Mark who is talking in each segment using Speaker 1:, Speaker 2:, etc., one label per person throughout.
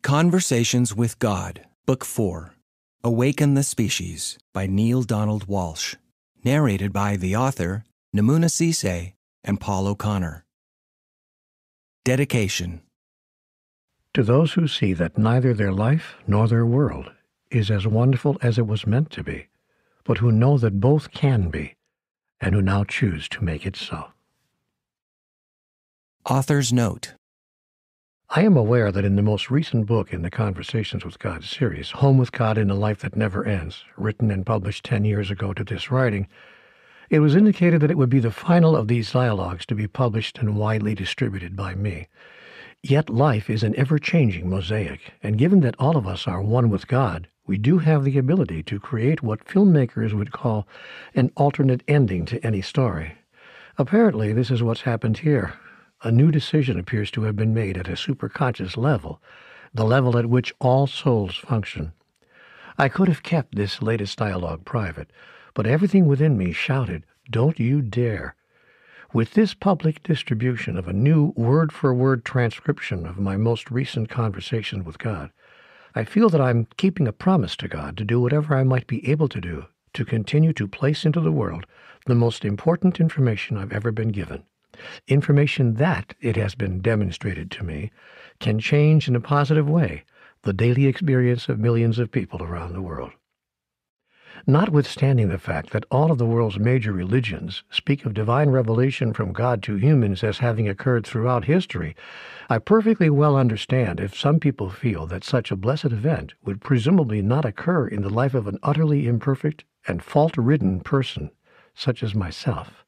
Speaker 1: Conversations with God, Book 4, Awaken the Species by Neale Donald Walsch, narrated by the author, Namuna Cisse and Paul O'Connor. Dedication.
Speaker 2: To those who see that neither their life nor their world is as wonderful as it was meant to be, but who know that both can be, and who now choose to make it so.
Speaker 1: Author's Note.
Speaker 2: I am aware that in the most recent book in the Conversations with God series, Home with God in a Life That Never Ends, written and published 10 years ago to this writing, it was indicated that it would be the final of these dialogues to be published and widely distributed by me. Yet life is an ever-changing mosaic, and given that all of us are one with God, we do have the ability to create what filmmakers would call an alternate ending to any story. Apparently, this is what's happened here. A new decision appears to have been made at a superconscious level, the level at which all souls function. I could have kept this latest dialogue private, but everything within me shouted, "Don't you dare!" With this public distribution of a new word-for-word transcription of my most recent conversation with God, I feel that I'm keeping a promise to God to do whatever I might be able to do to continue to place into the world the most important information I've ever been given. Information that, it has been demonstrated to me, can change in a positive way the daily experience of millions of people around the world. Notwithstanding the fact that all of the world's major religions speak of divine revelation from God to humans as having occurred throughout history, I perfectly well understand if some people feel that such a blessed event would presumably not occur in the life of an utterly imperfect and fault-ridden person, such as myself.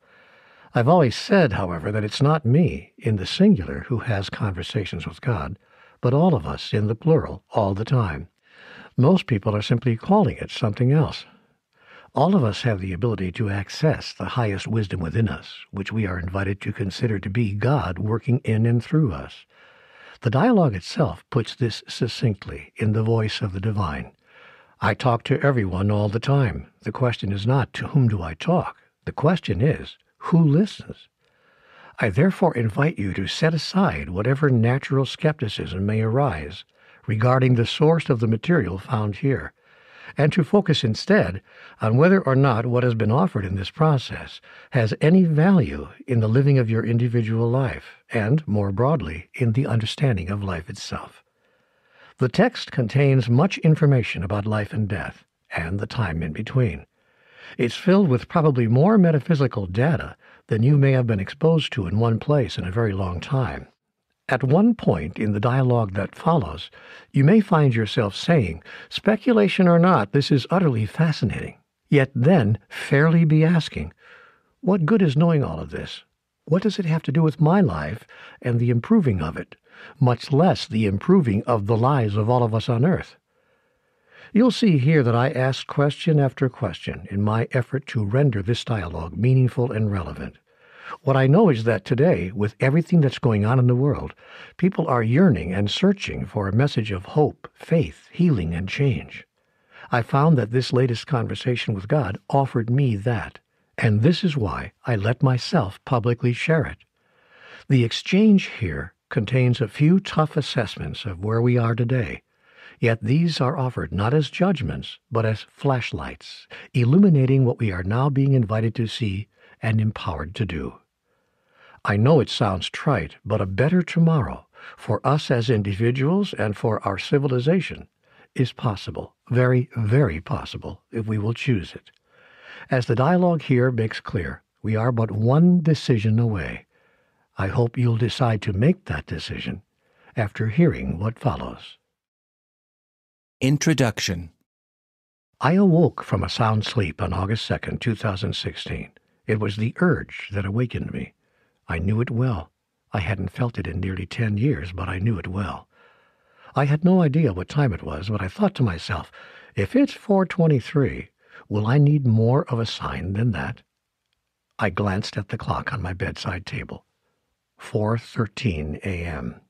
Speaker 2: I've always said, however, that it's not me, in the singular, who has conversations with God, but all of us, in the plural, all the time. Most people are simply calling it something else. All of us have the ability to access the highest wisdom within us, which we are invited to consider to be God working in and through us. The dialogue itself puts this succinctly in the voice of the divine. I talk to everyone all the time. The question is not, to whom do I talk? The question is, who listens? I therefore invite you to set aside whatever natural skepticism may arise regarding the source of the material found here, and to focus instead on whether or not what has been offered in this process has any value in the living of your individual life, and, more broadly, in the understanding of life itself. The text contains much information about life and death, and the time in between. It's filled with probably more metaphysical data than you may have been exposed to in one place in a very long time. At one point in the dialogue that follows, you may find yourself saying, "Speculation or not, this is utterly fascinating," yet then fairly be asking, "What good is knowing all of this? What does it have to do with my life and the improving of it, much less the improving of the lives of all of us on earth?" You'll see here that I asked question after question in my effort to render this dialogue meaningful and relevant. What I know is that today, with everything that's going on in the world, people are yearning and searching for a message of hope, faith, healing, and change. I found that this latest conversation with God offered me that, and this is why I let myself publicly share it. The exchange here contains a few tough assessments of where we are today, yet these are offered not as judgments, but as flashlights, illuminating what we are now being invited to see and empowered to do. I know it sounds trite, but a better tomorrow, for us as individuals and for our civilization, is possible, very, very possible, if we will choose it. As the dialogue here makes clear, we are but one decision away. I hope you'll decide to make that decision after hearing what follows.
Speaker 1: Introduction.
Speaker 2: I awoke from a sound sleep on August 2nd, 2016. It was the urge that awakened me. I knew it well. I hadn't felt it in nearly 10 years, but I knew it well. I had no idea what time it was, but I thought to myself, if it's 4:23, will I need more of a sign than that? I glanced at the clock on my bedside table. 4:13 a.m.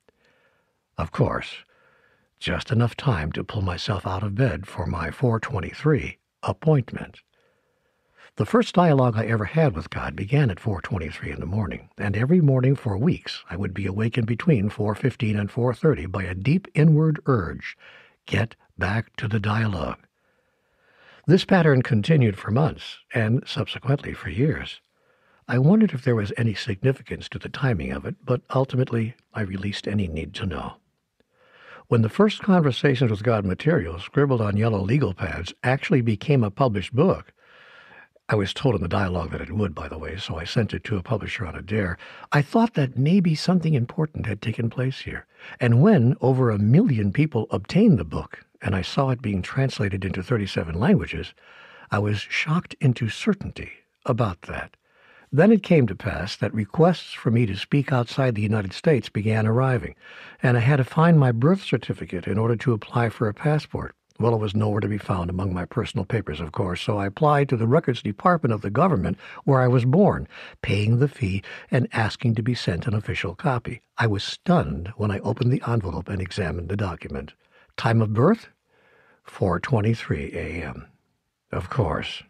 Speaker 2: Of course, just enough time to pull myself out of bed for my 4:23 appointment. The first dialogue I ever had with God began at 4:23 in the morning, and every morning for weeks I would be awakened between 4:15 and 4:30 by a deep inward urge, get back to the dialogue. This pattern continued for months, and subsequently for years. I wondered if there was any significance to the timing of it, but ultimately I released any need to know. When the first Conversations with God material, scribbled on yellow legal pads, actually became a published book, I was told in the dialogue that it would, by the way, so I sent it to a publisher on a dare. I thought that maybe something important had taken place here. And when over 1 million people obtained the book, and I saw it being translated into 37 languages, I was shocked into certainty about that. Then it came to pass that requests for me to speak outside the United States began arriving, and I had to find my birth certificate in order to apply for a passport. Well, it was nowhere to be found among my personal papers, of course, so I applied to the records department of the government where I was born, paying the fee and asking to be sent an official copy. I was stunned when I opened the envelope and examined the document. Time of birth? 4:23 a.m. Of course.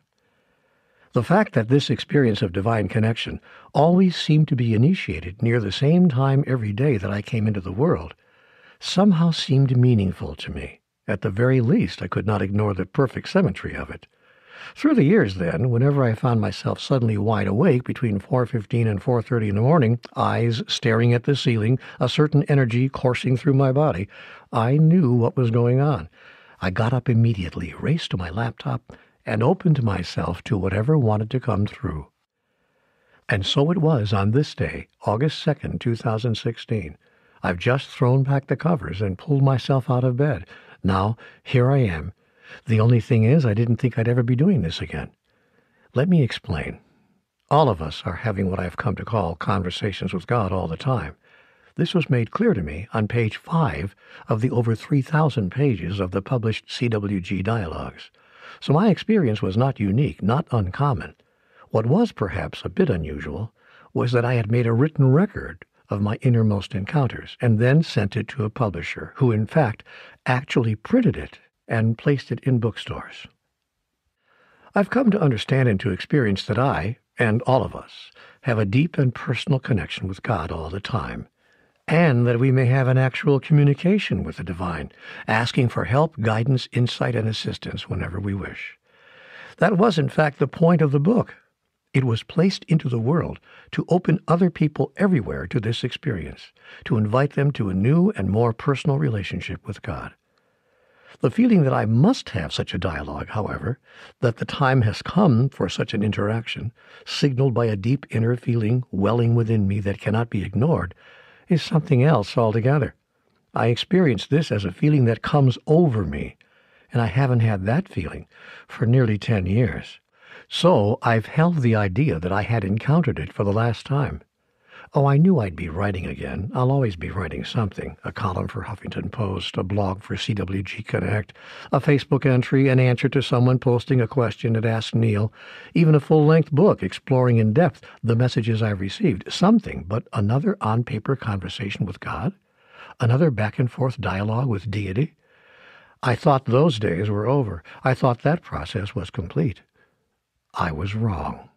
Speaker 2: The fact that this experience of divine connection always seemed to be initiated near the same time every day that I came into the world somehow seemed meaningful to me. At the very least, I could not ignore the perfect symmetry of it. Through the years, then, whenever I found myself suddenly wide awake between 4:15 and 4:30 in the morning, eyes staring at the ceiling, a certain energy coursing through my body, I knew what was going on. I got up immediately, raced to my laptop, and opened myself to whatever wanted to come through. And so it was on this day, August 2nd, 2016. I've just thrown back the covers and pulled myself out of bed. Now, here I am. The only thing is, I didn't think I'd ever be doing this again. Let me explain. All of us are having what I've come to call conversations with God all the time. This was made clear to me on page 5 of the over 3,000 pages of the published CWG dialogues. So my experience was not unique, not uncommon. What was perhaps a bit unusual was that I had made a written record of my innermost encounters, and then sent it to a publisher, who in fact actually printed it and placed it in bookstores. I've come to understand and to experience that I, and all of us, have a deep and personal connection with God all the time, and that we may have an actual communication with the divine, asking for help, guidance, insight, and assistance whenever we wish. That was, in fact, the point of the book. It was placed into the world to open other people everywhere to this experience, to invite them to a new and more personal relationship with God. The feeling that I must have such a dialogue, however, that the time has come for such an interaction, signaled by a deep inner feeling welling within me that cannot be ignored, is something else altogether. I experience this as a feeling that comes over me, and I haven't had that feeling for nearly 10 years. So I've held the idea that I had encountered it for the last time. Oh, I knew I'd be writing again. I'll always be writing something. A column for Huffington Post, a blog for CWG Connect, a Facebook entry, an answer to someone posting a question at Ask Neil, even a full-length book exploring in depth the messages I've received. Something, but another on-paper conversation with God? Another back-and-forth dialogue with deity? I thought those days were over. I thought that process was complete. I was wrong.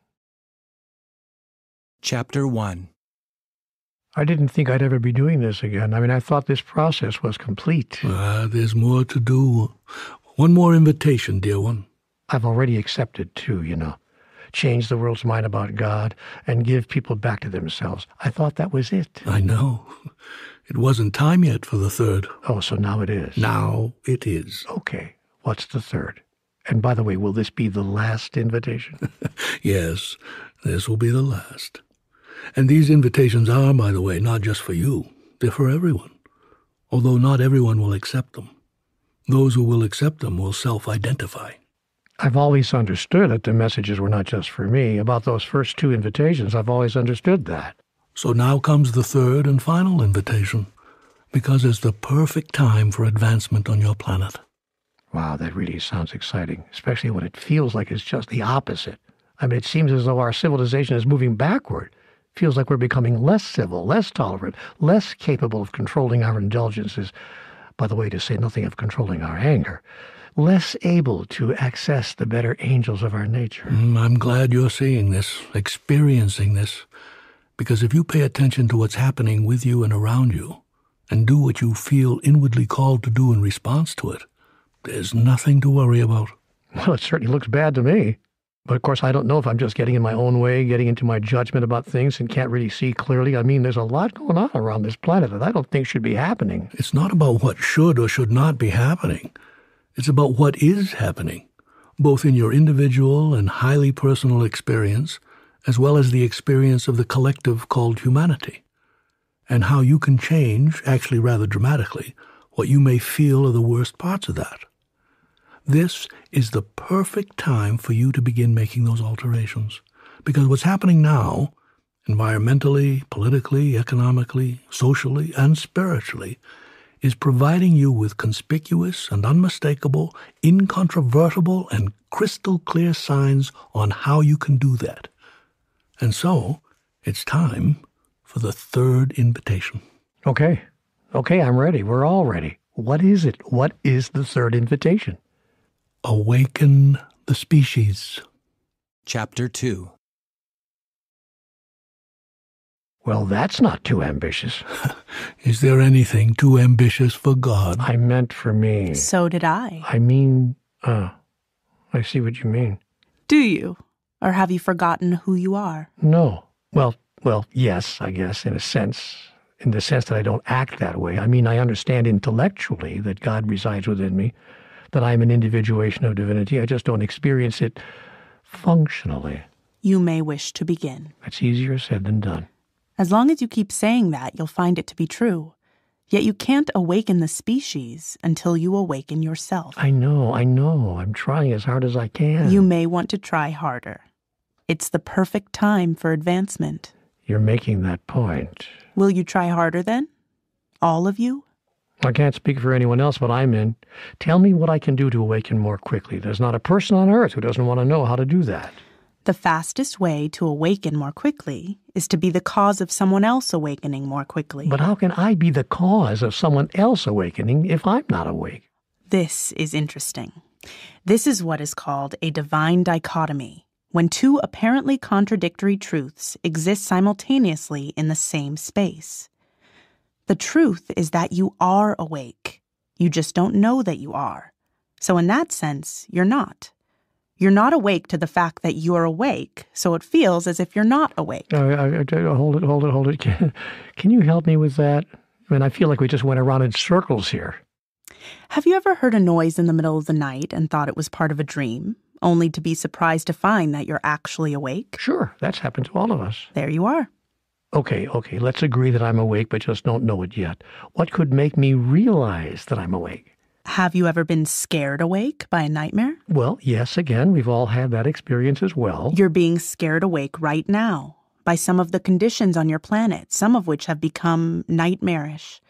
Speaker 1: Chapter 1.
Speaker 2: I didn't think I'd ever be doing this again. I thought this process was complete.
Speaker 3: There's more to do. One more invitation, dear one.
Speaker 2: I've already accepted two, Change the world's mind about God and give people back to themselves. I thought that was it.
Speaker 3: I know. It wasn't time yet for the third.
Speaker 2: Oh, so now it is.
Speaker 3: Now it is.
Speaker 2: Okay. What's the third? And by the way, will this be the last invitation?
Speaker 3: Yes, this will be the last. And these invitations are, by the way, not just for you. They're for everyone. Although not everyone will accept them. Those who will accept them will self-identify.
Speaker 2: I've always understood that the messages were not just for me. About those first two invitations, I've always understood that.
Speaker 3: So now comes the third and final invitation, because it's the perfect time for advancement on your planet.
Speaker 2: Wow, that really sounds exciting, especially when it feels like it's just the opposite. It seems as though our civilization is moving backward. It feels like we're becoming less civil, less tolerant, less capable of controlling our indulgences. By the way, to say nothing of controlling our anger. less able to access the better angels of our nature.
Speaker 3: I'm glad you're seeing this, experiencing this, because if you pay attention to what's happening with you and around you, and do what you feel inwardly called to do in response to it, there's nothing to worry about.
Speaker 2: Well, it certainly looks bad to me. But of course, I don't know if I'm just getting in my own way, getting into my judgment about things and can't really see clearly. I mean, there's a lot going on around this planet that I don't think should be happening.
Speaker 3: It's not about what should or should not be happening. It's about what is happening, both in your individual and highly personal experience, as well as the experience of the collective called humanity, and how you can change, actually rather dramatically, what you may feel are the worst parts of that. This is the perfect time for you to begin making those alterations, because what's happening now, environmentally, politically, economically, socially, and spiritually, is providing you with conspicuous and unmistakable, incontrovertible, and crystal clear signs on how you can do that. And so, it's time for the third invitation.
Speaker 2: Okay, I'm ready. We're all ready. What is it? What is the third invitation?
Speaker 3: Awaken the species.
Speaker 1: Chapter 2.
Speaker 2: Well, that's not too ambitious.
Speaker 3: Is there anything too ambitious for God?
Speaker 2: I meant for me.
Speaker 4: So did I.
Speaker 2: I mean, I see what you mean.
Speaker 4: Do you? Or have you forgotten who you are?
Speaker 2: No. Well, yes, I guess, in a sense. In the sense that I don't act that way. I mean, I understand intellectually that God resides within me, that I'm an individuation of divinity. I just don't experience it functionally.
Speaker 4: You may wish to begin.
Speaker 2: That's easier said than done.
Speaker 4: As long as you keep saying that, you'll find it to be true. Yet you can't awaken the species until you awaken yourself.
Speaker 2: I know. I'm trying as hard as I can.
Speaker 4: You may want to try harder. It's the perfect time for advancement.
Speaker 2: You're making that point.
Speaker 4: Will you try harder then? All of you?
Speaker 2: I can't speak for anyone else, but I'm in. Tell me what I can do to awaken more quickly. There's not a person on earth who doesn't want to know how to do that.
Speaker 4: The fastest way to awaken more quickly is to be the cause of someone else awakening more quickly.
Speaker 2: But how can I be the cause of someone else awakening if I'm not awake?
Speaker 4: This is interesting. This is what is called a divine dichotomy, when two apparently contradictory truths exist simultaneously in the same space. The truth is that you are awake. You just don't know that you are. So in that sense, you're not. You're not awake to the fact that you're awake, so it feels as if you're not awake.
Speaker 2: Hold it. Can you help me with that? I mean, I feel like we just went around in circles here.
Speaker 4: Have you ever heard a noise in the middle of the night and thought it was part of a dream, only to be surprised to find that you're actually awake?
Speaker 2: Sure, that's happened to all of us.
Speaker 4: There you are.
Speaker 2: Okay, let's agree that I'm awake but just don't know it yet. What could make me realize that I'm awake?
Speaker 4: Have you ever been scared awake by a nightmare?
Speaker 2: Well, yes, again, we've all had that experience as well.
Speaker 4: You're being scared awake right now by some of the conditions on your planet, some of which have become nightmarish.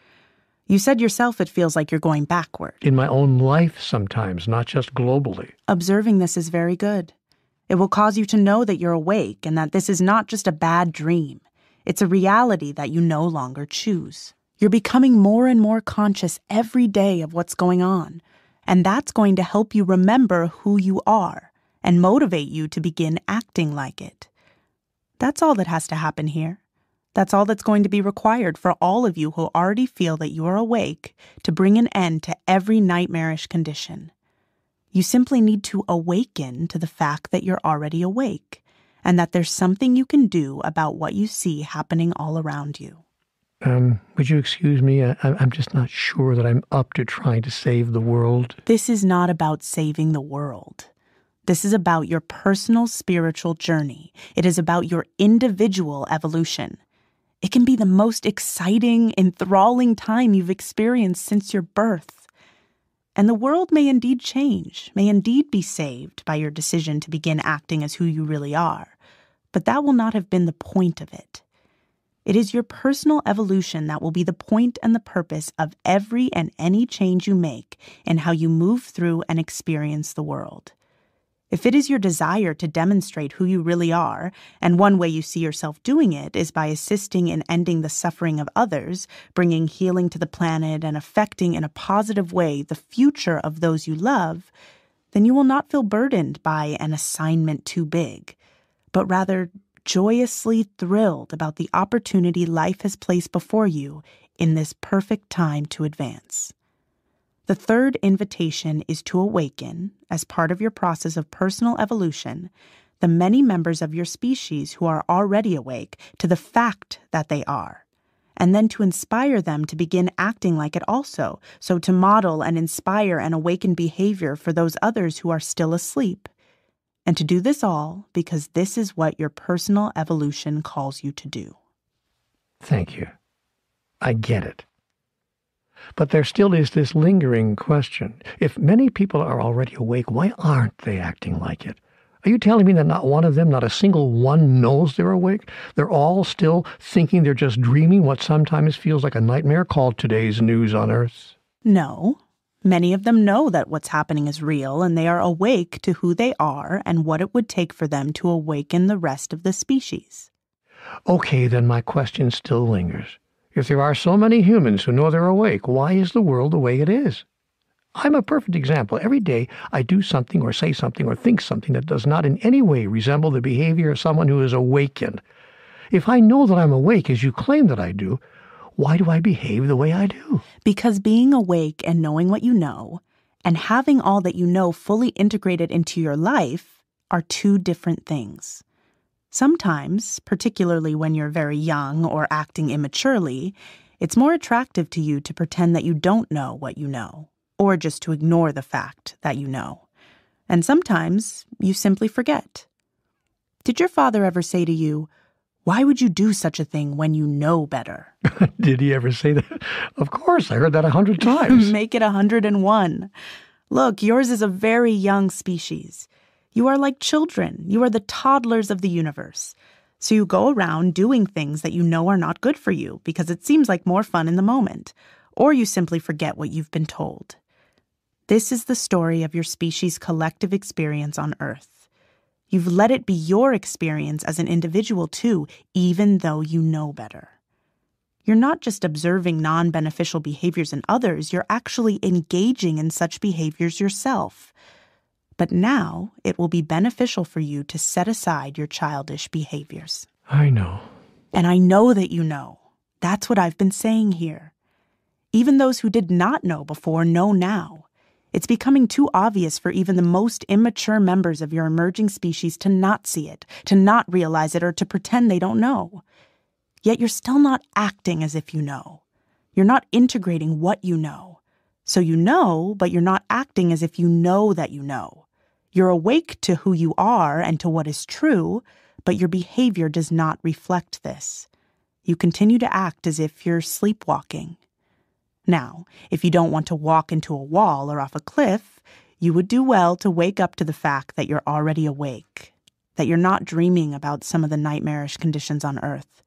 Speaker 4: You said yourself it feels like you're going backward.
Speaker 2: In my own life sometimes, not just globally.
Speaker 4: Observing this is very good. It will cause you to know that you're awake and that this is not just a bad dream. It's a reality that you no longer choose. You're becoming more and more conscious every day of what's going on, and that's going to help you remember who you are and motivate you to begin acting like it. That's all that has to happen here. That's all that's going to be required for all of you who already feel that you are awake to bring an end to every nightmarish condition. You simply need to awaken to the fact that you're already awake, and that there's something you can do about what you see happening all around you.
Speaker 2: Would you excuse me? I'm just not sure that I'm up to trying to save the world.
Speaker 4: This is not about saving the world. This is about your personal spiritual journey. It is about your individual evolution. It can be the most exciting, enthralling time you've experienced since your birth. And the world may indeed change, may indeed be saved by your decision to begin acting as who you really are. But that will not have been the point of it. It is your personal evolution that will be the point and the purpose of every and any change you make in how you move through and experience the world. If it is your desire to demonstrate who you really are, and one way you see yourself doing it is by assisting in ending the suffering of others, bringing healing to the planet, and affecting in a positive way the future of those you love, then you will not feel burdened by an assignment too big, but rather joyously thrilled about the opportunity life has placed before you in this perfect time to advance. The third invitation is to awaken, as part of your process of personal evolution, the many members of your species who are already awake to the fact that they are, and then to inspire them to begin acting like it also, so to model and inspire and awaken behavior for those others who are still asleep. And to do this all because this is what your personal evolution calls you to do.
Speaker 2: Thank you. I get it. But there still is this lingering question. If many people are already awake, why aren't they acting like it? Are you telling me that not one of them, not a single one, knows they're awake? They're all still thinking they're just dreaming what sometimes feels like a nightmare called today's news on Earth?
Speaker 4: No. Many of them know that what's happening is real, and they are awake to who they are and what it would take for them to awaken the rest of the species.
Speaker 2: Okay, then my question still lingers. If there are so many humans who know they're awake, why is the world the way it is? I'm a perfect example. Every day I do something or say something or think something that does not in any way resemble the behavior of someone who is awakened. If I know that I'm awake as you claim that I do, why do I behave the way I do?
Speaker 4: Because being awake and knowing what you know, and having all that you know fully integrated into your life, are two different things. Sometimes, particularly when you're very young or acting immaturely, it's more attractive to you to pretend that you don't know what you know, or just to ignore the fact that you know. And sometimes you simply forget. Did your father ever say to you, "Why would you do such a thing when you know better?"
Speaker 2: Did he ever say that? Of course, I heard that 100 times.
Speaker 4: Make it 101. Look, yours is a very young species. You are like children. You are the toddlers of the universe. So you go around doing things that you know are not good for you because it seems like more fun in the moment, or you simply forget what you've been told. This is the story of your species' collective experience on Earth. You've let it be your experience as an individual too, even though you know better. You're not just observing non-beneficial behaviors in others, you're actually engaging in such behaviors yourself. But now it will be beneficial for you to set aside your childish behaviors.
Speaker 2: I know.
Speaker 4: And I know that you know. That's what I've been saying here. Even those who did not know before know now. It's becoming too obvious for even the most immature members of your emerging species to not see it, to not realize it, or to pretend they don't know. Yet you're still not acting as if you know. You're not integrating what you know. So you know, but you're not acting as if you know that you know. You're awake to who you are and to what is true, but your behavior does not reflect this. You continue to act as if you're sleepwalking. Now, if you don't want to walk into a wall or off a cliff, you would do well to wake up to the fact that you're already awake, that you're not dreaming about some of the nightmarish conditions on Earth,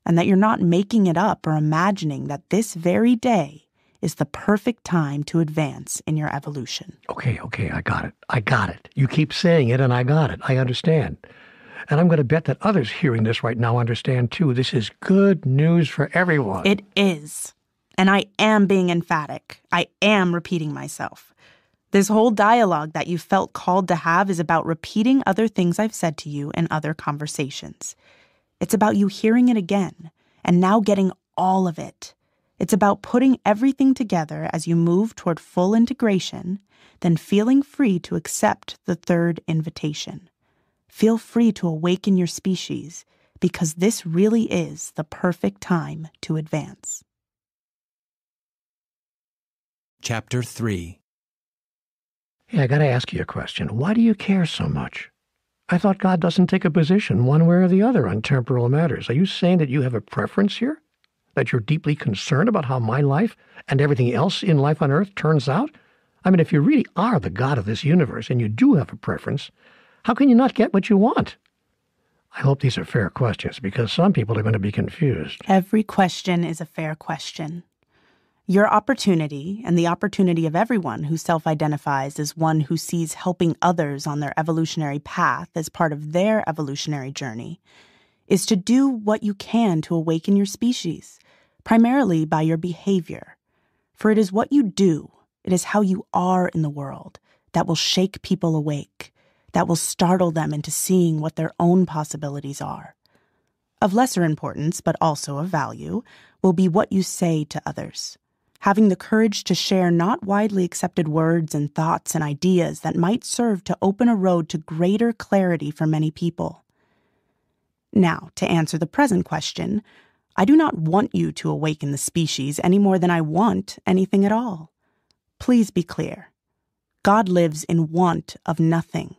Speaker 4: and that you're not making it up or imagining that this very day is the perfect time to advance in your evolution.
Speaker 2: Okay, I got it. You keep saying it, and I got it. I understand. And I'm going to bet that others hearing this right now understand, too. This is good news for everyone.
Speaker 4: It is. And I am being emphatic. I am repeating myself. This whole dialogue that you felt called to have is about repeating other things I've said to you in other conversations. It's about you hearing it again, and now getting all of it. It's about putting everything together as you move toward full integration, then feeling free to accept the third invitation. Feel free to awaken your species, because this really is the perfect time to advance.
Speaker 1: Chapter 3.
Speaker 2: Hey, I got to ask you a question. Why do you care so much? I thought God doesn't take a position one way or the other on temporal matters. Are you saying that you have a preference here? That you're deeply concerned about how my life and everything else in life on Earth turns out? I mean, if you really are the God of this universe and you do have a preference, how can you not get what you want? I hope these are fair questions because some people are going to be confused.
Speaker 4: Every question is a fair question. Your opportunity, and the opportunity of everyone who self-identifies as one who sees helping others on their evolutionary path as part of their evolutionary journey, is to do what you can to awaken your species, primarily by your behavior. For it is what you do, it is how you are in the world, that will shake people awake, that will startle them into seeing what their own possibilities are. Of lesser importance, but also of value, will be what you say to others. Having the courage to share not widely accepted words and thoughts and ideas that might serve to open a road to greater clarity for many people. Now, to answer the present question, I do not want you to awaken the species any more than I want anything at all. Please be clear. God lives in want of nothing.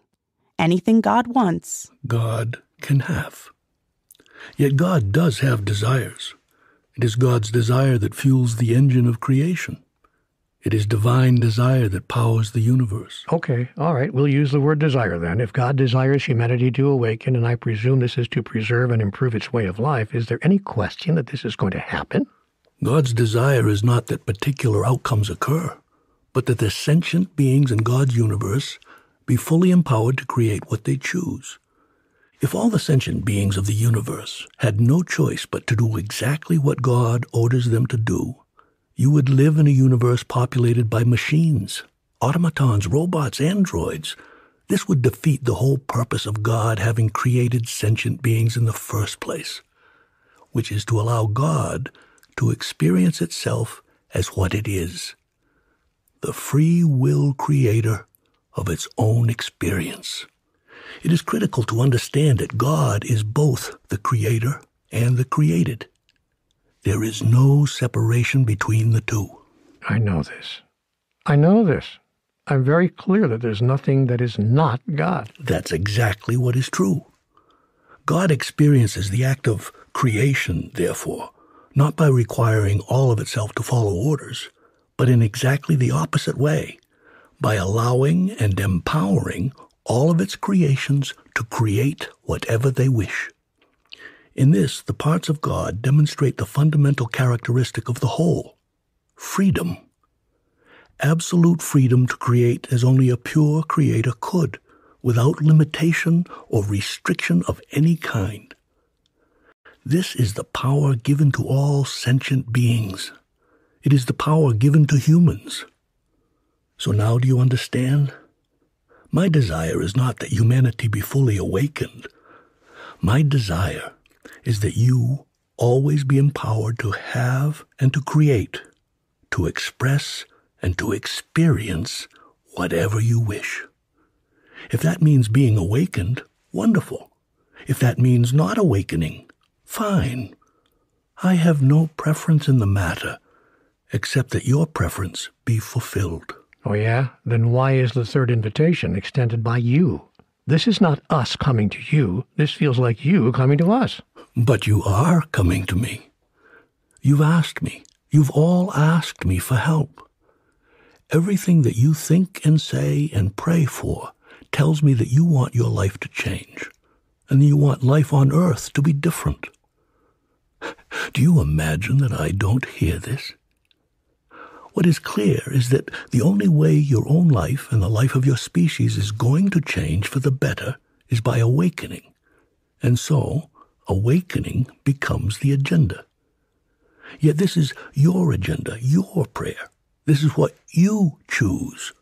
Speaker 4: Anything God wants,
Speaker 3: God can have. Yet God does have desires. It is God's desire that fuels the engine of creation. It is divine desire that powers the universe.
Speaker 2: Okay, all right, we'll use the word desire then. If God desires humanity to awaken, and I presume this is to preserve and improve its way of life, is there any question that this is going to happen?
Speaker 3: God's desire is not that particular outcomes occur, but that the sentient beings in God's universe be fully empowered to create what they choose. If all the sentient beings of the universe had no choice but to do exactly what God orders them to do, you would live in a universe populated by machines, automatons, robots, androids. This would defeat the whole purpose of God having created sentient beings in the first place, which is to allow God to experience itself as what it is, the free will creator of its own experience. It is critical to understand that God is both the creator and the created. There is no separation between the two.
Speaker 2: I know this. I know this. I'm very clear that there's nothing that is not God.
Speaker 3: That's exactly what is true. God experiences the act of creation, therefore, not by requiring all of itself to follow orders, but in exactly the opposite way, by allowing and empowering all of its creations to create whatever they wish. In this, the parts of God demonstrate the fundamental characteristic of the whole, freedom. Absolute freedom to create as only a pure creator could, without limitation or restriction of any kind. This is the power given to all sentient beings. It is the power given to humans. So now do you understand? My desire is not that humanity be fully awakened. My desire is that you always be empowered to have and to create, to express and to experience whatever you wish. If that means being awakened, wonderful. If that means not awakening, fine. I have no preference in the matter, except that your preference be fulfilled.
Speaker 2: Oh, yeah? Then why is the third invitation extended by you? This is not us coming to you. This feels like you coming to us.
Speaker 3: But you are coming to me. You've asked me. You've all asked me for help. Everything that you think and say and pray for tells me that you want your life to change, and that you want life on earth to be different. Do you imagine that I don't hear this? What is clear is that the only way your own life and the life of your species is going to change for the better is by awakening. And so, awakening becomes the agenda. Yet this is your agenda, your prayer. This is what you choose.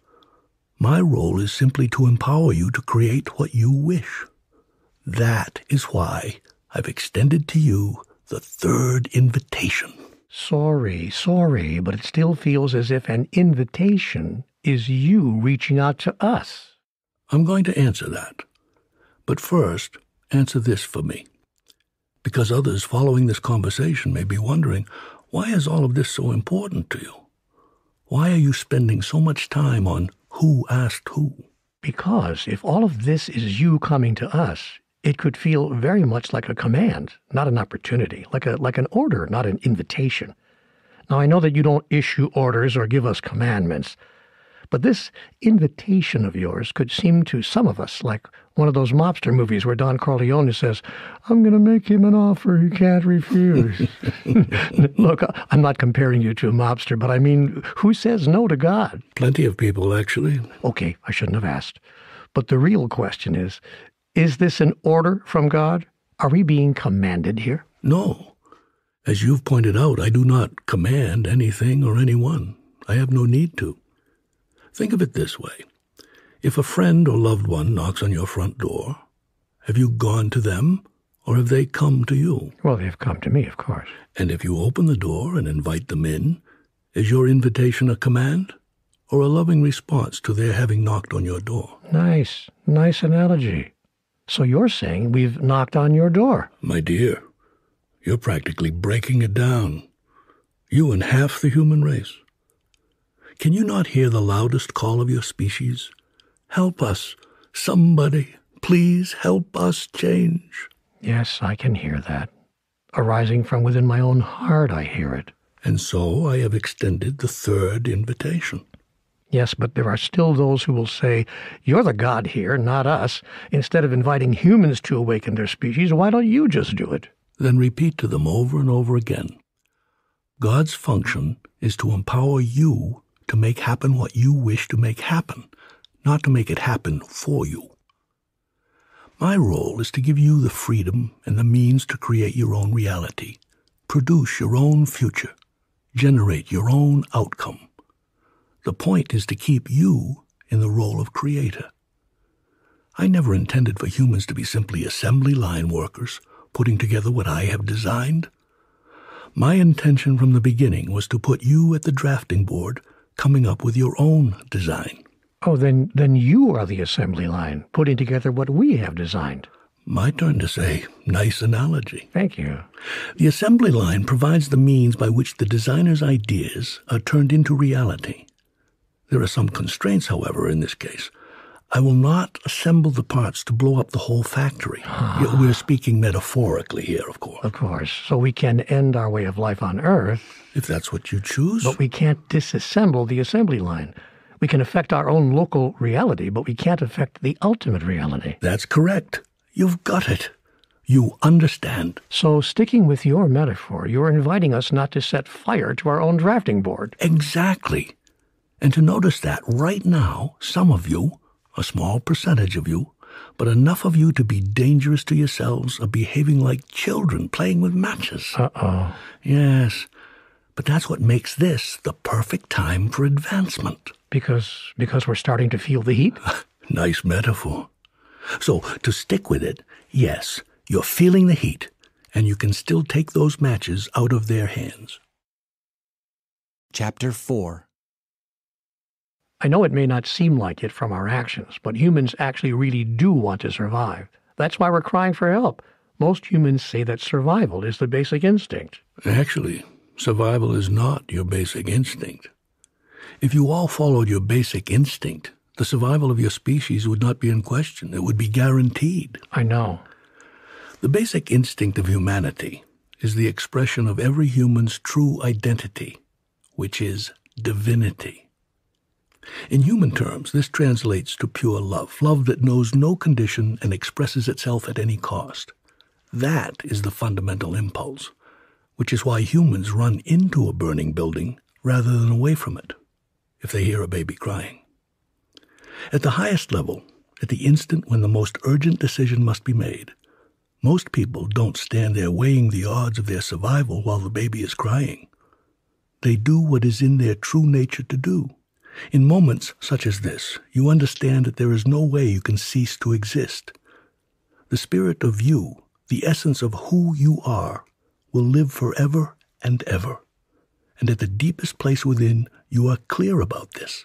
Speaker 3: My role is simply to empower you to create what you wish. That is why I've extended to you the third invitation.
Speaker 2: Sorry, but it still feels as if an invitation is you reaching out to us.
Speaker 3: I'm going to answer that. But first, answer this for me. Because others following this conversation may be wondering, why is all of this so important to you? Why are you spending so much time on who asked who?
Speaker 2: Because if all of this is you coming to us, it could feel very much like a command, not an opportunity, like an order, not an invitation. Now, I know that you don't issue orders or give us commandments, But this invitation of yours could seem to some of us like one of those mobster movies where Don Corleone says, I'm going to make him an offer he can't refuse. Look, I'm not comparing you to a mobster, but I mean, who says no to God?
Speaker 3: Plenty of people, actually.
Speaker 2: Okay, I shouldn't have asked. But the real question is this an order from God? Are we being commanded here?
Speaker 3: No. As you've pointed out, I do not command anything or anyone. I have no need to. Think of it this way. If a friend or loved one knocks on your front door, have you gone to them, or have they come to you?
Speaker 2: Well, they've come to me, of course.
Speaker 3: And if you open the door and invite them in, is your invitation a command, or a loving response to their having knocked on your door?
Speaker 2: Nice analogy. So you're saying we've knocked on your door?
Speaker 3: My dear, you're practically breaking it down. You and half the human race. Can you not hear the loudest call of your species? Help us. Somebody, please help us change.
Speaker 2: Yes, I can hear that. Arising from within my own heart, I hear it.
Speaker 3: And so I have extended the third invitation.
Speaker 2: Yes, but there are still those who will say, you're the God here, not us. Instead of inviting humans to awaken their species, why don't you just do it?
Speaker 3: Then repeat to them over and over again. God's function is to empower you to make happen what you wish to make happen, not to make it happen for you. My role is to give you the freedom and the means to create your own reality, produce your own future, generate your own outcome. The point is to keep you in the role of creator. I never intended for humans to be simply assembly line workers, putting together what I have designed. My intention from the beginning was to put you at the drafting board, coming up with your own design.
Speaker 2: Oh, then you are the assembly line, putting together what we have designed.
Speaker 3: My turn to say, nice analogy.
Speaker 2: Thank you.
Speaker 3: The assembly line provides the means by which the designer's ideas are turned into reality. There are some constraints, however, in this case. I will not assemble the parts to blow up the whole factory. We're speaking metaphorically here, of course.
Speaker 2: Of course. So we can end our way of life on Earth.
Speaker 3: If that's what you choose.
Speaker 2: But we can't disassemble the assembly line. We can affect our own local reality, but we can't affect the ultimate reality.
Speaker 3: That's correct. You've got it. You understand.
Speaker 2: So, sticking with your metaphor, you're inviting us not to set fire to our own drafting board.
Speaker 3: Exactly. And to notice that right now, some of you, a small percentage of you, but enough of you to be dangerous to yourselves, are behaving like children playing with matches.
Speaker 2: Uh-oh.
Speaker 3: Yes, but that's what makes this the perfect time for advancement.
Speaker 2: Because we're starting to feel the heat?
Speaker 3: Nice metaphor. So, to stick with it, yes, you're feeling the heat, and you can still take those matches out of their hands.
Speaker 1: Chapter 4.
Speaker 2: I know it may not seem like it from our actions, but humans actually really do want to survive. That's why we're crying for help. Most humans say that survival is the basic instinct.
Speaker 3: Actually, survival is not your basic instinct. If you all followed your basic instinct, the survival of your species would not be in question. It would be guaranteed.
Speaker 2: I know.
Speaker 3: The basic instinct of humanity is the expression of every human's true identity, which is divinity. In human terms, this translates to pure love that knows no condition and expresses itself at any cost. That is the fundamental impulse, which is why humans run into a burning building rather than away from it if they hear a baby crying. At the highest level, at the instant when the most urgent decision must be made, most people don't stand there weighing the odds of their survival while the baby is crying. They do what is in their true nature to do. In moments such as this, you understand that there is no way you can cease to exist. The spirit of you, the essence of who you are, will live forever and ever. And at the deepest place within, you are clear about this.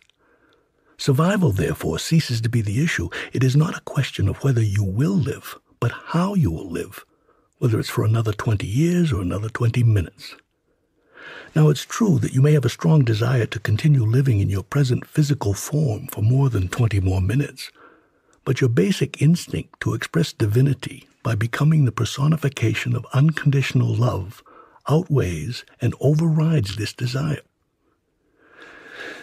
Speaker 3: Survival, therefore, ceases to be the issue. It is not a question of whether you will live, but how you will live, whether it's for another 20 years or another 20 minutes. Now, it's true that you may have a strong desire to continue living in your present physical form for more than 20 more minutes, but your basic instinct to express divinity by becoming the personification of unconditional love outweighs and overrides this desire.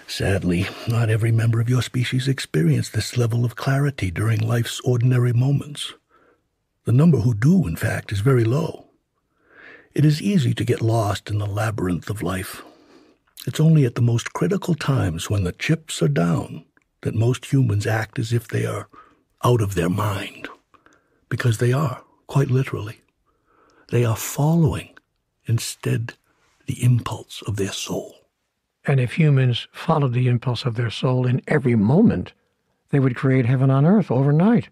Speaker 3: Sadly, not every member of your species experience this level of clarity during life's ordinary moments. The number who do, in fact, is very low. It is easy to get lost in the labyrinth of life. It's only at the most critical times, when the chips are down, that most humans act as if they are out of their mind. Because they are, quite literally. They are following, instead, the impulse of their soul.
Speaker 2: And if humans followed the impulse of their soul in every moment, they would create heaven on earth overnight.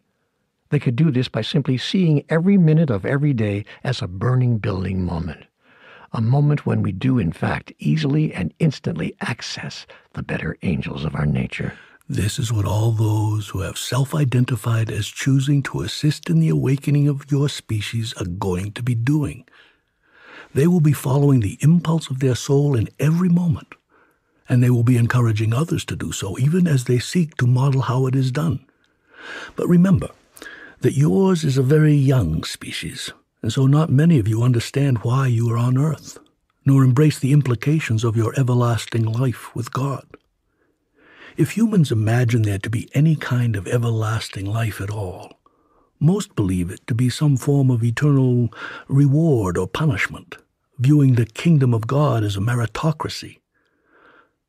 Speaker 2: They could do this by simply seeing every minute of every day as a burning building moment. A moment when we do, in fact, easily and instantly access the better angels of our nature.
Speaker 3: This is what all those who have self-identified as choosing to assist in the awakening of your species are going to be doing. They will be following the impulse of their soul in every moment, and they will be encouraging others to do so, even as they seek to model how it is done. But remember that yours is a very young species, and so not many of you understand why you are on Earth, nor embrace the implications of your everlasting life with God. If humans imagine there to be any kind of everlasting life at all, most believe it to be some form of eternal reward or punishment, viewing the kingdom of God as a meritocracy.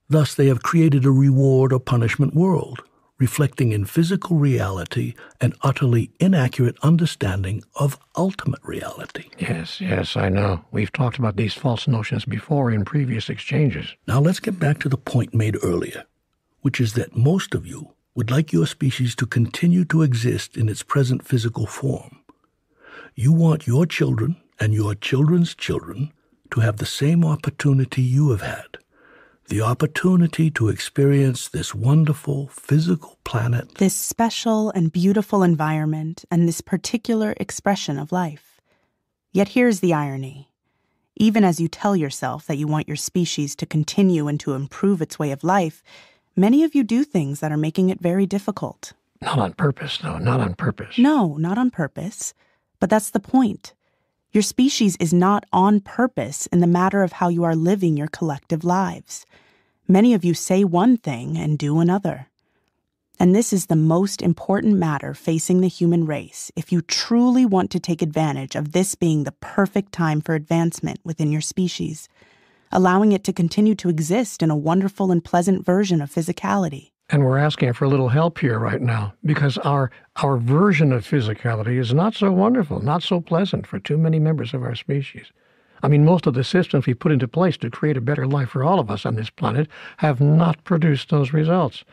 Speaker 3: Thus they have created a reward or punishment world, reflecting in physical reality an utterly inaccurate understanding of ultimate reality.
Speaker 2: Yes, I know. We've talked about these false notions before in previous exchanges.
Speaker 3: Now let's get back to the point made earlier, which is that most of you would like your species to continue to exist in its present physical form. You want your children and your children's children to have the same opportunity you have had. The opportunity to experience this wonderful physical planet,
Speaker 4: this special and beautiful environment, and this particular expression of life. Yet here's the irony. Even as you tell yourself that you want your species to continue and to improve its way of life, many of you do things that are making it very difficult.
Speaker 2: Not on purpose, though, not on purpose.
Speaker 4: No, not on purpose. But that's the point. Your species is not on purpose in the matter of how you are living your collective lives. Many of you say one thing and do another. And this is the most important matter facing the human race if you truly want to take advantage of this being the perfect time for advancement within your species, allowing it to continue to exist in a wonderful and pleasant version of physicality.
Speaker 2: And we're asking for a little help here right now, because our version of physicality is not so wonderful, not so pleasant for too many members of our species. I mean, most of the systems we put into place to create a better life for all of us on this planet have not produced those results.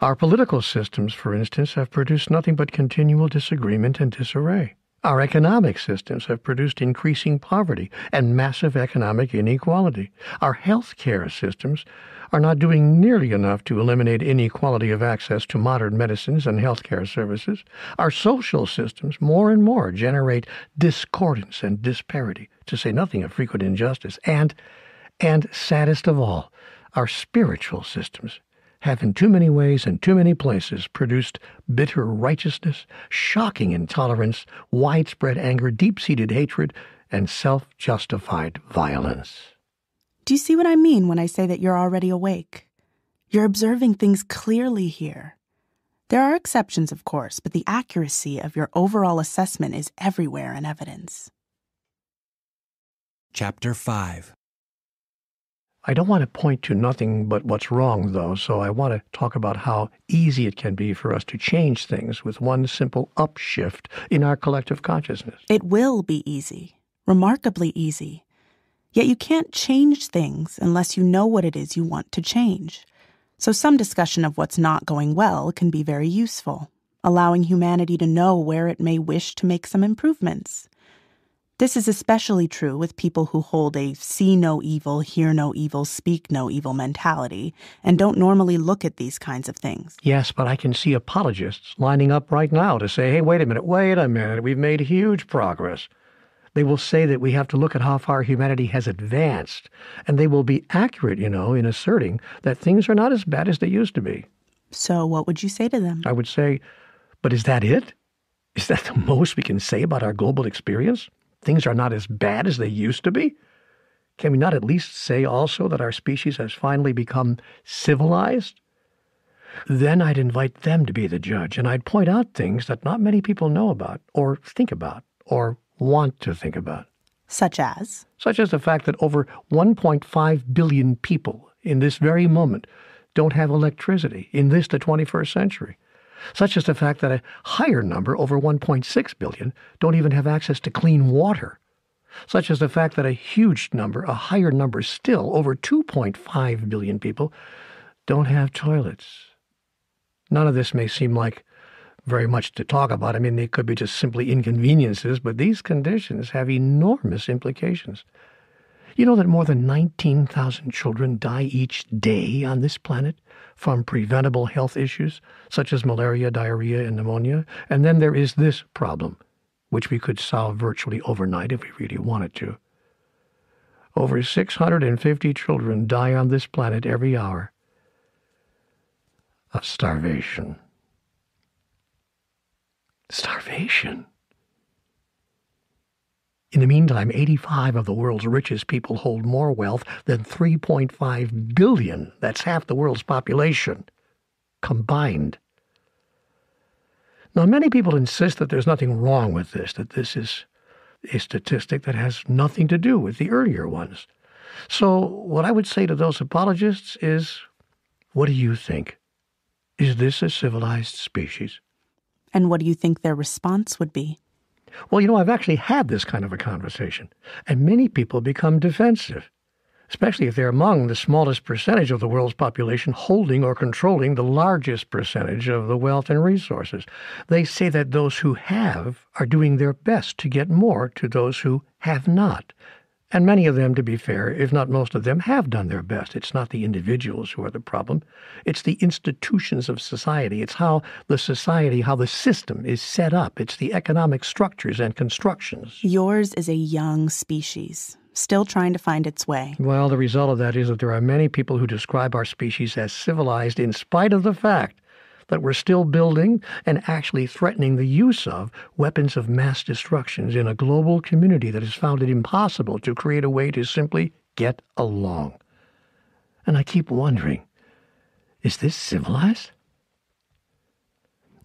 Speaker 2: Our political systems, for instance, have produced nothing but continual disagreement and disarray. Our economic systems have produced increasing poverty and massive economic inequality. Our healthcare systems are not doing nearly enough to eliminate inequality of access to modern medicines and healthcare services. Our social systems more and more generate discordance and disparity, to say nothing of frequent injustice. And saddest of all, our spiritual systems have in too many ways and too many places produced bitter righteousness, shocking intolerance, widespread anger, deep-seated hatred, and self-justified violence.
Speaker 4: Do you see what I mean when I say that you're already awake? You're observing things clearly here. There are exceptions, of course, but the accuracy of your overall assessment is everywhere in evidence.
Speaker 1: Chapter 5.
Speaker 2: I don't want to point to nothing but what's wrong, though, so I want to talk about how easy it can be for us to change things with one simple upshift in our collective consciousness.
Speaker 4: It will be easy, remarkably easy. Yet you can't change things unless you know what it is you want to change. So some discussion of what's not going well can be very useful, allowing humanity to know where it may wish to make some improvements. This is especially true with people who hold a see no evil, hear no evil, speak no evil mentality, and don't normally look at these kinds of things.
Speaker 2: Yes, but I can see apologists lining up right now to say, hey, wait a minute, we've made huge progress. They will say that we have to look at how far humanity has advanced, and they will be accurate, in asserting that things are not as bad as they used to be.
Speaker 4: So what would you say to them?
Speaker 2: I would say, but is that it? Is that the most we can say about our global experience? Things are not as bad as they used to be? Can we not at least say also that our species has finally become civilized? Then I'd invite them to be the judge, and I'd point out things that not many people know about, or think about, or want to think about.
Speaker 4: Such as?
Speaker 2: Such as the fact that over 1.5 billion people in this very moment don't have electricity in the 21st century. Such as the fact that a higher number, over 1.6 billion, don't even have access to clean water. Such as the fact that a huge number, a higher number still, over 2.5 billion people, don't have toilets. None of this may seem like very much to talk about. I mean, they could be just simply inconveniences, but these conditions have enormous implications. You know that more than 19,000 children die each day on this planet from preventable health issues, such as malaria, diarrhea, and pneumonia? And then there is this problem, which we could solve virtually overnight if we really wanted to. Over 650 children die on this planet every hour of starvation. Starvation. In the meantime, 85 of the world's richest people hold more wealth than 3.5 billion, that's half the world's population, combined. Now, many people insist that there's nothing wrong with this, that this is a statistic that has nothing to do with the earlier ones. So what I would say to those apologists is, what do you think? Is this a civilized species?
Speaker 4: And what do you think their response would be?
Speaker 2: Well, you know, I've actually had this kind of a conversation, and many people become defensive, especially if they're among the smallest percentage of the world's population holding or controlling the largest percentage of the wealth and resources. They say that those who have are doing their best to get more to those who have not. And many of them, to be fair, if not most of them, have done their best. It's not the individuals who are the problem. It's the institutions of society. It's how the society, how the system is set up. It's the economic structures and constructions.
Speaker 4: Yours is a young species, still trying to find its way.
Speaker 2: Well, the result of that is that there are many people who describe our species as civilized in spite of the fact that we're still building and actually threatening the use of weapons of mass destruction in a global community that has found it impossible to create a way to simply get along. And I keep wondering, is this civilized?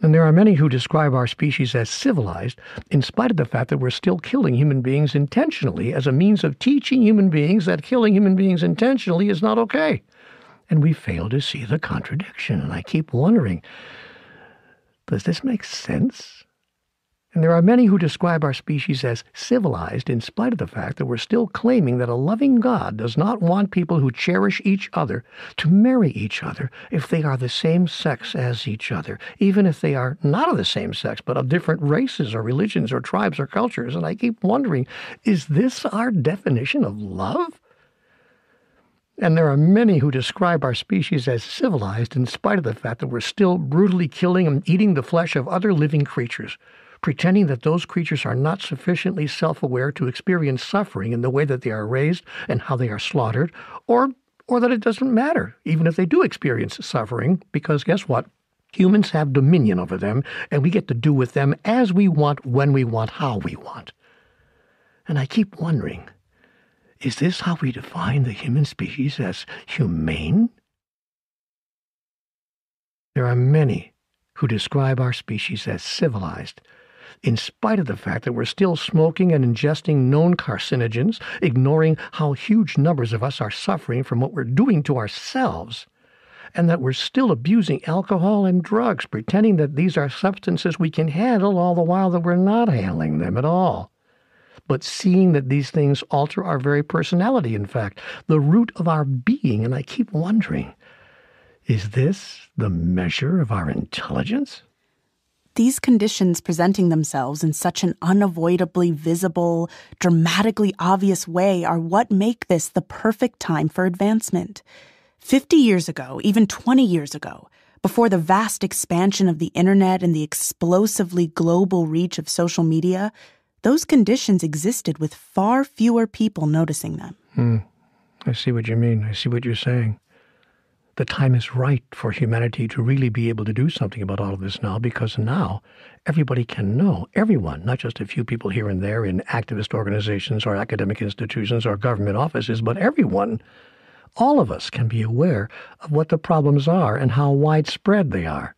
Speaker 2: And there are many who describe our species as civilized in spite of the fact that we're still killing human beings intentionally as a means of teaching human beings that killing human beings intentionally is not okay. And we fail to see the contradiction. And I keep wondering, does this make sense? And there are many who describe our species as civilized in spite of the fact that we're still claiming that a loving God does not want people who cherish each other to marry each other if they are the same sex as each other, even if they are not of the same sex, but of different races or religions or tribes or cultures. And I keep wondering, is this our definition of love? And there are many who describe our species as civilized in spite of the fact that we're still brutally killing and eating the flesh of other living creatures, pretending that those creatures are not sufficiently self-aware to experience suffering in the way that they are raised and how they are slaughtered, or that it doesn't matter, even if they do experience suffering, because guess what? Humans have dominion over them, and we get to do with them as we want, when we want, how we want. And I keep wondering, is this how we define the human species as humane? There are many who describe our species as civilized, in spite of the fact that we're still smoking and ingesting known carcinogens, ignoring how huge numbers of us are suffering from what we're doing to ourselves, and that we're still abusing alcohol and drugs, pretending that these are substances we can handle, all the while that we're not handling them at all. But seeing that these things alter our very personality, in fact, the root of our being. And I keep wondering, is this the measure of our intelligence?
Speaker 4: These conditions presenting themselves in such an unavoidably visible, dramatically obvious way are what make this the perfect time for advancement. 50 years ago, even 20 years ago, before the vast expansion of the internet and the explosively global reach of social media, those conditions existed with far fewer people noticing them.
Speaker 2: I see what you mean. I see what you're saying. The time is right for humanity to really be able to do something about all of this now, because now everybody can know, everyone, not just a few people here and there in activist organizations or academic institutions or government offices, but everyone, all of us can be aware of what the problems are and how widespread they are.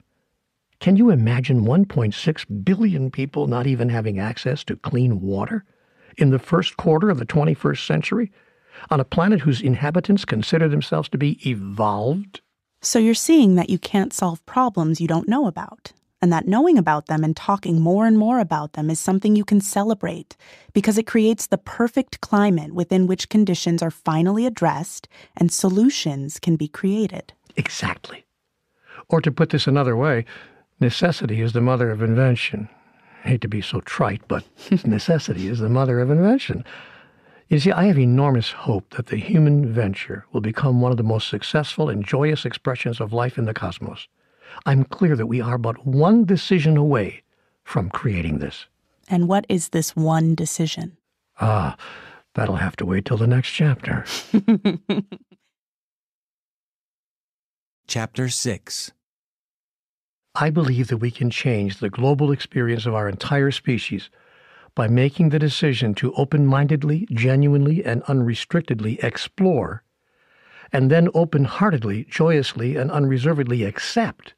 Speaker 2: Can you imagine 1.6 billion people not even having access to clean water in the first quarter of the 21st century? On a planet whose inhabitants consider themselves to be evolved?
Speaker 4: So you're seeing that you can't solve problems you don't know about, and that knowing about them and talking more and more about them is something you can celebrate, because it creates the perfect climate within which conditions are finally addressed and solutions can be created.
Speaker 2: Exactly. Or to put this another way, necessity is the mother of invention. I hate to be so trite, but necessity is the mother of invention. You see, I have enormous hope that the human venture will become one of the most successful and joyous expressions of life in the cosmos. I'm clear that we are but one decision away from creating this.
Speaker 4: And what is this one decision?
Speaker 2: That'll have to wait till the next chapter.
Speaker 1: Chapter 6.
Speaker 2: I believe that we can change the global experience of our entire species by making the decision to open-mindedly, genuinely, and unrestrictedly explore, and then open-heartedly, joyously, and unreservedly accept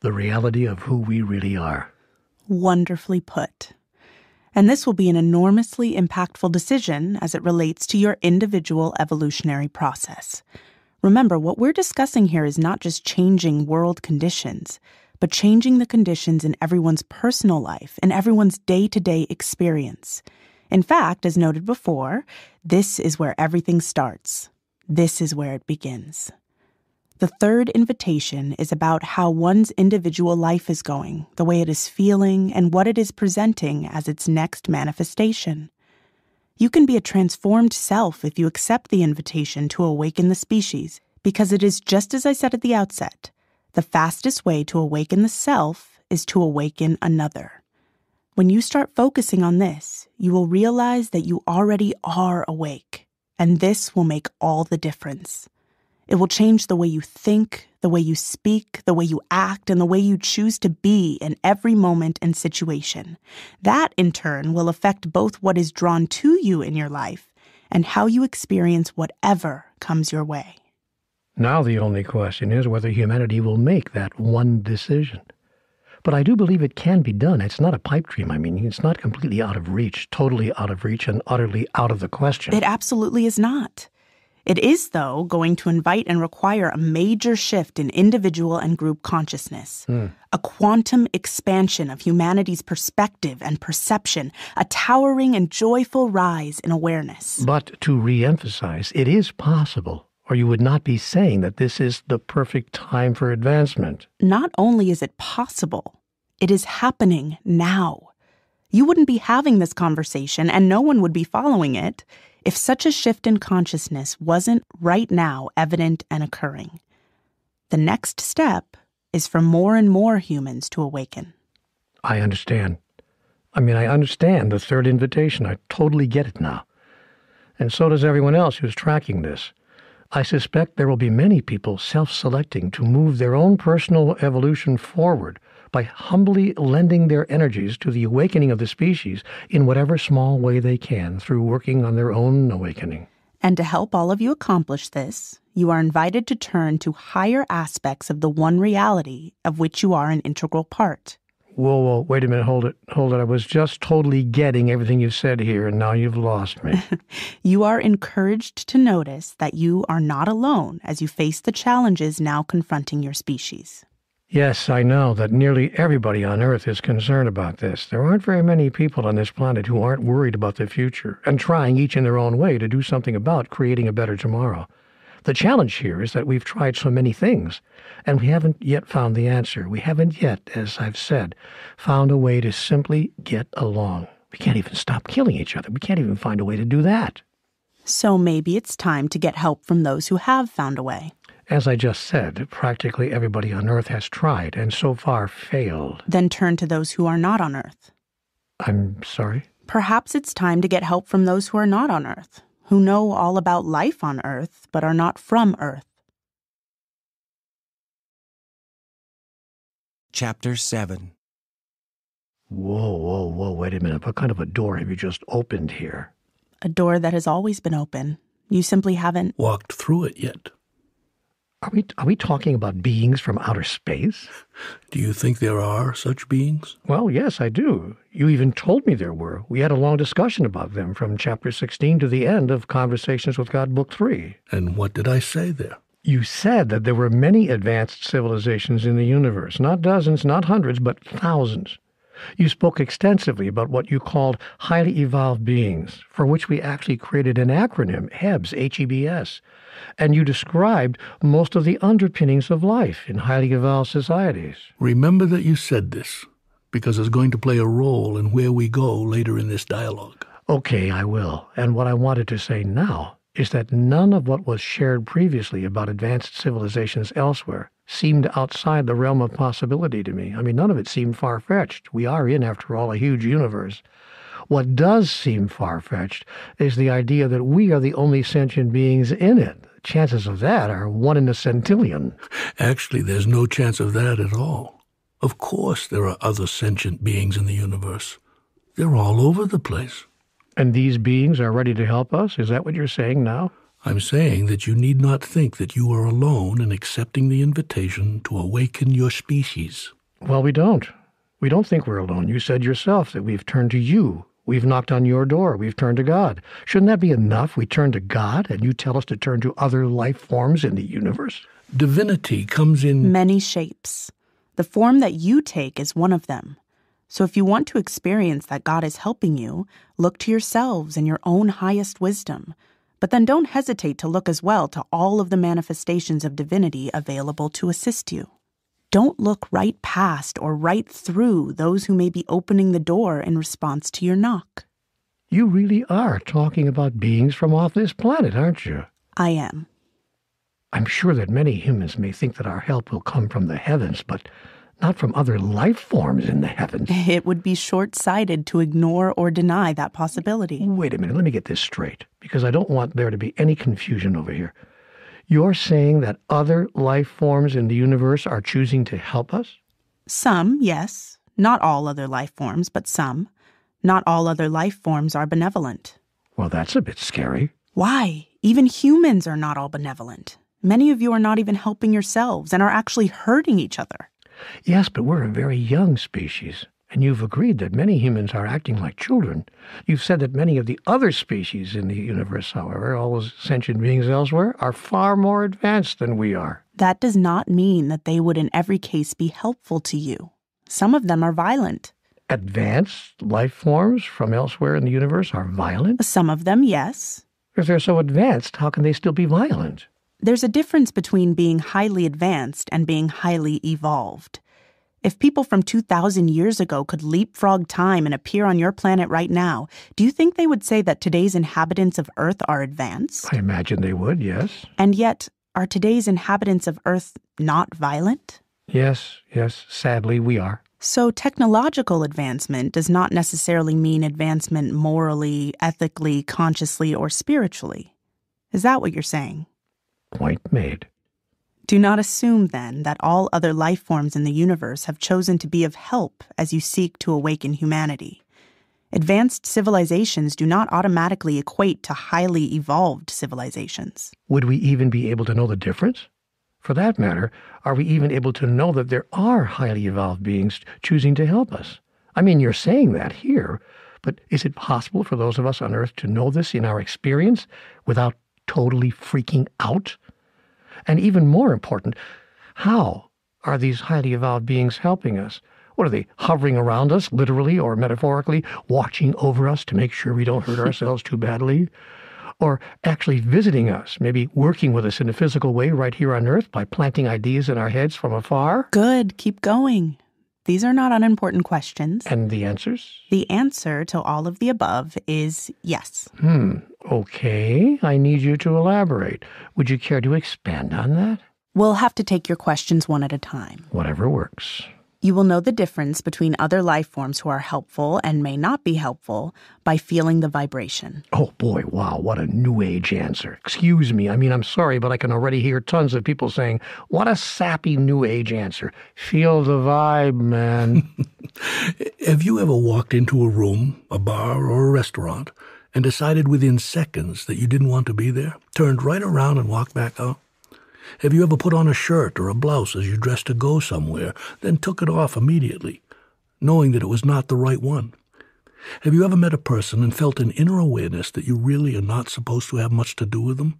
Speaker 2: the reality of who we really are.
Speaker 4: Wonderfully put. And this will be an enormously impactful decision as it relates to your individual evolutionary process. Remember, what we're discussing here is not just changing world conditions, but changing the conditions in everyone's personal life and everyone's day-to-day experience. In fact, as noted before, this is where everything starts. This is where it begins. The third invitation is about how one's individual life is going, the way it is feeling, and what it is presenting as its next manifestation. You can be a transformed self if you accept the invitation to awaken the species, because it is just as I said at the outset. The fastest way to awaken the self is to awaken another. When you start focusing on this, you will realize that you already are awake, and this will make all the difference. It will change the way you think, the way you speak, the way you act, and the way you choose to be in every moment and situation. That, in turn, will affect both what is drawn to you in your life and how you experience whatever comes your way.
Speaker 2: Now the only question is whether humanity will make that one decision. But I do believe it can be done. It's not a pipe dream. I mean, it's not completely out of reach, totally out of reach, and utterly out of the question.
Speaker 4: It absolutely is not. It is, though, going to invite and require a major shift in individual and group consciousness, a quantum expansion of humanity's perspective and perception, a towering and joyful rise in awareness.
Speaker 2: But to re-emphasize, it is possible, or you would not be saying that this is the perfect time for advancement.
Speaker 4: Not only is it possible, it is happening now. You wouldn't be having this conversation, and no one would be following it, if such a shift in consciousness wasn't right now evident and occurring. The next step is for more and more humans to awaken.
Speaker 2: I understand. I understand the third invitation. I totally get it now. And so does everyone else who's tracking this. I suspect there will be many people self-selecting to move their own personal evolution forward by humbly lending their energies to the awakening of the species in whatever small way they can through working on their own awakening.
Speaker 4: And to help all of you accomplish this, you are invited to turn to higher aspects of the one reality of which you are an integral part.
Speaker 2: Whoa, wait a minute, hold it. I was just totally getting everything you said here, and now you've lost me.
Speaker 4: You are encouraged to notice that you are not alone as you face the challenges now confronting your species.
Speaker 2: Yes, I know that nearly everybody on Earth is concerned about this. There aren't very many people on this planet who aren't worried about the future and trying each in their own way to do something about creating a better tomorrow. The challenge here is that we've tried so many things, and we haven't yet found the answer. We haven't yet, as I've said, found a way to simply get along. We can't even stop killing each other. We can't even find a way to do that.
Speaker 4: So maybe it's time to get help from those who have found a way.
Speaker 2: As I just said, practically everybody on Earth has tried, and so far failed.
Speaker 4: Then turn to those who are not on Earth.
Speaker 2: I'm sorry?
Speaker 4: Perhaps it's time to get help from those who are not on Earth, who know all about life on Earth, but are not from Earth.
Speaker 1: Chapter 7.
Speaker 2: Whoa, wait a minute. What kind of a door have you just opened here?
Speaker 4: A door that has always been open. You simply haven't
Speaker 3: Walked through it yet.
Speaker 2: Are we talking about beings from outer space?
Speaker 3: Do you think there are such beings?
Speaker 2: Well, yes, I do. You even told me there were. We had a long discussion about them from chapter 16 to the end of Conversations with God, Book 3.
Speaker 3: And what did I say there?
Speaker 2: You said that there were many advanced civilizations in the universe. Not dozens, not hundreds, but thousands. You spoke extensively about what you called highly evolved beings, for which we actually created an acronym, HEBS, H-E-B-S. And you described most of the underpinnings of life in highly evolved societies.
Speaker 3: Remember that you said this, because it's going to play a role in where we go later in this dialogue.
Speaker 2: Okay, I will. And what I wanted to say now is that none of what was shared previously about advanced civilizations elsewhere seemed outside the realm of possibility to me. I mean, none of it seemed far-fetched. We are in, after all, a huge universe. What does seem far-fetched is the idea that we are the only sentient beings in it. Chances of that are 1 in a centillion.
Speaker 3: Actually, there's no chance of that at all. Of course there are other sentient beings in the universe. They're all over the place.
Speaker 2: And these beings are ready to help us? Is that what you're saying now?
Speaker 3: I'm saying that you need not think that you are alone in accepting the invitation to awaken your species.
Speaker 2: Well, we don't. We don't think we're alone. You said yourself that we've turned to you. We've knocked on your door. We've turned to God. Shouldn't that be enough? We turn to God, and you tell us to turn to other life forms in the universe?
Speaker 3: Divinity comes in
Speaker 4: many shapes. The form that you take is one of them. So if you want to experience that God is helping you, look to yourselves and your own highest wisdom. But then don't hesitate to look as well to all of the manifestations of divinity available to assist you. Don't look right past or right through those who may be opening the door in response to your knock.
Speaker 2: You really are talking about beings from off this planet, aren't you?
Speaker 4: I am.
Speaker 2: I'm sure that many humans may think that our help will come from the heavens, but not from other life forms in the heavens.
Speaker 4: It would be short-sighted to ignore or deny that possibility.
Speaker 2: Wait a minute, let me get this straight, because I don't want there to be any confusion over here. You're saying that other life forms in the universe are choosing to help us?
Speaker 4: Some, yes. Not all other life forms, but some. Not all other life forms are benevolent.
Speaker 2: Well, that's a bit scary.
Speaker 4: Why? Even humans are not all benevolent. Many of you are not even helping yourselves and are actually hurting each other.
Speaker 2: Yes, but we're a very young species, and you've agreed that many humans are acting like children. You've said that many of the other species in the universe, however, all those sentient beings elsewhere, are far more advanced than we are.
Speaker 4: That does not mean that they would in every case be helpful to you. Some of them are violent.
Speaker 2: Advanced life forms from elsewhere in the universe are violent?
Speaker 4: Some of them, yes.
Speaker 2: If they're so advanced, how can they still be violent?
Speaker 4: There's a difference between being highly advanced and being highly evolved. If people from 2,000 years ago could leapfrog time and appear on your planet right now, do you think they would say that today's inhabitants of Earth are advanced?
Speaker 2: I imagine they would, yes.
Speaker 4: And yet, are today's inhabitants of Earth not violent?
Speaker 2: Yes, sadly we are.
Speaker 4: So technological advancement does not necessarily mean advancement morally, ethically, consciously, or spiritually. Is that what you're saying?
Speaker 2: Point made.
Speaker 4: Do not assume, then, that all other life forms in the universe have chosen to be of help as you seek to awaken humanity. Advanced civilizations do not automatically equate to highly evolved civilizations.
Speaker 2: Would we even be able to know the difference? For that matter, are we even able to know that there are highly evolved beings choosing to help us? I mean, you're saying that here, but is it possible for those of us on Earth to know this in our experience without totally freaking out? And even more important, how are these highly evolved beings helping us? What are they, hovering around us, literally or metaphorically, watching over us to make sure we don't hurt ourselves too badly? Or actually visiting us, maybe working with us in a physical way right here on Earth by planting ideas in our heads from afar?
Speaker 4: Good, keep going. These are not unimportant questions.
Speaker 2: And the answers?
Speaker 4: The answer to all of the above is yes.
Speaker 2: Okay, I need you to elaborate. Would you care to expand on that?
Speaker 4: We'll have to take your questions one at a time.
Speaker 2: Whatever works.
Speaker 4: You will know the difference between other life forms who are helpful and may not be helpful by feeling the vibration.
Speaker 2: Oh boy, wow, what a New Age answer. Excuse me, I'm sorry, but I can already hear tons of people saying, what a sappy New Age answer. Feel the vibe, man.
Speaker 3: Have you ever walked into a room, a bar, or a restaurant, and decided within seconds that you didn't want to be there, turned right around and walked back out? Have you ever put on a shirt or a blouse as you dressed to go somewhere, then took it off immediately, knowing that it was not the right one? Have you ever met a person and felt an inner awareness that you really are not supposed to have much to do with them?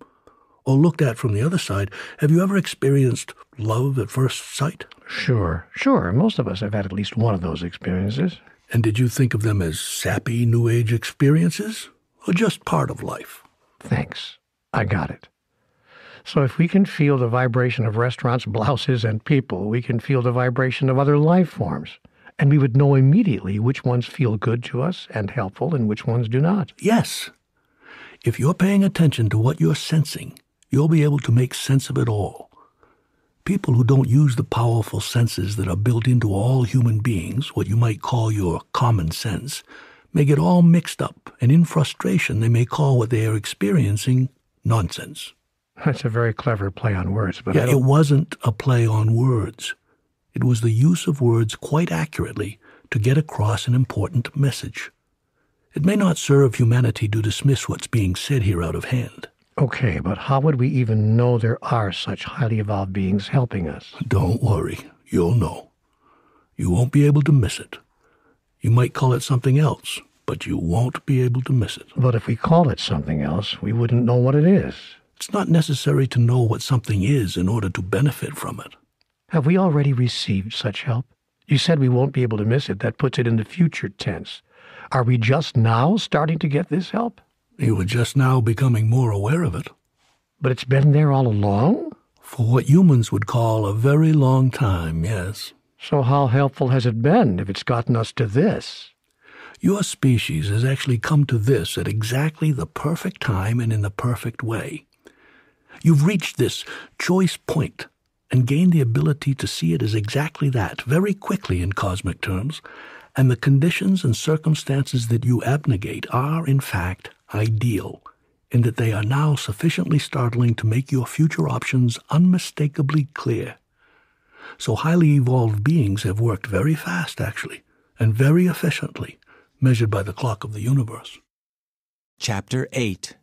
Speaker 3: Or looked at from the other side, have you ever experienced love at first sight?
Speaker 2: Sure. Most of us have had at least one of those experiences.
Speaker 3: And did you think of them as sappy New Age experiences, or just part of life?
Speaker 2: Thanks. I got it. So if we can feel the vibration of restaurants, blouses, and people, we can feel the vibration of other life forms. And we would know immediately which ones feel good to us and helpful and which ones do not.
Speaker 3: Yes. If you're paying attention to what you're sensing, you'll be able to make sense of it all. People who don't use the powerful senses that are built into all human beings, what you might call your common sense, may get all mixed up, and in frustration they may call what they are experiencing nonsense.
Speaker 2: That's a very clever play on words, but
Speaker 3: it wasn't a play on words. It was the use of words quite accurately to get across an important message. It may not serve humanity to dismiss what's being said here out of hand.
Speaker 2: Okay, but how would we even know there are such highly evolved beings helping us?
Speaker 3: Don't worry, you'll know. You won't be able to miss it. You might call it something else, but you won't be able to miss it.
Speaker 2: But if we call it something else, we wouldn't know what it is.
Speaker 3: It's not necessary to know what something is in order to benefit from it.
Speaker 2: Have we already received such help? You said we won't be able to miss it. That puts it in the future tense. Are we just now starting to get this help?
Speaker 3: You were just now becoming more aware of it.
Speaker 2: But it's been there all along?
Speaker 3: For what humans would call a very long time, yes.
Speaker 2: So how helpful has it been if it's gotten us to this?
Speaker 3: Your species has actually come to this at exactly the perfect time and in the perfect way. You've reached this choice point and gained the ability to see it as exactly that, very quickly in cosmic terms, and the conditions and circumstances that you abnegate are, in fact, ideal, in that they are now sufficiently startling to make your future options unmistakably clear. So highly evolved beings have worked very fast, actually, and very efficiently, measured by the clock of the universe.
Speaker 1: Chapter 8.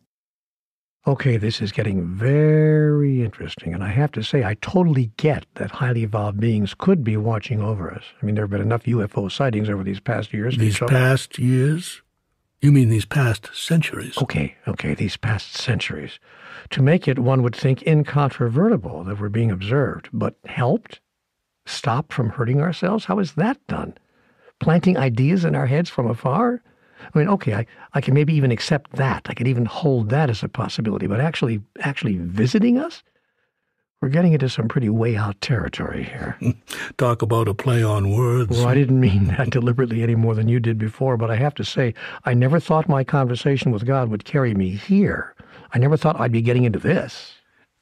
Speaker 2: Okay, this is getting very interesting, and I have to say I totally get that highly evolved beings could be watching over us. There have been enough UFO sightings over these past years.
Speaker 3: These past years? You mean these past centuries?
Speaker 2: Okay, these past centuries. To make it, one would think, incontrovertible that we're being observed, but helped? Stop from hurting ourselves? How is that done? Planting ideas in our heads from afar? Okay, I can maybe even accept that. I can even hold that as a possibility, but actually visiting us? We're getting into some pretty way out territory here.
Speaker 3: Talk about a play on words.
Speaker 2: Well, I didn't mean that deliberately any more than you did before, but I have to say, I never thought my conversation with God would carry me here. I never thought I'd be getting into this.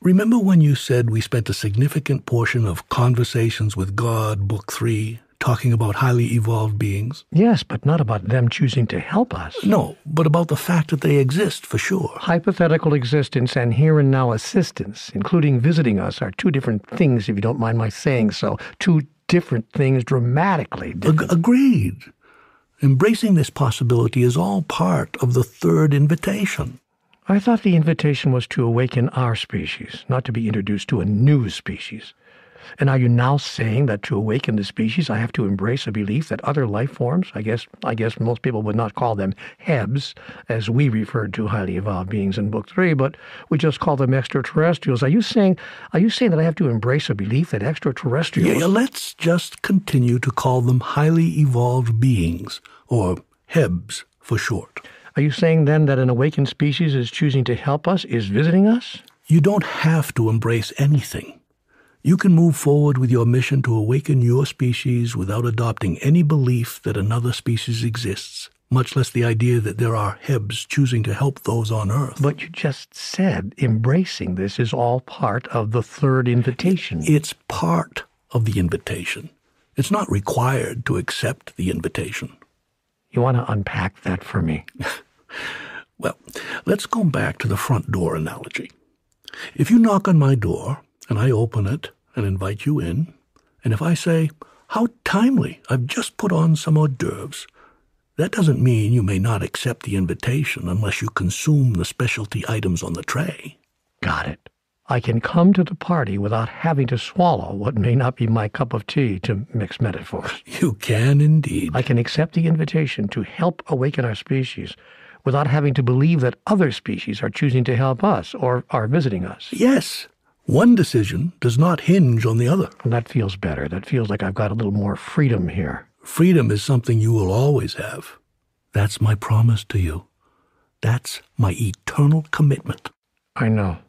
Speaker 3: Remember when you said we spent a significant portion of Conversations with God, Book 3, talking about highly evolved beings?
Speaker 2: Yes, but not about them choosing to help us.
Speaker 3: No, but about the fact that they exist, for sure.
Speaker 2: Hypothetical existence and here and now assistance, including visiting us, are two different things, if you don't mind my saying so. Two different things, dramatically different.
Speaker 3: Agreed. Embracing this possibility is all part of the third invitation.
Speaker 2: I thought the invitation was to awaken our species, not to be introduced to a new species. And are you now saying that to awaken the species, I have to embrace a belief that other life forms, I guess most people would not call them Hebs, as we referred to highly evolved beings in Book 3, but we just call them extraterrestrials. Are you saying that I have to embrace a belief that extraterrestrials...
Speaker 3: Yeah, let's just continue to call them highly evolved beings, or Hebs for short.
Speaker 2: Are you saying then that an awakened species is choosing to help us, is visiting us?
Speaker 3: You don't have to embrace anything. You can move forward with your mission to awaken your species without adopting any belief that another species exists, much less the idea that there are Hebs choosing to help those on Earth.
Speaker 2: But you just said embracing this is all part of the third invitation.
Speaker 3: It's part of the invitation. It's not required to accept the invitation.
Speaker 2: You want to unpack that for me?
Speaker 3: Well, let's go back to the front door analogy. If you knock on my door, and I open it and invite you in, and if I say, "How timely, I've just put on some hors d'oeuvres," that doesn't mean you may not accept the invitation unless you consume the specialty items on the tray.
Speaker 2: Got it. I can come to the party without having to swallow what may not be my cup of tea, to mix metaphors.
Speaker 3: You can indeed.
Speaker 2: I can accept the invitation to help awaken our species without having to believe that other species are choosing to help us or are visiting us.
Speaker 3: Yes. One decision does not hinge on the other.
Speaker 2: And that feels better. That feels like I've got a little more freedom here.
Speaker 3: Freedom is something you will always have. That's my promise to you. That's my eternal commitment.
Speaker 2: I know,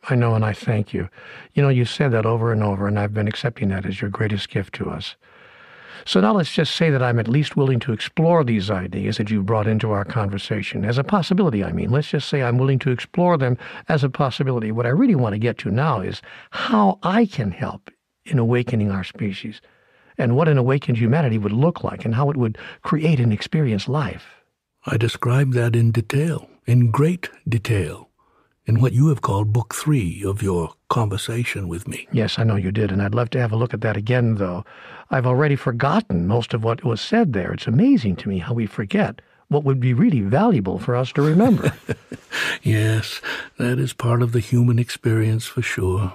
Speaker 2: and I thank you. You know, you said that over and over, and I've been accepting that as your greatest gift to us. So now let's just say that I'm at least willing to explore these ideas that you brought into our conversation as a possibility. Let's just say I'm willing to explore them as a possibility. What I really want to get to now is how I can help in awakening our species, and what an awakened humanity would look like, and how it would create and experience life.
Speaker 3: I described that in detail, in great detail, in what you have called Book 3 of your conversation with me.
Speaker 2: Yes, I know you did, and I'd love to have a look at that again, though. I've already forgotten most of what was said there. It's amazing to me how we forget what would be really valuable for us to remember.
Speaker 3: Yes, that is part of the human experience for sure.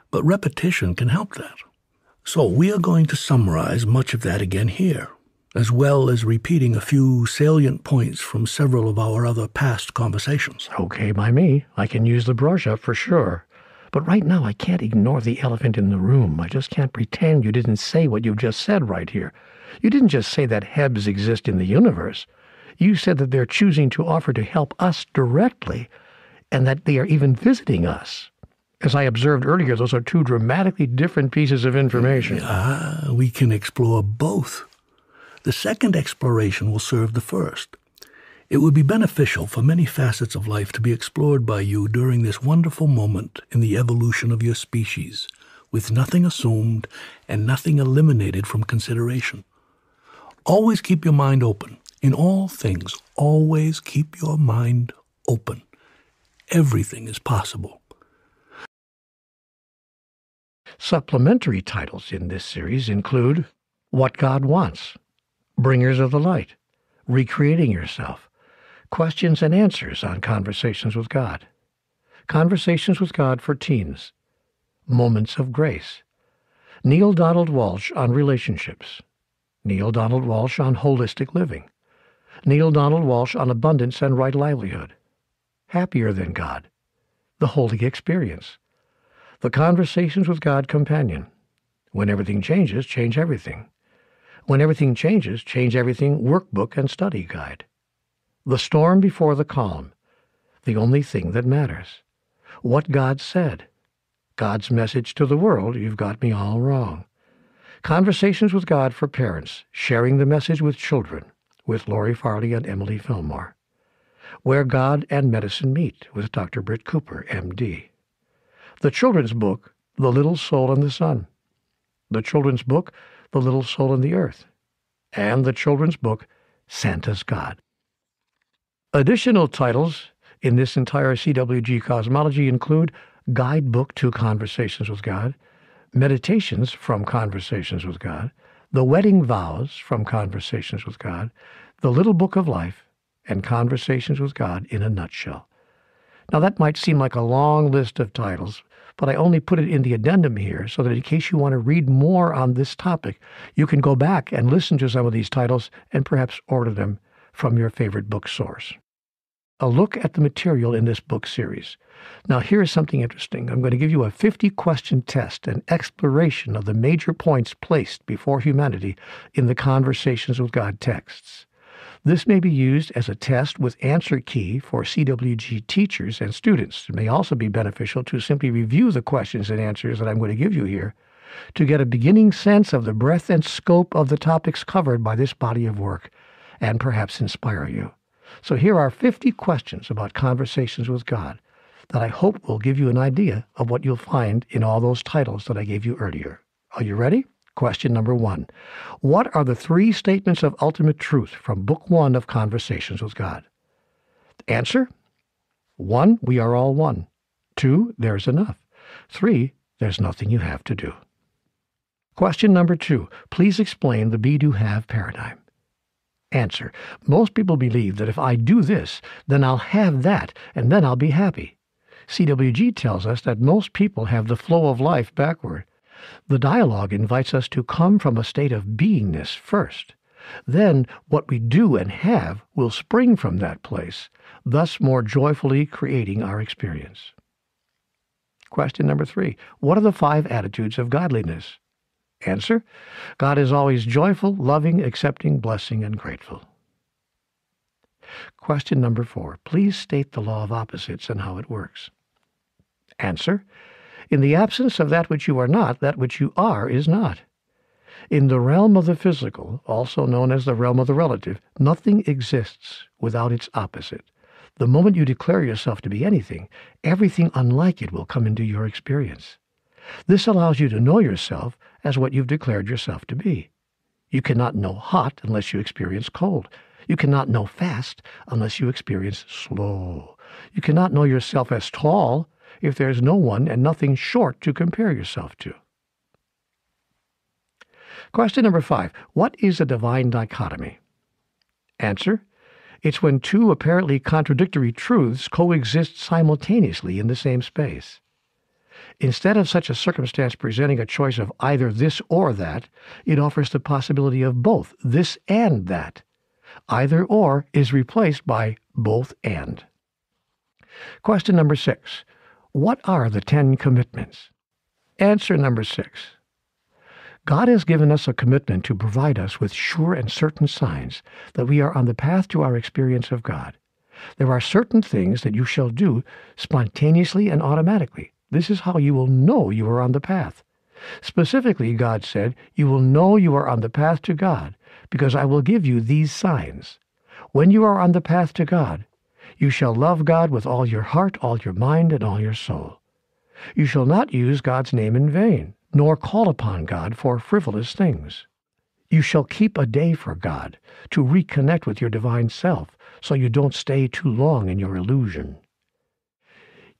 Speaker 3: But repetition can help that. So we are going to summarize much of that again here, as well as repeating a few salient points from several of our other past conversations.
Speaker 2: Okay, by me. I can use the brush up for sure. But right now I can't ignore the elephant in the room. I just can't pretend you didn't say what you've just said right here. You didn't just say that Hebs exist in the universe. You said that they're choosing to offer to help us directly, and that they are even visiting us. As I observed earlier, those are two dramatically different pieces of information.
Speaker 3: We can explore both. The second exploration will serve the first. It would be beneficial for many facets of life to be explored by you during this wonderful moment in the evolution of your species, with nothing assumed and nothing eliminated from consideration. Always keep your mind open. In all things, always keep your mind open. Everything is possible.
Speaker 2: Supplementary titles in this series include What God Wants, Bringers of the Light, Recreating Yourself, Questions and Answers on Conversations with God, Conversations with God for Teens, Moments of Grace, Neale Donald Walsch on Relationships, Neale Donald Walsch on Holistic Living, Neale Donald Walsch on Abundance and Right Livelihood, Happier Than God, The Holy Experience, The Conversations with God Companion, When Everything Changes, Change Everything, When Everything Changes, Change Everything Workbook and Study Guide, The Storm Before the Calm, The Only Thing That Matters, What God Said, God's Message to the World, You've Got Me All Wrong, Conversations with God for Parents, Sharing the Message with Children, with Lori Farley and Emily Fillmore, Where God and Medicine Meet, with Dr. Britt Cooper, M.D., the children's book, The Little Soul in the Sun, the children's book, The Little Soul in the Earth, and the children's book, Santa's God. Additional titles in this entire CWG cosmology include Guidebook to Conversations with God, Meditations from Conversations with God, The Wedding Vows from Conversations with God, The Little Book of Life, and Conversations with God in a Nutshell. Now that might seem like a long list of titles, but I only put it in the addendum here so that in case you want to read more on this topic, you can go back and listen to some of these titles and perhaps order them from your favorite book source. A look at the material in this book series. Now here's something interesting. I'm going to give you a 50-question test, an exploration of the major points placed before humanity in the Conversations with God texts. This may be used as a test with answer key for CWG teachers and students. It may also be beneficial to simply review the questions and answers that I'm going to give you here to get a beginning sense of the breadth and scope of the topics covered by this body of work and perhaps inspire you. So here are 50 questions about Conversations with God that I hope will give you an idea of what you'll find in all those titles that I gave you earlier. Are you ready? Question number 1. What are the 3 statements of ultimate truth from Book 1 of Conversations with God? Answer: 1. We are all one. 2. There's enough. 3. There's nothing you have to do. Question number 2. Please explain the be-do-have paradigm. Answer: most people believe that if I do this, then I'll have that, and then I'll be happy. CWG tells us that most people have the flow of life backward. The dialogue invites us to come from a state of beingness first. Then what we do and have will spring from that place, thus more joyfully creating our experience. Question number 3. What are the 5 attitudes of godliness? Answer: God is always joyful, loving, accepting, blessing, and grateful. Question number 4. Please state the law of opposites and how it works. Answer: in the absence of that which you are not, that which you are is not. In the realm of the physical, also known as the realm of the relative, nothing exists without its opposite. The moment you declare yourself to be anything, everything unlike it will come into your experience. This allows you to know yourself as what you've declared yourself to be. You cannot know hot unless you experience cold. You cannot know fast unless you experience slow. You cannot know yourself as tall if there is no one and nothing short to compare yourself to. Question number 5. What is a divine dichotomy? Answer: it's when 2 apparently contradictory truths coexist simultaneously in the same space. Instead of such a circumstance presenting a choice of either this or that, it offers the possibility of both, this and that. Either or is replaced by both and. Question number 6. What are the 10 commitments? Answer number 6. God has given us a commitment to provide us with sure and certain signs that we are on the path to our experience of God. There are certain things that you shall do spontaneously and automatically. This is how you will know you are on the path. Specifically, God said, you will know you are on the path to God because I will give you these signs. When you are on the path to God, you shall love God with all your heart, all your mind, and all your soul. You shall not use God's name in vain, nor call upon God for frivolous things. You shall keep a day for God to reconnect with your divine self so you don't stay too long in your illusion.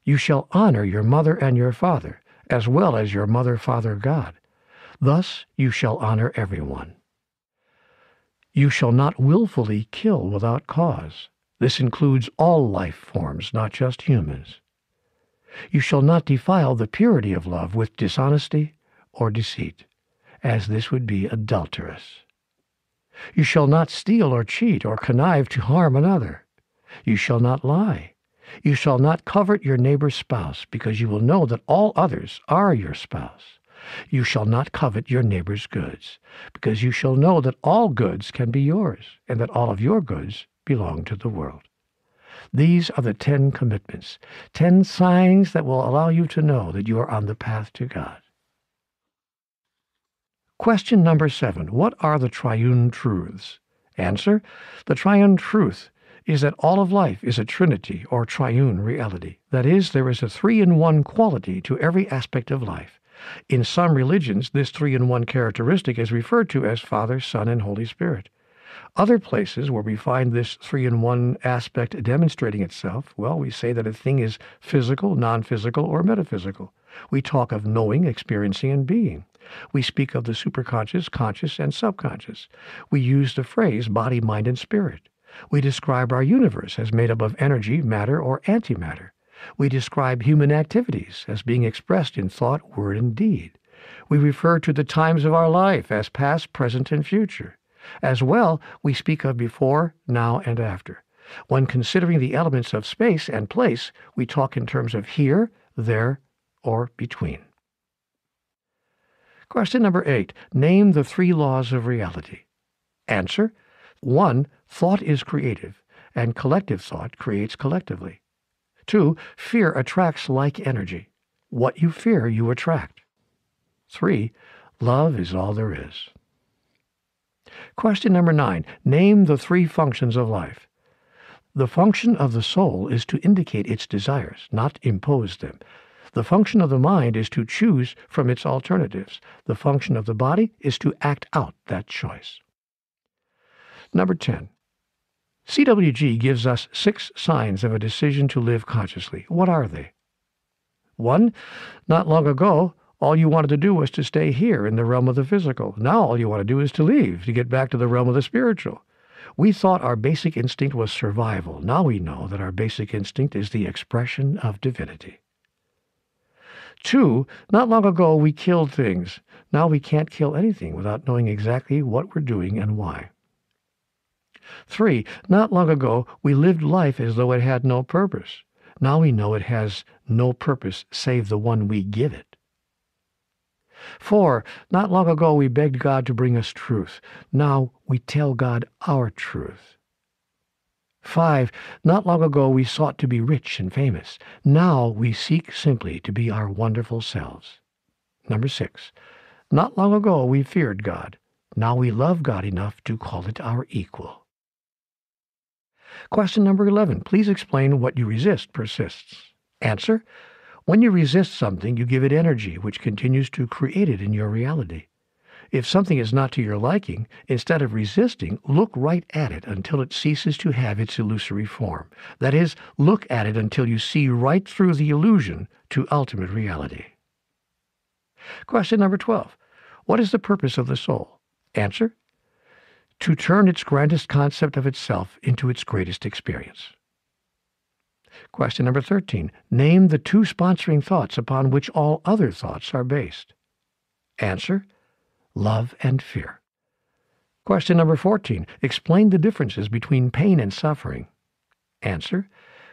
Speaker 2: You shall honor your mother and your father, as well as your mother, father, God. Thus you shall honor everyone. You shall not willfully kill without cause. This includes all life forms, not just humans. You shall not defile the purity of love with dishonesty or deceit, as this would be adulterous. You shall not steal or cheat or connive to harm another. You shall not lie. You shall not covet your neighbor's spouse, because you will know that all others are your spouse. You shall not covet your neighbor's goods, because you shall know that all goods can be yours, and that all of your goods belong to the world. These are the 10 commitments, 10 signs that will allow you to know that you are on the path to God. Question number 7. What are the triune truths? Answer: the triune truth is that all of life is a trinity or triune reality. That is, there is a 3-in-1 quality to every aspect of life. In some religions, this 3-in-1 characteristic is referred to as Father, Son, and Holy Spirit. Other places where we find this 3-in-1 aspect demonstrating itself, well, we say that a thing is physical, non-physical, or metaphysical. We talk of knowing, experiencing, and being. We speak of the superconscious, conscious, and subconscious. We use the phrase body, mind, and spirit. We describe our universe as made up of energy, matter, or antimatter. We describe human activities as being expressed in thought, word, and deed. We refer to the times of our life as past, present, and future. As well, we speak of before, now, and after. When considering the elements of space and place, we talk in terms of here, there, or between. Question number 8. Name the 3 laws of reality. Answer: 1. Thought is creative, and collective thought creates collectively. 2. Fear attracts like energy. What you fear, you attract. 3. Love is all there is. Question number 9. Name the 3 functions of life. The function of the soul is to indicate its desires, not impose them. The function of the mind is to choose from its alternatives. The function of the body is to act out that choice. Number 10. CWG gives us 6 signs of a decision to live consciously. What are they? 1. Not long ago, all you wanted to do was to stay here in the realm of the physical. Now all you want to do is to leave, to get back to the realm of the spiritual. We thought our basic instinct was survival. Now we know that our basic instinct is the expression of divinity. 2. Not long ago we killed things. Now we can't kill anything without knowing exactly what we're doing and why. 3. Not long ago we lived life as though it had no purpose. Now we know it has no purpose save the one we give it. 4. Not long ago we begged God to bring us truth. Now we tell God our truth. 5. Not long ago we sought to be rich and famous. Now we seek simply to be our wonderful selves. Number 6. Not long ago we feared God. Now we love God enough to call it our equal. Question number 11. Please explain what you resist persists. Answer. When you resist something, you give it energy, which continues to create it in your reality. If something is not to your liking, instead of resisting, look right at it until it ceases to have its illusory form. That is, look at it until you see right through the illusion to ultimate reality. Question number 12. What is the purpose of the soul? Answer. To turn its grandest concept of itself into its greatest experience. Question number 13. Name the 2 sponsoring thoughts upon which all other thoughts are based. Answer. Love and fear. Question number 14. Explain the differences between pain and suffering. Answer.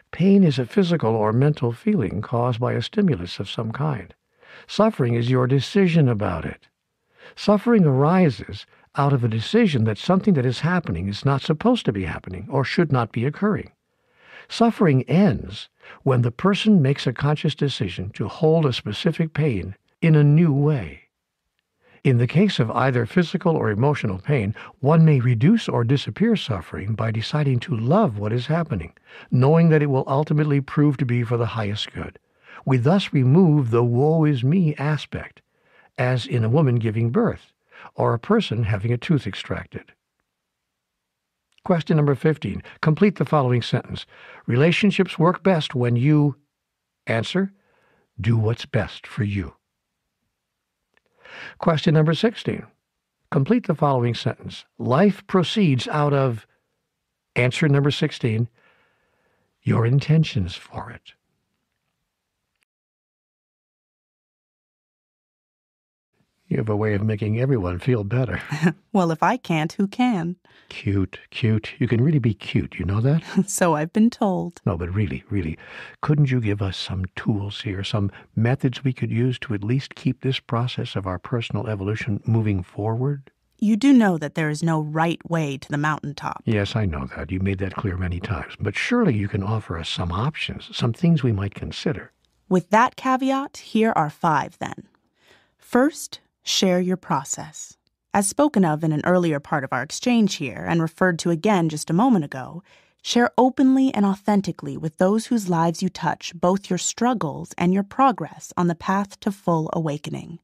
Speaker 2: Pain is a physical or mental feeling caused by a stimulus of some kind. Suffering is your decision about it. Suffering arises out of a decision that something that is happening is not supposed to be happening or should not be occurring. Suffering ends when the person makes a conscious decision to hold a specific pain in a new way. In the case of either physical or emotional pain, one may reduce or disappear suffering by deciding to love what is happening, knowing that it will ultimately prove to be for the highest good. We thus remove the woe is me aspect, as in a woman giving birth, or a person having a tooth extracted. Question number 15. Complete the following sentence. Relationships work best when you... Answer. Do what's best for you. Question number 16. Complete the following sentence. Life proceeds out of... Answer number 16. Your intentions for it. You have a way of making everyone feel better.
Speaker 4: Well, if I can't, who can?
Speaker 2: Cute, cute. You can really be cute, you know that?
Speaker 4: So I've been told.
Speaker 2: No, but really, couldn't you give us some tools here, some methods we could use to at least keep this process of our personal evolution moving forward?
Speaker 4: You do know that there is no right way to the mountaintop.
Speaker 2: Yes, I know that. You made that clear many times. But surely you can offer us some options, some things we might consider.
Speaker 4: With that caveat, here are 5 then. First, share your process. As spoken of in an earlier part of our exchange here, and referred to again just a moment ago, share openly and authentically with those whose lives you touch both your struggles and your progress on the path to full awakening.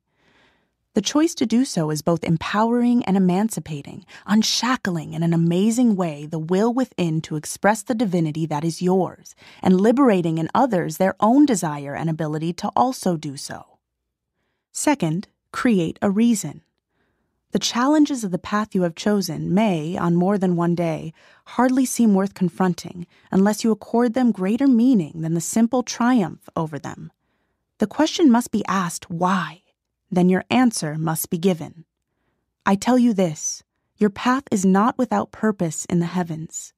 Speaker 4: The choice to do so is both empowering and emancipating, unshackling in an amazing way the will within to express the divinity that is yours, and liberating in others their own desire and ability to also do so. Second, create a reason. The challenges of the path you have chosen may, on more than one day, hardly seem worth confronting unless you accord them greater meaning than the simple triumph over them. The question must be asked, why? Then your answer must be given. I tell you this, your path is not without purpose in the heavens.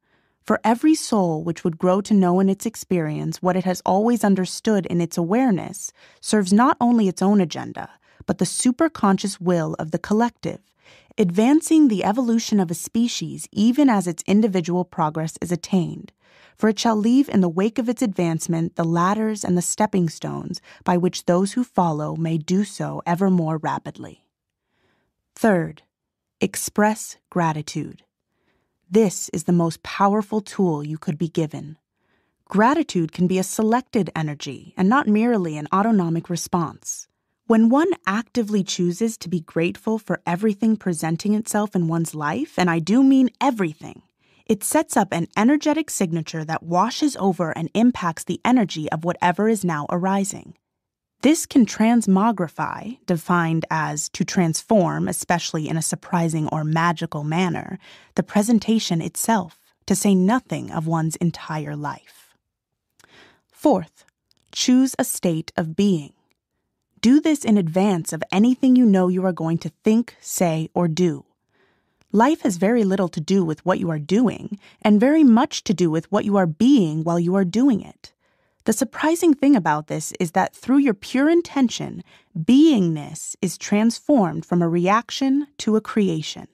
Speaker 4: For every soul which would grow to know in its experience what it has always understood in its awareness serves not only its own agenda, but the superconscious will of the collective, advancing the evolution of a species even as its individual progress is attained, for it shall leave in the wake of its advancement the ladders and the stepping stones by which those who follow may do so ever more rapidly. Third, express gratitude. This is the most powerful tool you could be given. Gratitude can be a selected energy and not merely an autonomic response. When one actively chooses to be grateful for everything presenting itself in one's life, and I do mean everything, it sets up an energetic signature that washes over and impacts the energy of whatever is now arising. This can transmogrify, defined as to transform, especially in a surprising or magical manner, the presentation itself, to say nothing of one's entire life. Fourth, choose a state of being. Do this in advance of anything you know you are going to think, say, or do. Life has very little to do with what you are doing, and very much to do with what you are being while you are doing it. The surprising thing about this is that through your pure intention, beingness is transformed from a reaction to a creation.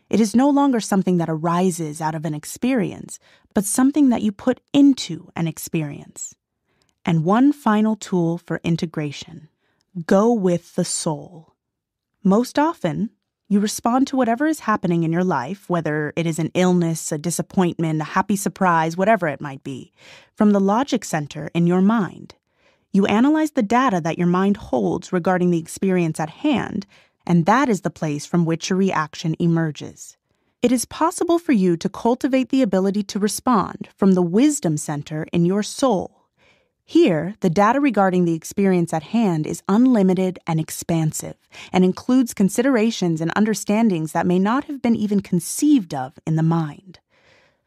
Speaker 4: It is no longer something that arises out of an experience, but something that you put into an experience. And one final tool for integration: go with the soul. Most often, you respond to whatever is happening in your life, whether it is an illness, a disappointment, a happy surprise, whatever it might be, from the logic center in your mind. You analyze the data that your mind holds regarding the experience at hand, and that is the place from which your reaction emerges. It is possible for you to cultivate the ability to respond from the wisdom center in your soul. Here, the data regarding the experience at hand is unlimited and expansive, and includes considerations and understandings that may not have been even conceived of in the mind.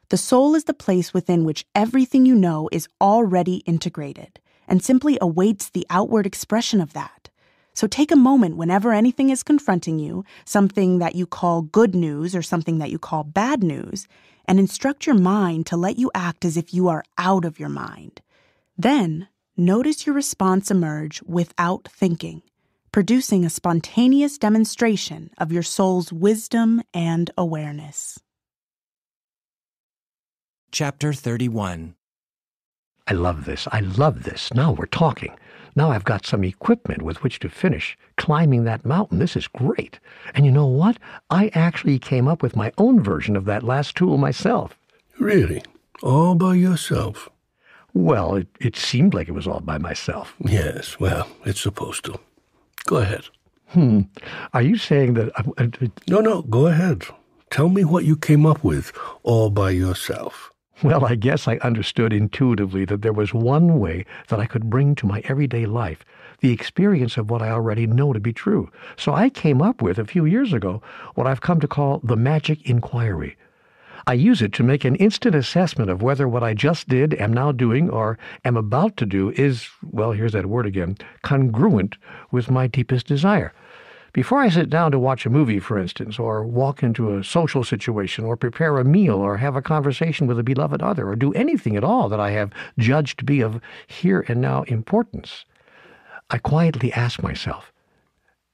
Speaker 4: The soul is the place within which everything you know is already integrated, and simply awaits the outward expression of that. So take a moment whenever anything is confronting you, something that you call good news or something that you call bad news, and instruct your mind to let you act as if you are out of your mind. Then, notice your response emerge without thinking, producing a spontaneous demonstration of your soul's wisdom and awareness.
Speaker 1: Chapter 31.
Speaker 2: I love this. I love this. Now we're talking. Now I've got some equipment with which to finish climbing that mountain. This is great. And you know what? I actually came up with my own version of that last tool myself.
Speaker 3: Really? All by yourself?
Speaker 2: Well, it seemed like it was all by myself.
Speaker 3: Yes, well, it's supposed to. Go ahead.
Speaker 2: Are you saying that...
Speaker 3: No, go ahead. Tell me what you came up with all by yourself.
Speaker 2: Well, I guess I understood intuitively that there was one way that I could bring to my everyday life the experience of what I already know to be true. So I came up with, a few years ago, what I've come to call the magic inquiry. I use it to make an instant assessment of whether what I just did, am now doing, or am about to do is, well, here's that word again, congruent with my deepest desire. Before I sit down to watch a movie, for instance, or walk into a social situation, or prepare a meal, or have a conversation with a beloved other, or do anything at all that I have judged to be of here and now importance, I quietly ask myself,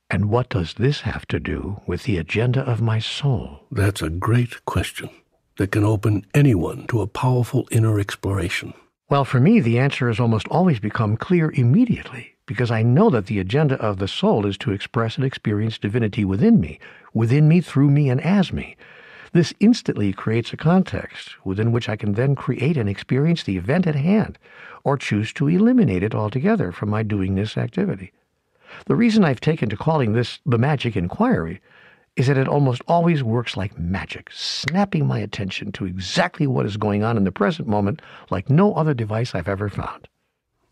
Speaker 2: and what does this have to do with the agenda of my soul?
Speaker 3: That's a great question that can open anyone to a powerful inner exploration.
Speaker 2: Well, for me, the answer has almost always become clear immediately, because I know that the agenda of the soul is to express and experience divinity within me, through me, and as me. This instantly creates a context within which I can then create and experience the event at hand, or choose to eliminate it altogether from my doing this activity. The reason I've taken to calling this the magic inquiry is that it almost always works like magic, snapping my attention to exactly what is going on in the present moment like no other device I've ever found.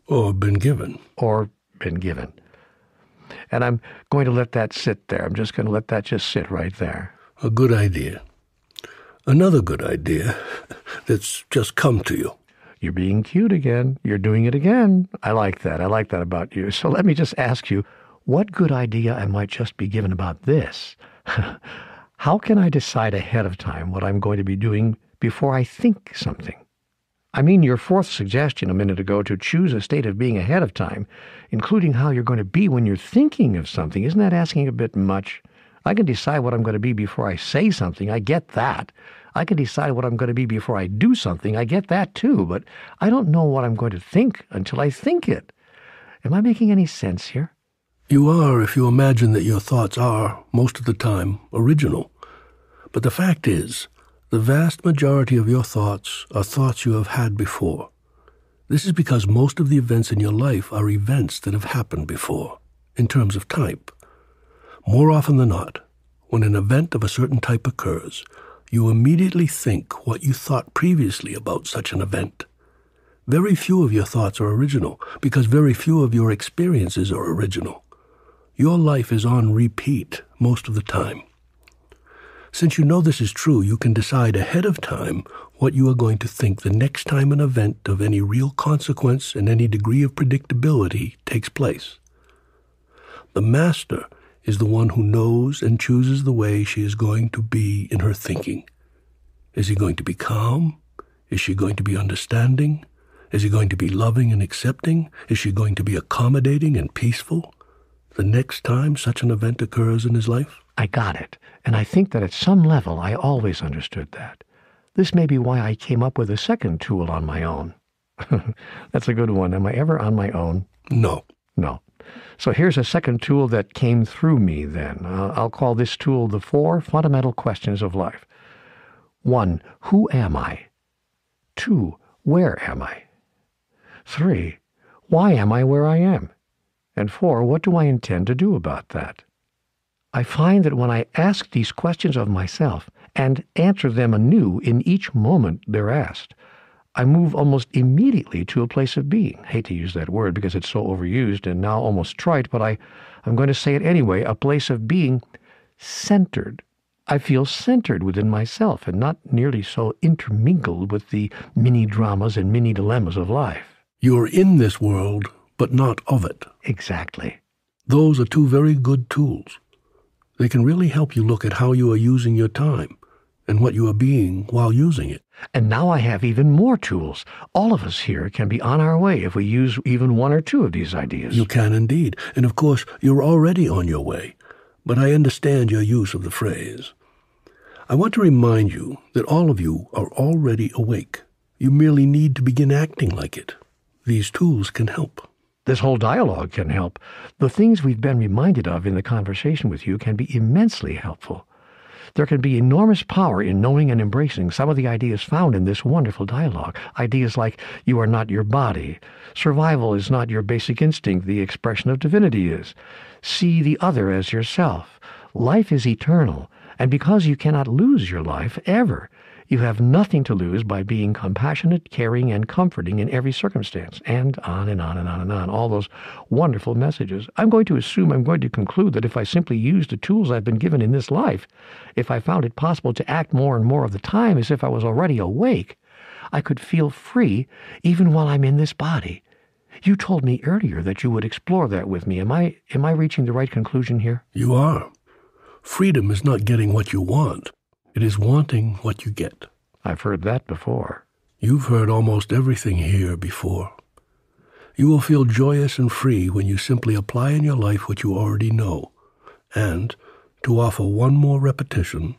Speaker 3: Or been given.
Speaker 2: And I'm going to let that sit there. I'm just going to let that just sit right there.
Speaker 3: A good idea. Another good idea that's just come to you.
Speaker 2: You're being cute again. You're doing it again. I like that. I like that about you. So let me just ask you, what good idea I might just be given about this? How can I decide ahead of time what I'm going to be doing before I think something? I mean, your fourth suggestion a minute ago to choose a state of being ahead of time, including how you're going to be when you're thinking of something, isn't that asking a bit much? I can decide what I'm going to be before I say something. I get that. I can decide what I'm going to be before I do something. I get that too, but I don't know what I'm going to think until I think it. Am I making any sense here?
Speaker 3: You are if you imagine that your thoughts are, most of the time, original. But the fact is, the vast majority of your thoughts are thoughts you have had before. This is because most of the events in your life are events that have happened before, in terms of type. More often than not, when an event of a certain type occurs, you immediately think what you thought previously about such an event. Very few of your thoughts are original, because very few of your experiences are original. Your life is on repeat most of the time. Since you know this is true, you can decide ahead of time what you are going to think the next time an event of any real consequence and any degree of predictability takes place. The master is the one who knows and chooses the way she is going to be in her thinking. Is he going to be calm? Is she going to be understanding? Is he going to be loving and accepting? Is she going to be accommodating and peaceful the next time such an event occurs in his life?
Speaker 2: I got it, and I think that at some level I always understood that. This may be why I came up with a second tool on my own. That's a good one. Am I ever on my own?
Speaker 3: No.
Speaker 2: No. So here's a second tool that came through me then. I'll call this tool the 4 fundamental questions of life. 1. Who am I? 2. Where am I? 3. Why am I where I am? And 4. What do I intend to do about that? I find that when I ask these questions of myself and answer them anew in each moment they're asked, I move almost immediately to a place of being. I hate to use that word because it's so overused and now almost trite, but I'm going to say it anyway, a place of being centered. I feel centered within myself and not nearly so intermingled with the mini-dramas and mini-dilemmas of life.
Speaker 3: You are in this world, but not of it.
Speaker 2: Exactly.
Speaker 3: Those are 2 very good tools. They can really help you look at how you are using your time and what you are being while using it.
Speaker 2: And now I have even more tools. All of us here can be on our way if we use even 1 or 2 of these ideas.
Speaker 3: You can indeed. And of course, you're already on your way. But I understand your use of the phrase. I want to remind you that all of you are already awake. You merely need to begin acting like it. These tools can help.
Speaker 2: This whole dialogue can help. The things we've been reminded of in the conversation with you can be immensely helpful. There can be enormous power in knowing and embracing some of the ideas found in this wonderful dialogue. Ideas like, you are not your body. Survival is not your basic instinct. The expression of divinity is. See the other as yourself. Life is eternal. And because you cannot lose your life, ever, you have nothing to lose by being compassionate, caring, and comforting in every circumstance, and on and on and on and on, all those wonderful messages. I'm going to conclude that if I simply used the tools I've been given in this life, if I found it possible to act more and more of the time as if I was already awake, I could feel free even while I'm in this body. You told me earlier that you would explore that with me. Am I reaching the right conclusion here?
Speaker 3: You are. Freedom is not getting what you want. It is wanting what you get.
Speaker 2: I've heard that before.
Speaker 3: You've heard almost everything here before. You will feel joyous and free when you simply apply in your life what you already know. And, to offer one more repetition,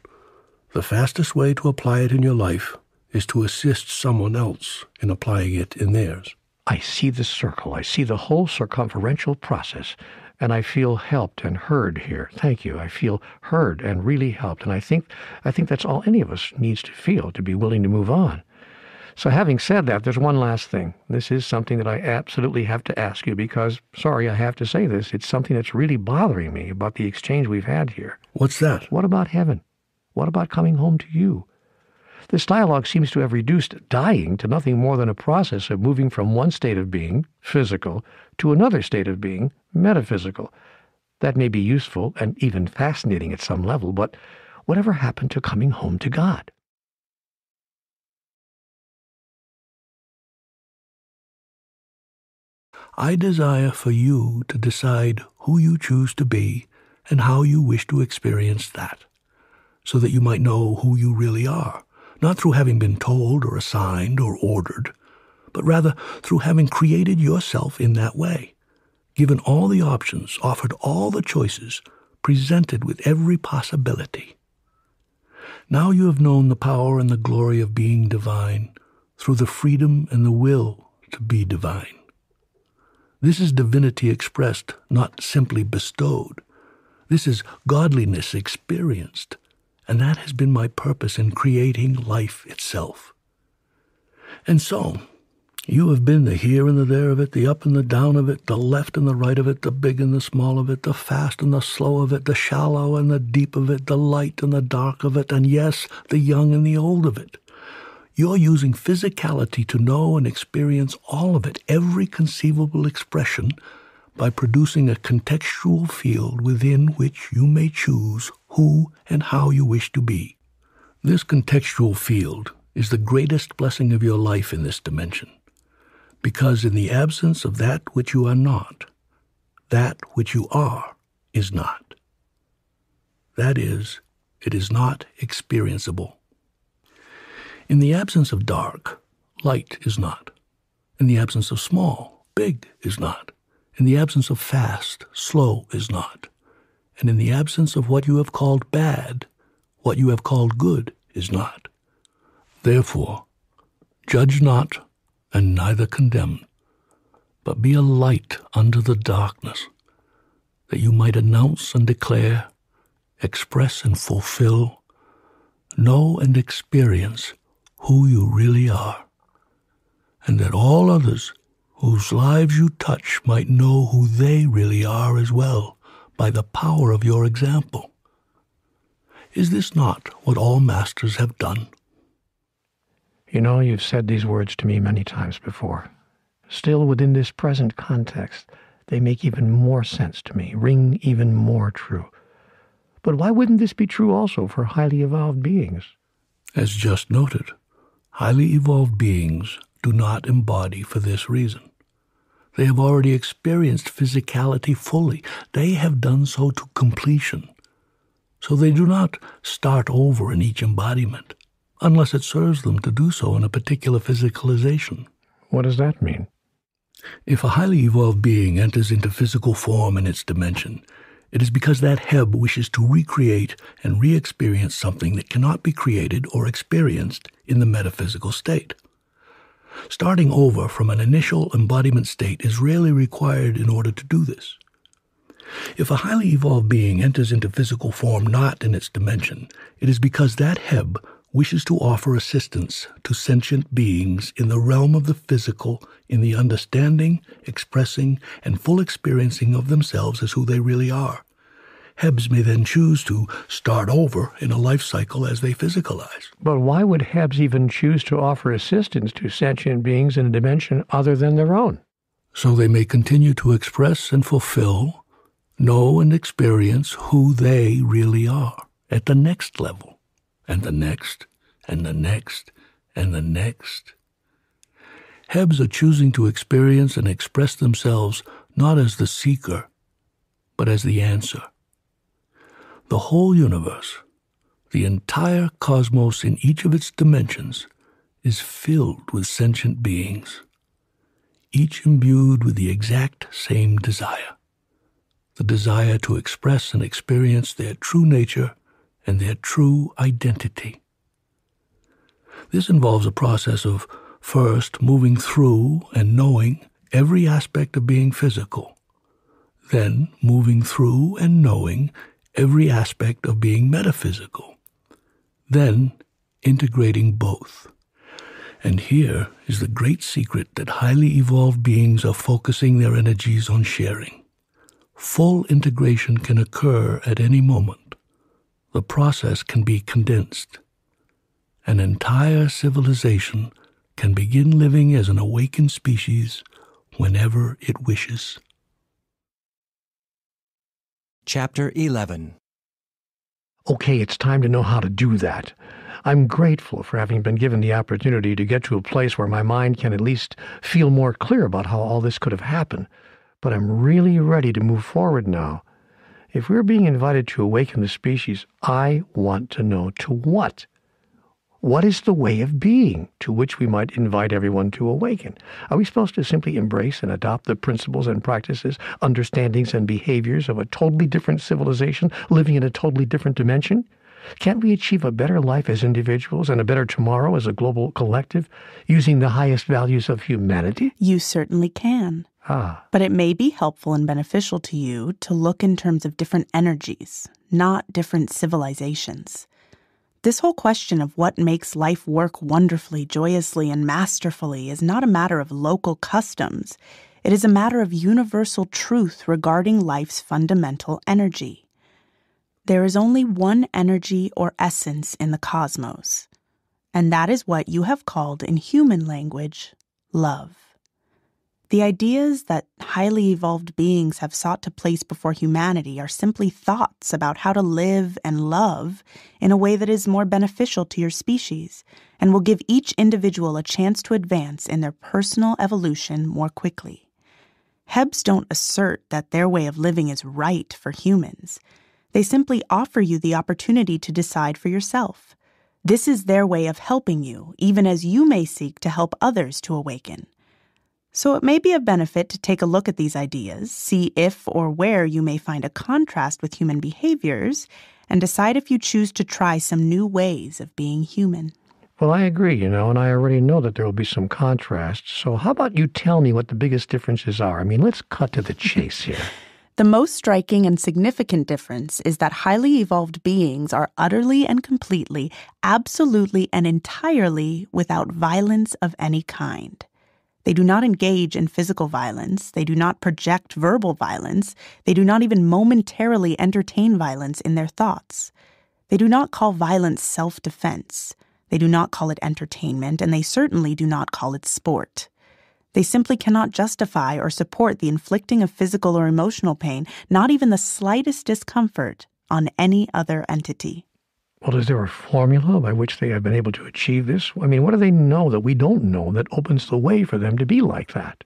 Speaker 3: the fastest way to apply it in your life is to assist someone else in applying it in theirs.
Speaker 2: I see the circle. I see the whole circumferential process. And I feel helped and heard here. Thank you. I feel heard and really helped. And I think that's all any of us needs to feel to be willing to move on. So having said that, there's one last thing. This is something that I absolutely have to ask you because, sorry, I have to say this. It's something that's really bothering me about the exchange we've had here.
Speaker 3: What's that?
Speaker 2: What about heaven? What about coming home to you? This dialogue seems to have reduced dying to nothing more than a process of moving from one state of being, physical, to another state of being, metaphysical. That may be useful and even fascinating at some level, but whatever happened to coming home to God?
Speaker 3: I desire for you to decide who you choose to be and how you wish to experience that, so that you might know who you really are, not through having been told or assigned or ordered, but rather through having created yourself in that way, given all the options, offered all the choices, presented with every possibility. Now you have known the power and the glory of being divine through the freedom and the will to be divine. This is divinity expressed, not simply bestowed. This is godliness experienced, and that has been my purpose in creating life itself. And so, You have been the here and the there of it, the up and the down of it, the left and the right of it, the big and the small of it, the fast and the slow of it, the shallow and the deep of it, the light and the dark of it, and yes, the young and the old of it. You're using physicality to know and experience all of it, every conceivable expression, by producing a contextual field within which you may choose who and how you wish to be. This contextual field is the greatest blessing of your life in this dimension, because in the absence of that which you are not, that which you are is not. That is, it is not experienceable. In the absence of dark, light is not. In the absence of small, big is not. In the absence of fast, slow is not. And in the absence of what you have called bad, what you have called good is not. Therefore, judge not and neither condemn, but be a light unto the darkness, that you might announce and declare, express and fulfill, know and experience who you really are, and that all others whose lives you touch might know who they really are as well by the power of your example. Is this not what all masters have done?
Speaker 2: You know, you've said these words to me many times before. Still, within this present context, they make even more sense to me, ring even more true. But why wouldn't this be true also for highly evolved beings?
Speaker 3: As just noted, highly evolved beings do not embody for this reason. They have already experienced physicality fully. They have done so to completion. So they do not start over in each embodiment, unless it serves them to do so in a particular physicalization.
Speaker 2: What does that mean?
Speaker 3: If a highly evolved being enters into physical form in its dimension, it is because that Heb wishes to recreate and re-experience something that cannot be created or experienced in the metaphysical state. Starting over from an initial embodiment state is rarely required in order to do this. If a highly evolved being enters into physical form not in its dimension, it is because that Heb wishes to offer assistance to sentient beings in the realm of the physical in the understanding, expressing, and full experiencing of themselves as who they really are. Hebs may then choose to start over in a life cycle as they physicalize.
Speaker 2: But why would Hebs even choose to offer assistance to sentient beings in a dimension other than their own?
Speaker 3: So they may continue to express and fulfill, know and experience who they really are at the next level, and the next, and the next, and the next. Hebs are choosing to experience and express themselves not as the seeker, but as the answer. The whole universe, the entire cosmos in each of its dimensions, is filled with sentient beings, each imbued with the exact same desire, the desire to express and experience their true nature and their true identity. This involves a process of first moving through and knowing every aspect of being physical, then moving through and knowing every aspect of being metaphysical, then integrating both. And here is the great secret that highly evolved beings are focusing their energies on sharing. Full integration can occur at any moment. The process can be condensed. An entire civilization can begin living as an awakened species whenever it wishes.
Speaker 1: Chapter 11.
Speaker 2: Okay, it's time to know how to do that. I'm grateful for having been given the opportunity to get to a place where my mind can at least feel more clear about how all this could have happened. But I'm really ready to move forward now. If we're being invited to awaken the species, I want to know to what. What is the way of being to which we might invite everyone to awaken? Are we supposed to simply embrace and adopt the principles and practices, understandings and behaviors of a totally different civilization living in a totally different dimension? Can't we achieve a better life as individuals and a better tomorrow as a global collective using the highest values of humanity?
Speaker 4: You certainly can. But it may be helpful and beneficial to you to look in terms of different energies, not different civilizations. This whole question of what makes life work wonderfully, joyously, and masterfully is not a matter of local customs. It is a matter of universal truth regarding life's fundamental energy. There is only one energy or essence in the cosmos, and that is what you have called in human language, love. The ideas that highly evolved beings have sought to place before humanity are simply thoughts about how to live and love in a way that is more beneficial to your species and will give each individual a chance to advance in their personal evolution more quickly. Hebs don't assert that their way of living is right for humans. They simply offer you the opportunity to decide for yourself. This is their way of helping you, even as you may seek to help others to awaken. So it may be of benefit to take a look at these ideas, see if or where you may find a contrast with human behaviors, and decide if you choose to try some new ways of being human.
Speaker 2: Well, I agree, and I already know that there will be some contrast. So how about you tell me what the biggest differences are? I mean, let's cut to the chase here.
Speaker 4: The most striking and significant difference is that highly evolved beings are utterly and completely, absolutely and entirely without violence of any kind. They do not engage in physical violence. They do not project verbal violence. They do not even momentarily entertain violence in their thoughts. They do not call violence self-defense. They do not call it entertainment, and they certainly do not call it sport. They simply cannot justify or support the inflicting of physical or emotional pain, not even the slightest discomfort, on any other entity.
Speaker 2: Well, is there a formula by which they have been able to achieve this? I mean, what do they know that we don't know that opens the way for them to be like that?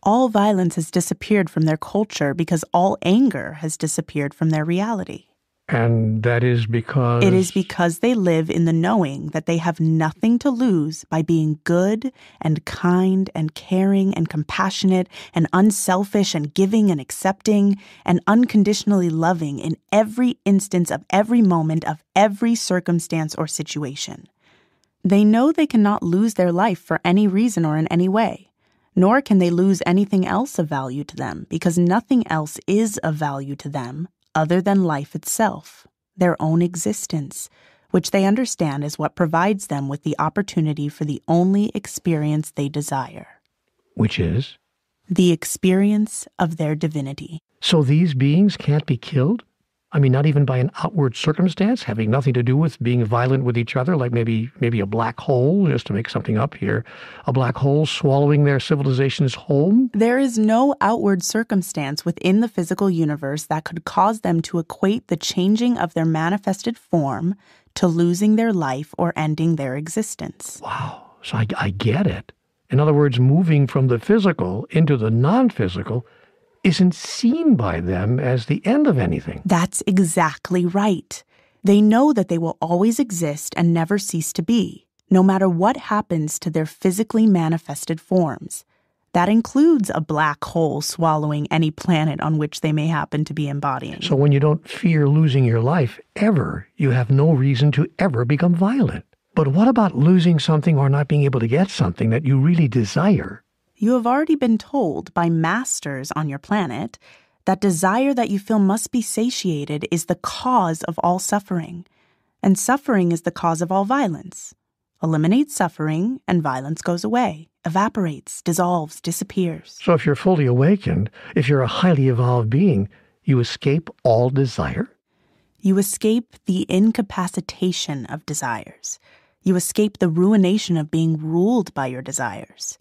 Speaker 4: All violence has disappeared from their culture because all anger has disappeared from their reality.
Speaker 2: And that is because?
Speaker 4: It is because they live in the knowing that they have nothing to lose by being good and kind and caring and compassionate and unselfish and giving and accepting and unconditionally loving in every instance of every moment of every circumstance or situation. They know they cannot lose their life for any reason or in any way, nor can they lose anything else of value to them because nothing else is of value to them other than life itself, their own existence, which they understand is what provides them with the opportunity for the only experience they desire.
Speaker 2: Which is?
Speaker 4: The experience of their divinity.
Speaker 2: So these beings can't be killed? I mean, not even by an outward circumstance, having nothing to do with being violent with each other, like maybe a black hole, just to make something up here, a black hole swallowing their civilization's home?
Speaker 4: There is no outward circumstance within the physical universe that could cause them to equate the changing of their manifested form to losing their life or ending their existence.
Speaker 2: Wow, so I get it. In other words, moving from the physical into the non-physical isn't seen by them as the end of anything.
Speaker 4: That's exactly right. They know that they will always exist and never cease to be, no matter what happens to their physically manifested forms. That includes a black hole swallowing any planet on which they may happen to be embodying.
Speaker 2: So when you don't fear losing your life ever, you have no reason to ever become violent. But what about losing something or not being able to get something that you really desire?
Speaker 4: You have already been told by masters on your planet that desire that you feel must be satiated is the cause of all suffering, and suffering is the cause of all violence. Eliminate suffering, and violence goes away, evaporates, dissolves, disappears.
Speaker 2: So if you're fully awakened, if you're a highly evolved being, you escape all desire?
Speaker 4: You escape the incapacitation of desires. You escape the ruination of being ruled by your desires.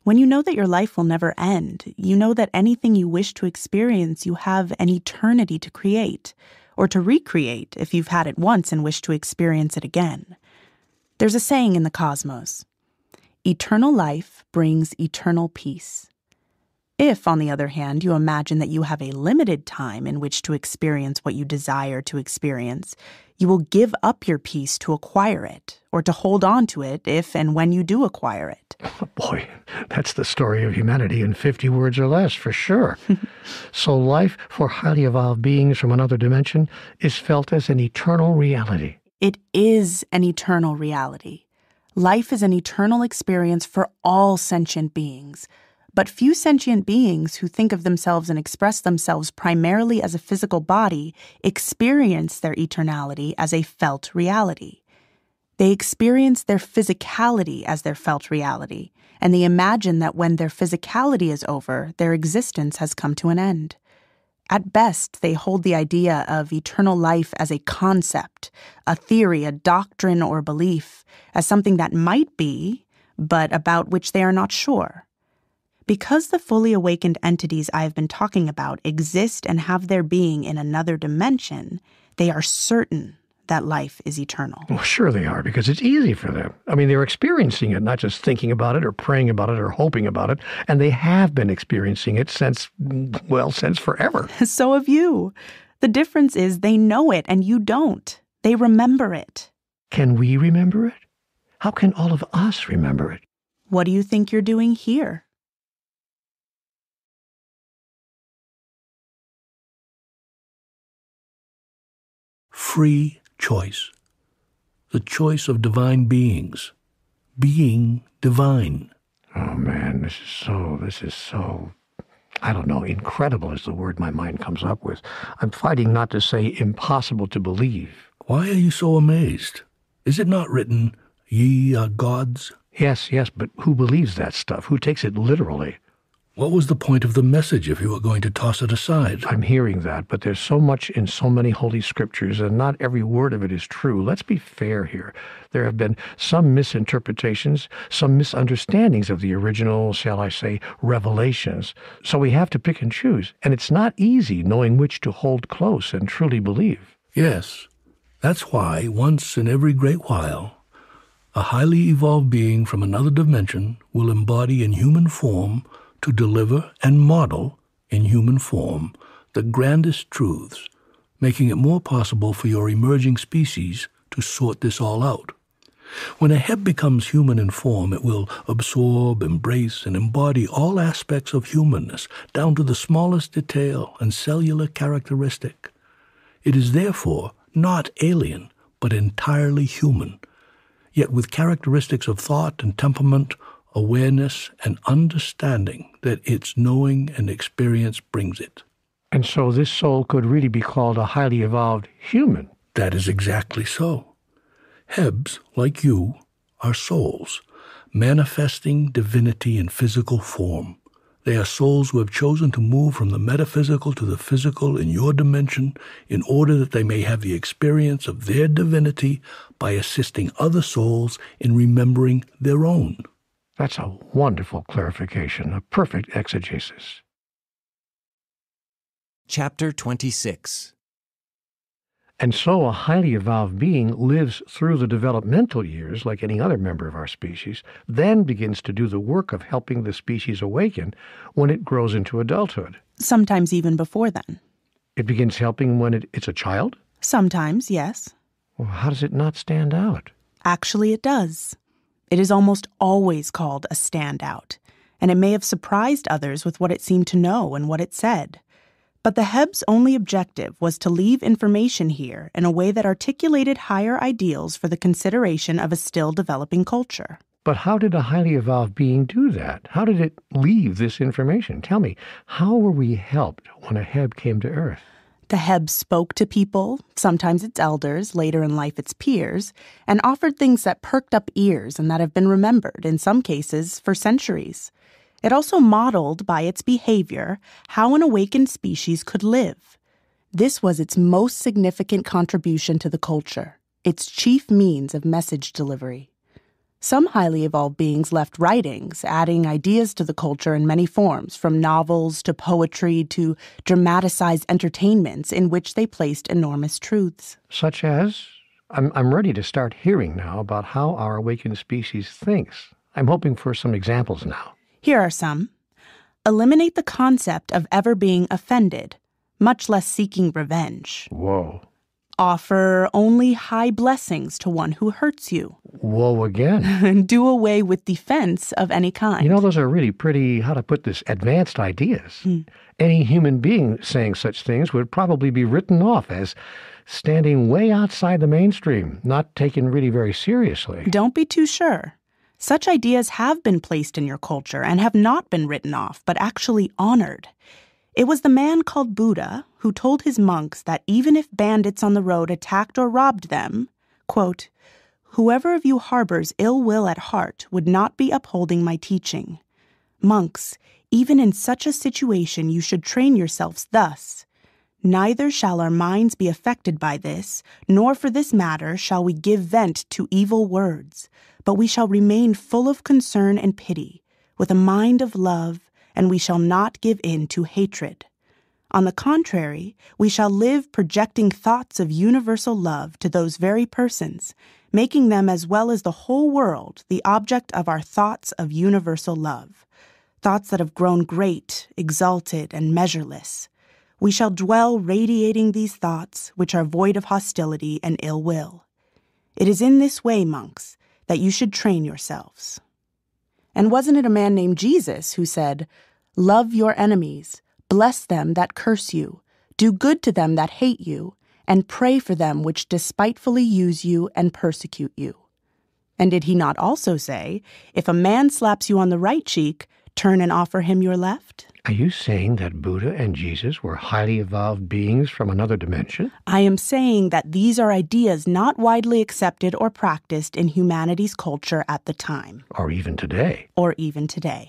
Speaker 4: When you know that your life will never end, you know that anything you wish to experience, you have an eternity to create, or to recreate if you've had it once and wish to experience it again. There's a saying in the cosmos, eternal life brings eternal peace. If, on the other hand, you imagine that you have a limited time in which to experience what you desire to experience, you will give up your peace to acquire it, or to hold on to it if and when you do acquire it.
Speaker 2: Oh boy, that's the story of humanity in 50 words or less, for sure. So life for highly evolved beings from another dimension is felt as an eternal reality.
Speaker 4: It is an eternal reality. Life is an eternal experience for all sentient beings. But few sentient beings who think of themselves and express themselves primarily as a physical body experience their eternality as a felt reality. They experience their physicality as their felt reality, and they imagine that when their physicality is over, their existence has come to an end. At best, they hold the idea of eternal life as a concept, a theory, a doctrine or belief, as something that might be, but about which they are not sure. Because the fully awakened entities I have been talking about exist and have their being in another dimension, they are certain that life is eternal.
Speaker 2: Well, sure they are, because it's easy for them. I mean, they're experiencing it, not just thinking about it or praying about it or hoping about it, and they have been experiencing it since forever.
Speaker 4: So have you. The difference is they know it and you don't. They remember it.
Speaker 2: Can we remember it? How can all of us remember it?
Speaker 4: What do you think you're doing here?
Speaker 3: Free choice. The choice of divine beings. Being divine.
Speaker 2: Oh man, this is so, I don't know, incredible is the word my mind comes up with. I'm fighting not to say impossible to believe.
Speaker 3: Why are you so amazed? Is it not written, "Ye are gods"?
Speaker 2: Yes, but who believes that stuff? Who takes it literally?
Speaker 3: What was the point of the message if you were going to toss it aside?
Speaker 2: I'm hearing that, but there's so much in so many holy scriptures, and not every word of it is true. Let's be fair here. There have been some misinterpretations, some misunderstandings of the original, shall I say, revelations. So we have to pick and choose, and it's not easy knowing which to hold close and truly believe.
Speaker 3: Yes, that's why once in every great while, a highly evolved being from another dimension will embody in human form to deliver and model in human form the grandest truths, making it more possible for your emerging species to sort this all out. When a Heb becomes human in form, it will absorb, embrace, and embody all aspects of humanness, down to the smallest detail and cellular characteristic. It is therefore not alien, but entirely human, yet with characteristics of thought and temperament, awareness and understanding that its knowing and experience brings it.
Speaker 2: And so this soul could really be called a highly evolved human.
Speaker 3: That is exactly so. Hebs, like you, are souls, manifesting divinity in physical form. They are souls who have chosen to move from the metaphysical to the physical in your dimension in order that they may have the experience of their divinity by assisting other souls in remembering their own.
Speaker 2: That's a wonderful clarification, a perfect exegesis.
Speaker 1: Chapter 26.
Speaker 2: And so a highly evolved being lives through the developmental years like any other member of our species, then begins to do the work of helping the species awaken when it grows into adulthood.
Speaker 4: Sometimes even before then.
Speaker 2: It begins helping when it's a child?
Speaker 4: Sometimes, yes.
Speaker 2: Well, how does it not stand out?
Speaker 4: Actually, it does. It is almost always called a standout, and it may have surprised others with what it seemed to know and what it said. But the Heb's only objective was to leave information here in a way that articulated higher ideals for the consideration of a still developing culture.
Speaker 2: But how did a highly evolved being do that? How did it leave this information? Tell me, how were we helped when a Heb came to Earth?
Speaker 4: The Heb spoke to people, sometimes its elders, later in life its peers, and offered things that perked up ears and that have been remembered, in some cases, for centuries. It also modeled by its behavior how an awakened species could live. This was its most significant contribution to the culture, its chief means of message delivery. Some highly evolved beings left writings, adding ideas to the culture in many forms, from novels to poetry to dramatized entertainments in which they placed enormous truths.
Speaker 2: Such as? I'm ready to start hearing now about how our awakened species thinks. I'm hoping for some examples now.
Speaker 4: Here are some. Eliminate the concept of ever being offended, much less seeking revenge.
Speaker 2: Whoa.
Speaker 4: Offer only high blessings to one who hurts you.
Speaker 2: Whoa again.
Speaker 4: And do away with defense of any kind.
Speaker 2: You know, those are really pretty, how to put this, advanced ideas. Any human being saying such things would probably be written off as standing way outside the mainstream, not taken really very seriously.
Speaker 4: Don't be too sure. Such ideas have been placed in your culture and have not been written off, but actually honored. It was the man called Buddha who told his monks that even if bandits on the road attacked or robbed them, quote, whoever of you harbors ill will at heart would not be upholding my teaching. Monks, even in such a situation you should train yourselves thus. Neither shall our minds be affected by this, nor for this matter shall we give vent to evil words, but we shall remain full of concern and pity, with a mind of love, and we shall not give in to hatred. On the contrary, we shall live projecting thoughts of universal love to those very persons, making them as well as the whole world the object of our thoughts of universal love, thoughts that have grown great, exalted, and measureless. We shall dwell radiating these thoughts, which are void of hostility and ill will. It is in this way, monks, that you should train yourselves. And wasn't it a man named Jesus who said, "Love your enemies, bless them that curse you, do good to them that hate you, and pray for them which despitefully use you and persecute you"? And did he not also say, "If a man slaps you on the right cheek, turn and offer him your left"?
Speaker 2: Are you saying that Buddha and Jesus were highly evolved beings from another dimension?
Speaker 4: I am saying that these are ideas not widely accepted or practiced in humanity's culture at the time.
Speaker 2: Or even today?
Speaker 4: Or even today.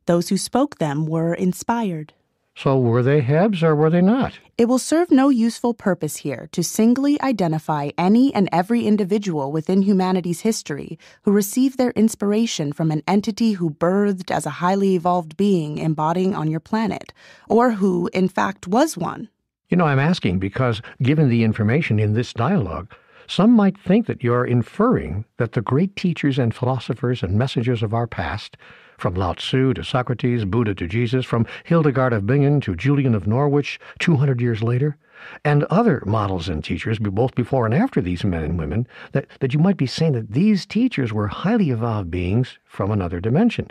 Speaker 4: Those who spoke them were inspired.
Speaker 2: So were they Hebs or were they not?
Speaker 4: It will serve no useful purpose here to singly identify any and every individual within humanity's history who received their inspiration from an entity who birthed as a highly evolved being embodying on your planet, or who, in fact, was one.
Speaker 2: You know, I'm asking because, given the information in this dialogue, some might think that you're inferring that the great teachers and philosophers and messengers of our past, from Lao Tzu to Socrates, Buddha to Jesus, from Hildegard of Bingen to Julian of Norwich 200 years later, and other models and teachers, both before and after these men and women, that you might be saying that these teachers were highly evolved beings from another dimension.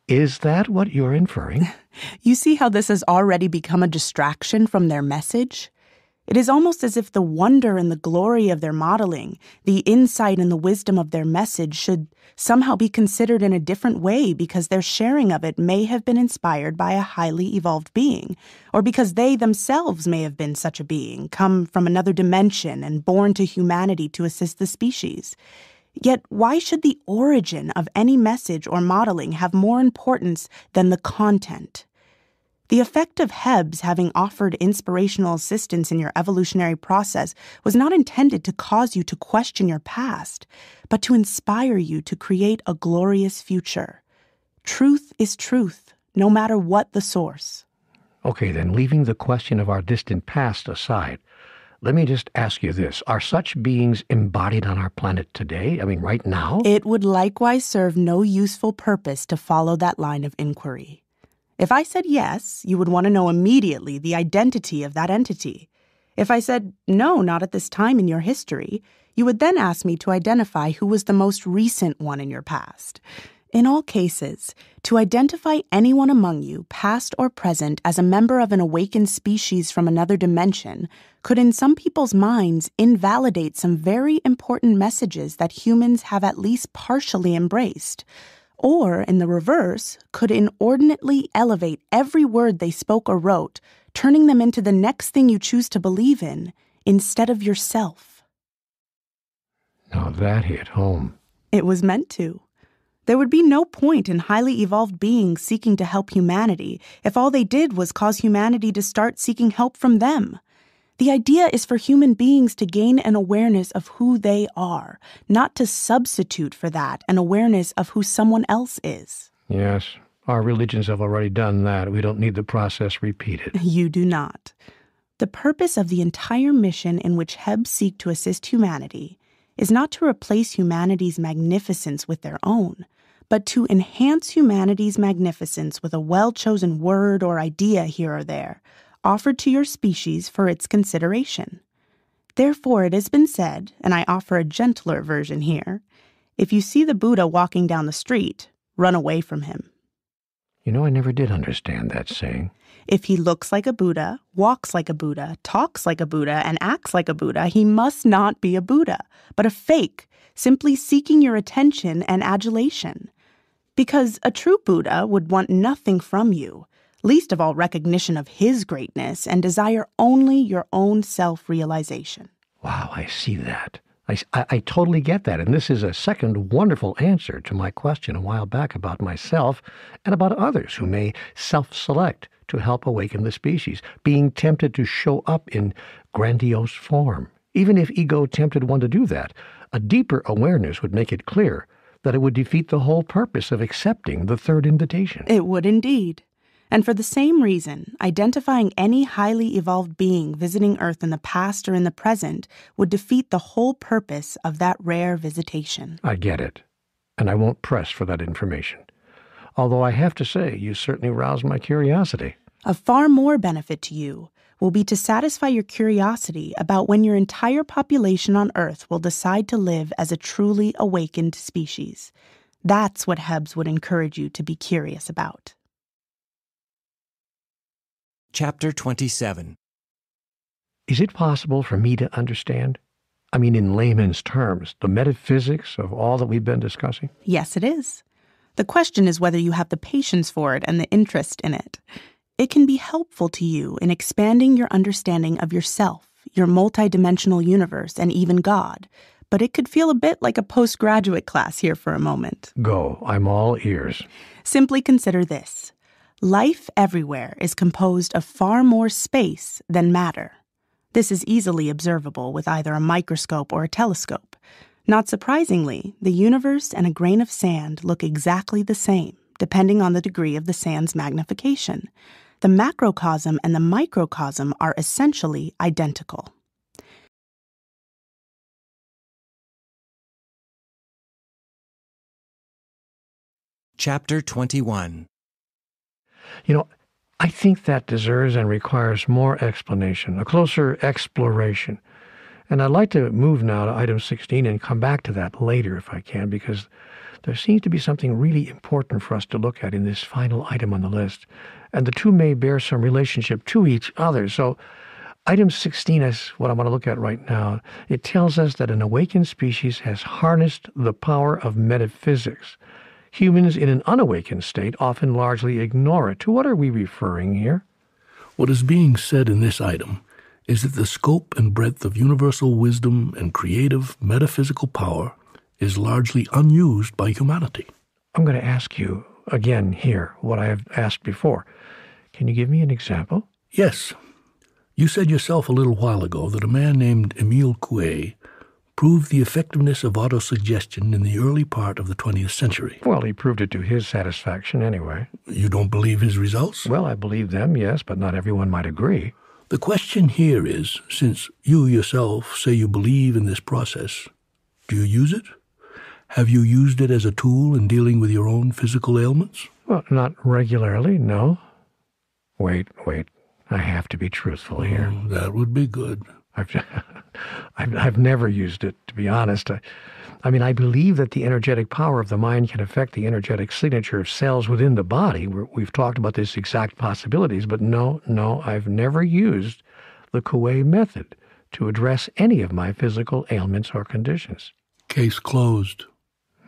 Speaker 2: Is that what you're inferring?
Speaker 4: You see how this has already become a distraction from their message? It is almost as if the wonder and the glory of their modeling, the insight and the wisdom of their message should somehow be considered in a different way because their sharing of it may have been inspired by a highly evolved being, or because they themselves may have been such a being, come from another dimension and born to humanity to assist the species. Yet why should the origin of any message or modeling have more importance than the content? The effect of Hebs having offered inspirational assistance in your evolutionary process was not intended to cause you to question your past, but to inspire you to create a glorious future. Truth is truth, no matter what the source.
Speaker 2: Okay, then, leaving the question of our distant past aside, let me just ask you this. Are such beings embodied on our planet today? I mean, right now?
Speaker 4: It would likewise serve no useful purpose to follow that line of inquiry. If I said yes, you would want to know immediately the identity of that entity. If I said no, not at this time in your history, you would then ask me to identify who was the most recent one in your past. In all cases, to identify anyone among you, past or present, as a member of an awakened species from another dimension could in some people's minds invalidate some very important messages that humans have at least partially embraced. Or, in the reverse, could inordinately elevate every word they spoke or wrote, turning them into the next thing you choose to believe in, instead of yourself.
Speaker 2: Now that hit home.
Speaker 4: It was meant to. There would be no point in highly evolved beings seeking to help humanity if all they did was cause humanity to start seeking help from them. The idea is for human beings to gain an awareness of who they are, not to substitute for that an awareness of who someone else is.
Speaker 2: Yes, our religions have already done that. We don't need the process repeated.
Speaker 4: You do not. The purpose of the entire mission in which Hebs seek to assist humanity is not to replace humanity's magnificence with their own, but to enhance humanity's magnificence with a well-chosen word or idea here or there, offered to your species for its consideration. Therefore, it has been said, and I offer a gentler version here, if you see the Buddha walking down the street, run away from him.
Speaker 2: You know, I never did understand that saying.
Speaker 4: If he looks like a Buddha, walks like a Buddha, talks like a Buddha, and acts like a Buddha, he must not be a Buddha, but a fake, simply seeking your attention and adulation. Because a true Buddha would want nothing from you, least of all recognition of his greatness, and desire only your own self-realization.
Speaker 2: Wow, I see that. I totally get that, and this is a second wonderful answer to my question a while back about myself and about others who may self-select to help awaken the species, being tempted to show up in grandiose form. Even if ego tempted one to do that, a deeper awareness would make it clear that it would defeat the whole purpose of accepting the third invitation.
Speaker 4: It would indeed. And for the same reason, identifying any highly evolved being visiting Earth in the past or in the present would defeat the whole purpose of that rare visitation.
Speaker 2: I get it, and I won't press for that information. Although I have to say, you certainly roused my curiosity.
Speaker 4: Of far more benefit to you will be to satisfy your curiosity about when your entire population on Earth will decide to live as a truly awakened species. That's what Hebs would encourage you to be curious about.
Speaker 1: Chapter 27.
Speaker 2: Is it possible for me to understand? I mean, in layman's terms, the metaphysics of all that we've been discussing?
Speaker 4: Yes, it is. The question is whether you have the patience for it and the interest in it. It can be helpful to you in expanding your understanding of yourself, your multidimensional universe, and even God. But it could feel a bit like a postgraduate class here for a moment.
Speaker 2: Go. I'm all ears.
Speaker 4: Simply consider this. Life everywhere is composed of far more space than matter. This is easily observable with either a microscope or a telescope. Not surprisingly, the universe and a grain of sand look exactly the same, depending on the degree of the sand's magnification. The macrocosm and the microcosm are essentially identical.
Speaker 1: Chapter 21.
Speaker 2: You know, I think that deserves and requires more explanation, a closer exploration. And I'd like to move now to item 16 and come back to that later if I can, because there seems to be something really important for us to look at in this final item on the list. And the two may bear some relationship to each other. So item 16 is what I want to look at right now. It tells us that an awakened species has harnessed the power of metaphysics. Humans in an unawakened state often largely ignore it. To what are we referring here?
Speaker 3: What is being said in this item is that the scope and breadth of universal wisdom and creative metaphysical power is largely unused by humanity.
Speaker 2: I'm going to ask you again here what I have asked before. Can you give me an example?
Speaker 3: Yes. You said yourself a little while ago that a man named Emile Coué proved the effectiveness of autosuggestion in the early part of the 20th century.
Speaker 2: Well, he proved it to his satisfaction anyway.
Speaker 3: You don't believe his results?
Speaker 2: Well, I believe them, yes, but not everyone might agree.
Speaker 3: The question here is, since you yourself say you believe in this process, do you use it? Have you used it as a tool in dealing with your own physical ailments?
Speaker 2: Well, not regularly, no. Wait. I have to be truthful here.
Speaker 3: That would be good.
Speaker 2: I've never used it, to be honest. I mean, I believe that the energetic power of the mind can affect the energetic signature of cells within the body. We've talked about this exact possibilities, but no, I've never used the Coué method to address any of my physical ailments or conditions.
Speaker 3: Case closed.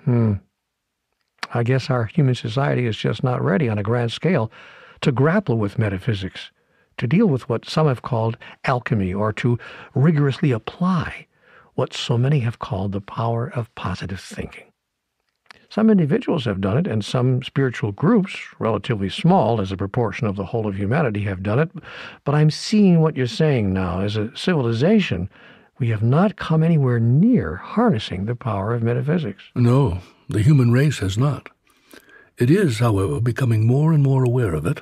Speaker 2: I guess our human society is just not ready on a grand scale to grapple with metaphysics, to deal with what some have called alchemy, or to rigorously apply what so many have called the power of positive thinking. Some individuals have done it, and some spiritual groups, relatively small as a proportion of the whole of humanity, have done it. But I'm seeing what you're saying now. As a civilization, we have not come anywhere near harnessing the power of metaphysics.
Speaker 3: No, the human race has not. It is, however, becoming more and more aware of it,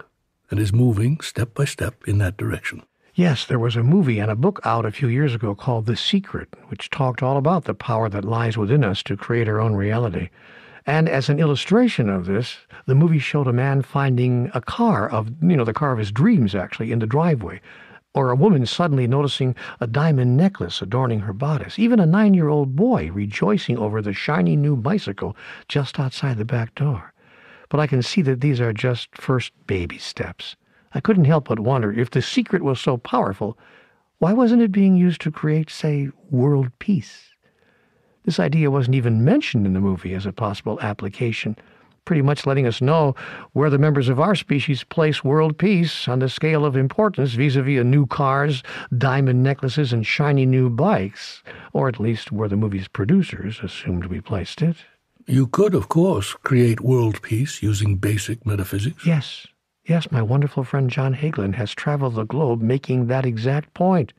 Speaker 3: and is moving step by step in that direction.
Speaker 2: Yes, there was a movie and a book out a few years ago called The Secret, which talked all about the power that lies within us to create our own reality. And as an illustration of this, the movie showed a man finding a car the car of his dreams, actually, in the driveway, or a woman suddenly noticing a diamond necklace adorning her bodice, even a 9-year-old boy rejoicing over the shiny new bicycle just outside the back door. But I can see that these are just first baby steps. I couldn't help but wonder, if the secret was so powerful, why wasn't it being used to create, say, world peace? This idea wasn't even mentioned in the movie as a possible application, pretty much letting us know where the members of our species place world peace on the scale of importance vis-a-vis new cars, diamond necklaces, and shiny new bikes, or at least where the movie's producers assumed we placed it.
Speaker 3: You could, of course, create world peace using basic metaphysics.
Speaker 2: Yes, my wonderful friend John Hagelin has traveled the globe making that exact point.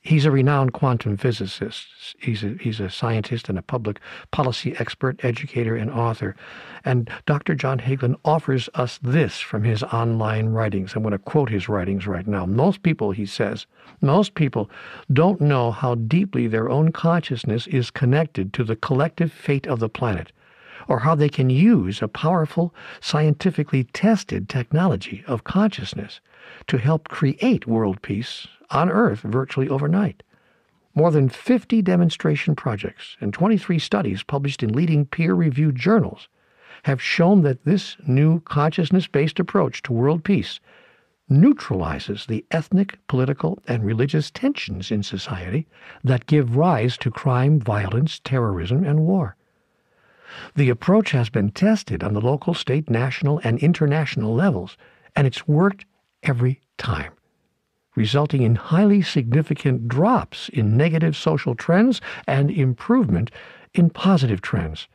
Speaker 2: He's a renowned quantum physicist. He's a scientist and a public policy expert, educator, and author. And Dr. John Hagelin offers us this from his online writings. I'm going to quote his writings right now. Most people, he says, don't know how deeply their own consciousness is connected to the collective fate of the planet, or how they can use a powerful, scientifically tested technology of consciousness to help create world peace on Earth virtually overnight. More than 50 demonstration projects and 23 studies published in leading peer-reviewed journals have shown that this new consciousness-based approach to world peace neutralizes the ethnic, political, and religious tensions in society that give rise to crime, violence, terrorism, and war. The approach has been tested on the local, state, national, and international levels, and it's worked every time, resulting in highly significant drops in negative social trends and improvement in positive trends.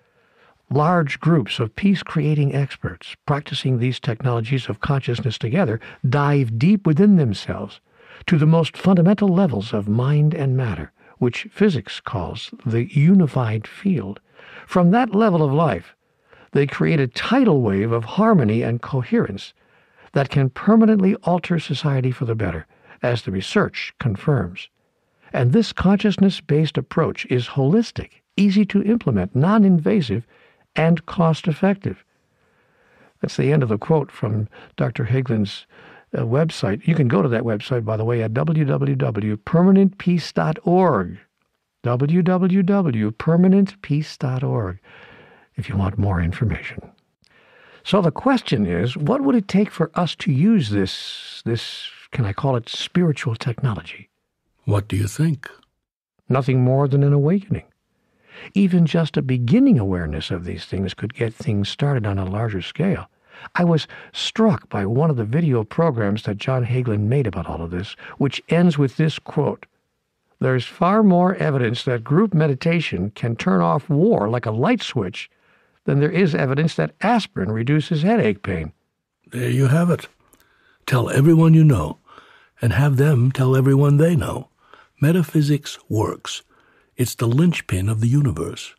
Speaker 2: Large groups of peace-creating experts practicing these technologies of consciousness together dive deep within themselves to the most fundamental levels of mind and matter, which physics calls the unified field. From that level of life, they create a tidal wave of harmony and coherence that can permanently alter society for the better, as the research confirms. And this consciousness-based approach is holistic, easy to implement, non-invasive, and cost-effective. That's the end of the quote from Dr. Hagelin's website. You can go to that website, by the way, at www.permanentpeace.org. www.permanentpeace.org if you want more information. So the question is, what would it take for us to use this, can I call it, spiritual technology?
Speaker 3: What do you think?
Speaker 2: Nothing more than an awakening. Even just a beginning awareness of these things could get things started on a larger scale. I was struck by one of the video programs that John Hagelin made about all of this, which ends with this quote: "There's far more evidence that group meditation can turn off war like a light switch than there is evidence that aspirin reduces headache pain."
Speaker 3: There you have it. Tell everyone you know, and have them tell everyone they know. Metaphysics works. It's the linchpin of the universe,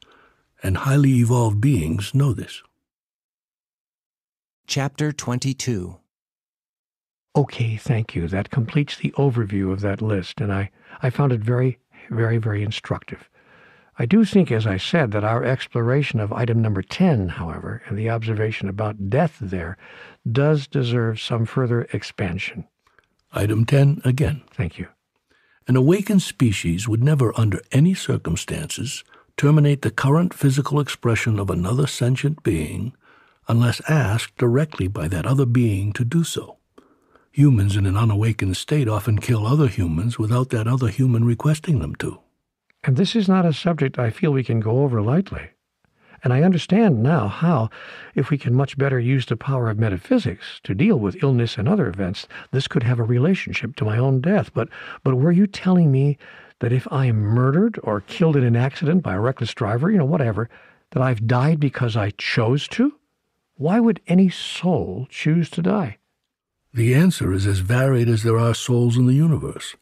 Speaker 3: and highly evolved beings know this.
Speaker 1: Chapter 22.
Speaker 2: Okay, thank you. That completes the overview of that list, and I found it very, very, very instructive. I do think, as I said, that our exploration of item number 10, however, and the observation about death there, does deserve some further expansion.
Speaker 3: Item 10 again.
Speaker 2: Thank you.
Speaker 3: An awakened species would never, under any circumstances, terminate the current physical expression of another sentient being unless asked directly by that other being to do so. Humans in an unawakened state often kill other humans without that other human requesting them to.
Speaker 2: And this is not a subject I feel we can go over lightly. And I understand now how, if we can much better use the power of metaphysics to deal with illness and other events, this could have a relationship to my own death. But were you telling me that if I am murdered or killed in an accident by a reckless driver, whatever, that I've died because I chose to? Why would any soul choose to die?
Speaker 3: The answer is as varied as there are souls in the universe.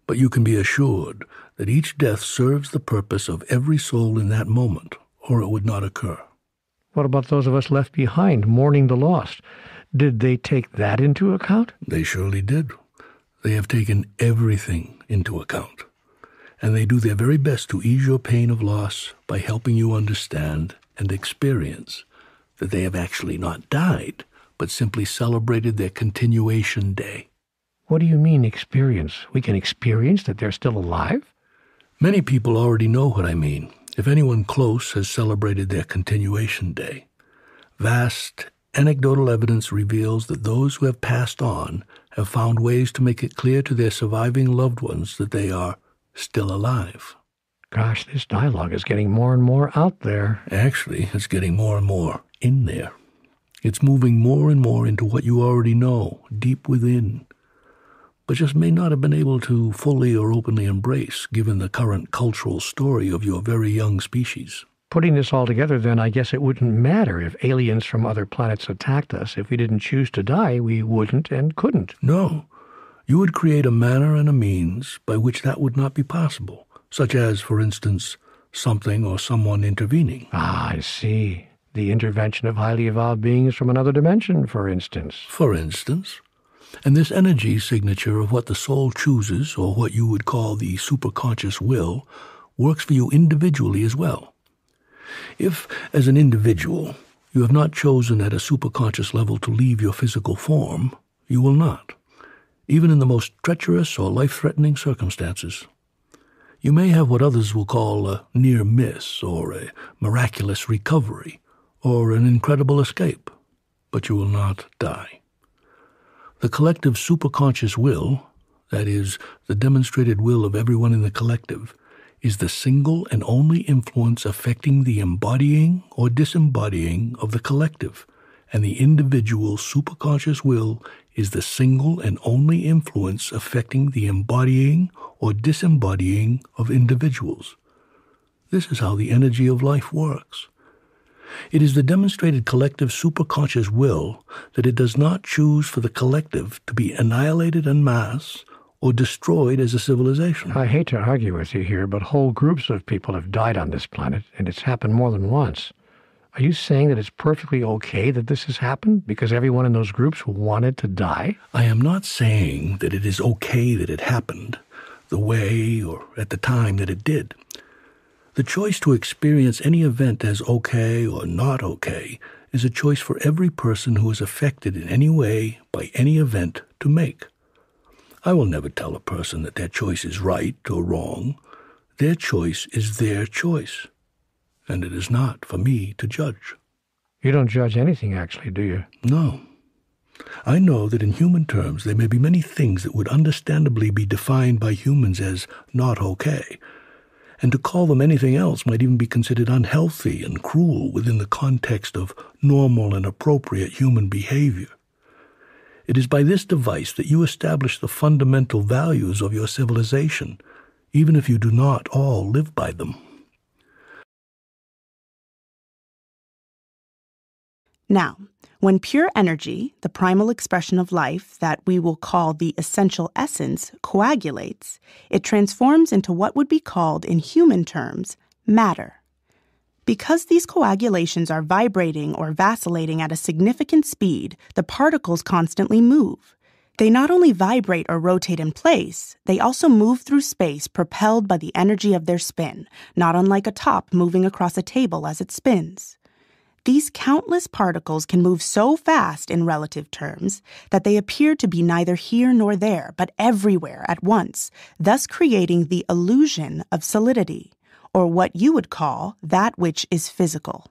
Speaker 3: But you can be assured that each death serves the purpose of every soul in that moment, or it would not occur.
Speaker 2: What about those of us left behind, mourning the lost? Did they take that into account?
Speaker 3: They surely did. They have taken everything into account. And they do their very best to ease your pain of loss by helping you understand and experience that they have actually not died, but simply celebrated their continuation day.
Speaker 2: What do you mean, experience? We can experience that they're still alive?
Speaker 3: Many people already know what I mean. If anyone close has celebrated their continuation day, vast anecdotal evidence reveals that those who have passed on have found ways to make it clear to their surviving loved ones that they are still alive.
Speaker 2: Gosh, this dialogue is getting more and more out there.
Speaker 3: Actually, it's getting more and more in there. It's moving more and more into what you already know, deep within, but just may not have been able to fully or openly embrace, given the current cultural story of your very young species.
Speaker 2: Putting this all together, then, I guess it wouldn't matter if aliens from other planets attacked us. If we didn't choose to die, we wouldn't and couldn't.
Speaker 3: No. You would create a manner and a means by which that would not be possible, such as, for instance, something or someone intervening.
Speaker 2: Ah, I see. The intervention of highly evolved beings from another dimension, for instance.
Speaker 3: For instance. And this energy signature of what the soul chooses, or what you would call the superconscious will, works for you individually as well. If, as an individual, you have not chosen at a superconscious level to leave your physical form, you will not, even in the most treacherous or life-threatening circumstances. You may have what others will call a near miss, or a miraculous recovery, or an incredible escape, but you will not die. The collective superconscious will, that is, the demonstrated will of everyone in the collective, is the single and only influence affecting the embodying or disembodying of the collective, and the individual superconscious will is the single and only influence affecting the embodying or disembodying of individuals. This is how the energy of life works. It is the demonstrated collective superconscious will that it does not choose for the collective to be annihilated en masse or destroyed as a civilization.
Speaker 2: I hate to argue with you here, but whole groups of people have died on this planet, and it's happened more than once. Are you saying that it's perfectly okay that this has happened because everyone in those groups wanted to die?
Speaker 3: I am not saying that it is okay that it happened the way or at the time that it did. The choice to experience any event as okay or not okay is a choice for every person who is affected in any way by any event to make. I will never tell a person that their choice is right or wrong. Their choice is their choice, and it is not for me to judge.
Speaker 2: You don't judge anything, actually, do you?
Speaker 3: No. I know that in human terms there may be many things that would understandably be defined by humans as not okay, and to call them anything else might even be considered unhealthy and cruel within the context of normal and appropriate human behavior. It is by this device that you establish the fundamental values of your civilization, even if you do not all live by them.
Speaker 4: Now, when pure energy, the primal expression of life that we will call the essential essence, coagulates, it transforms into what would be called, in human terms, matter. Because these coagulations are vibrating or vacillating at a significant speed, the particles constantly move. They not only vibrate or rotate in place, they also move through space propelled by the energy of their spin, not unlike a top moving across a table as it spins. These countless particles can move so fast in relative terms that they appear to be neither here nor there, but everywhere at once, thus creating the illusion of solidity, or what you would call that which is physical.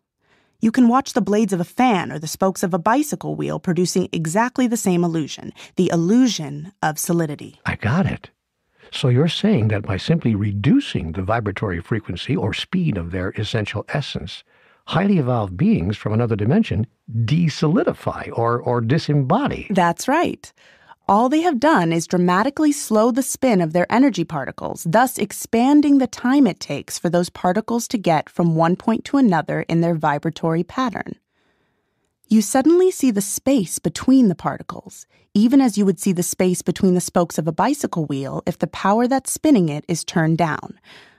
Speaker 4: You can watch the blades of a fan or the spokes of a bicycle wheel producing exactly the same illusion, the illusion of solidity.
Speaker 2: I got it. So you're saying that by simply reducing the vibratory frequency or speed of their essential essence, highly evolved beings from another dimension desolidify or disembody.
Speaker 4: That's right. All they have done is dramatically slow the spin of their energy particles, thus expanding the time it takes for those particles to get from one point to another in their vibratory pattern. You suddenly see the space between the particles, even as you would see the space between the spokes of a bicycle wheel if the power that's spinning it is turned down.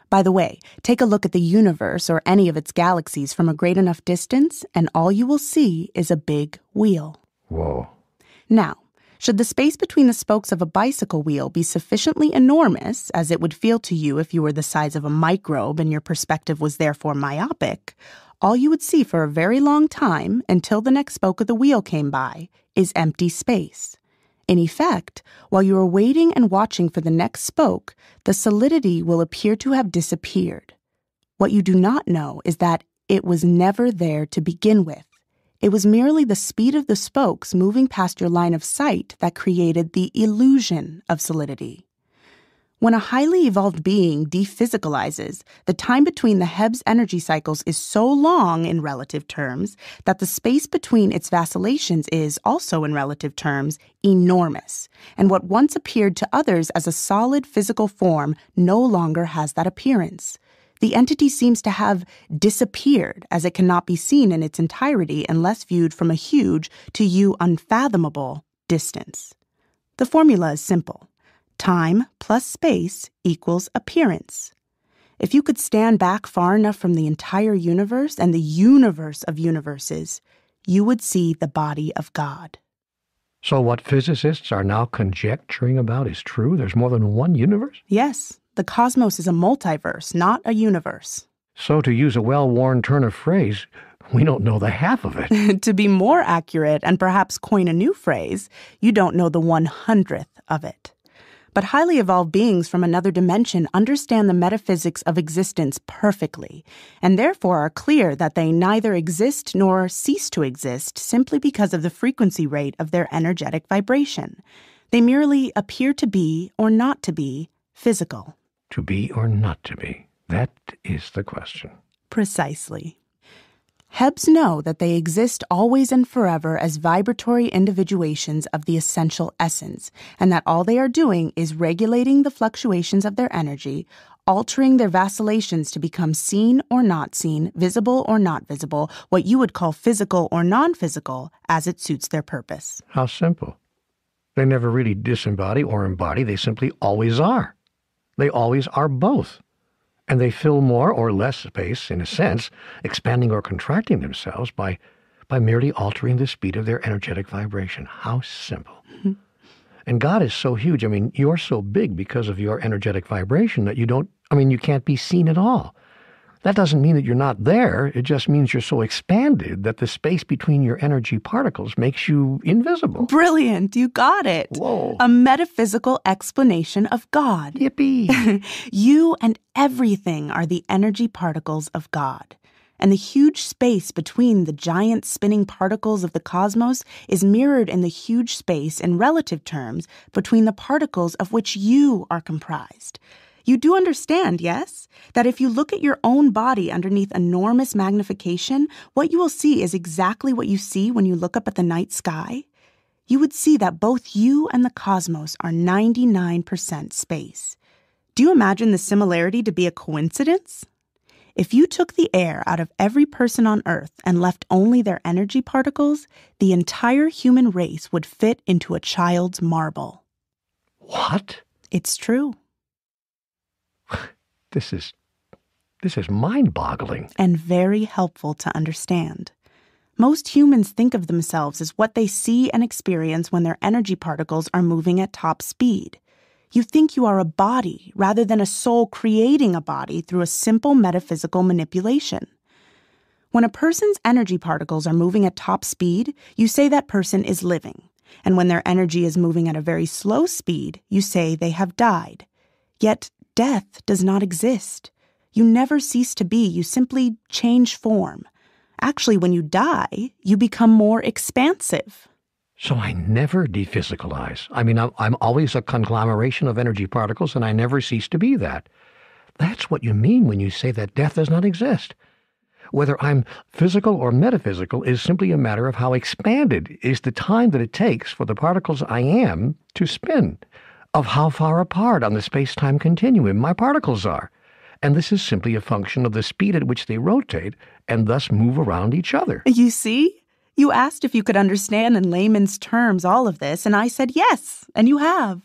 Speaker 4: By the way, take a look at the universe or any of its galaxies from a great enough distance, and all you will see is a big wheel.
Speaker 2: Whoa.
Speaker 4: Now, should the space between the spokes of a bicycle wheel be sufficiently enormous, as it would feel to you if you were the size of a microbe and your perspective was therefore myopic, all you would see for a very long time, until the next spoke of the wheel came by, is empty space. In effect, while you are waiting and watching for the next spoke, the solidity will appear to have disappeared. What you do not know is that it was never there to begin with. It was merely the speed of the spokes moving past your line of sight that created the illusion of solidity. When a highly evolved being dephysicalizes, the time between the Hebb's energy cycles is so long in relative terms that the space between its vacillations is, also in relative terms, enormous. And what once appeared to others as a solid physical form no longer has that appearance. The entity seems to have disappeared, as it cannot be seen in its entirety unless viewed from a huge, to you unfathomable, distance. The formula is simple. Time plus space equals appearance. If you could stand back far enough from the entire universe and the universe of universes, you would see the body of God.
Speaker 2: So what physicists are now conjecturing about is true? There's more than one universe?
Speaker 4: Yes, the cosmos is a multiverse, not a universe.
Speaker 2: So to use a well-worn turn of phrase, we don't know the half of it.
Speaker 4: To be more accurate and perhaps coin a new phrase, you don't know the 100th of it. But highly evolved beings from another dimension understand the metaphysics of existence perfectly, and therefore are clear that they neither exist nor cease to exist simply because of the frequency rate of their energetic vibration. They merely appear to be or not to be physical.
Speaker 2: To be or not to be? That is the question.
Speaker 4: Precisely. Hebbs know that they exist always and forever as vibratory individuations of the essential essence, and that all they are doing is regulating the fluctuations of their energy, altering their vacillations to become seen or not seen, visible or not visible, what you would call physical or non-physical, as it suits their purpose.
Speaker 2: How simple. They never really disembody or embody, they simply always are. They always are both. And they fill more or less space, in a sense, expanding or contracting themselves by merely altering the speed of their energetic vibration. How simple. Mm-hmm. And God is so huge. I mean, you're so big because of your energetic vibration that you can't be seen at all. That doesn't mean that you're not there. It just means you're so expanded that the space between your energy particles makes you invisible.
Speaker 4: Brilliant. You got it.
Speaker 2: Whoa.
Speaker 4: A metaphysical explanation of God.
Speaker 2: Yippee.
Speaker 4: You and everything are the energy particles of God. And the huge space between the giant spinning particles of the cosmos is mirrored in the huge space in relative terms between the particles of which you are comprised. You do understand, yes, that if you look at your own body underneath enormous magnification, what you will see is exactly what you see when you look up at the night sky. You would see that both you and the cosmos are 99% space. Do you imagine the similarity to be a coincidence? If you took the air out of every person on Earth and left only their energy particles, the entire human race would fit into a child's marble.
Speaker 2: What?
Speaker 4: It's true.
Speaker 2: This is mind-boggling.
Speaker 4: And very helpful to understand. Most humans think of themselves as what they see and experience when their energy particles are moving at top speed. You think you are a body rather than a soul creating a body through a simple metaphysical manipulation. When a person's energy particles are moving at top speed, you say that person is living. And when their energy is moving at a very slow speed, you say they have died. Yet, death does not exist. You never cease to be, you simply change form. Actually, when you die, you become more expansive.
Speaker 2: So I never dephysicalize. I mean, I'm always a conglomeration of energy particles, and I never cease to be that. That's what you mean when you say that death does not exist. Whether I'm physical or metaphysical is simply a matter of how expanded is the time that it takes for the particles I am to spin, of how far apart on the space-time continuum my particles are. And this is simply a function of the speed at which they rotate and thus move around each other.
Speaker 4: You see? You asked if you could understand in layman's terms all of this, and I said yes, and you have.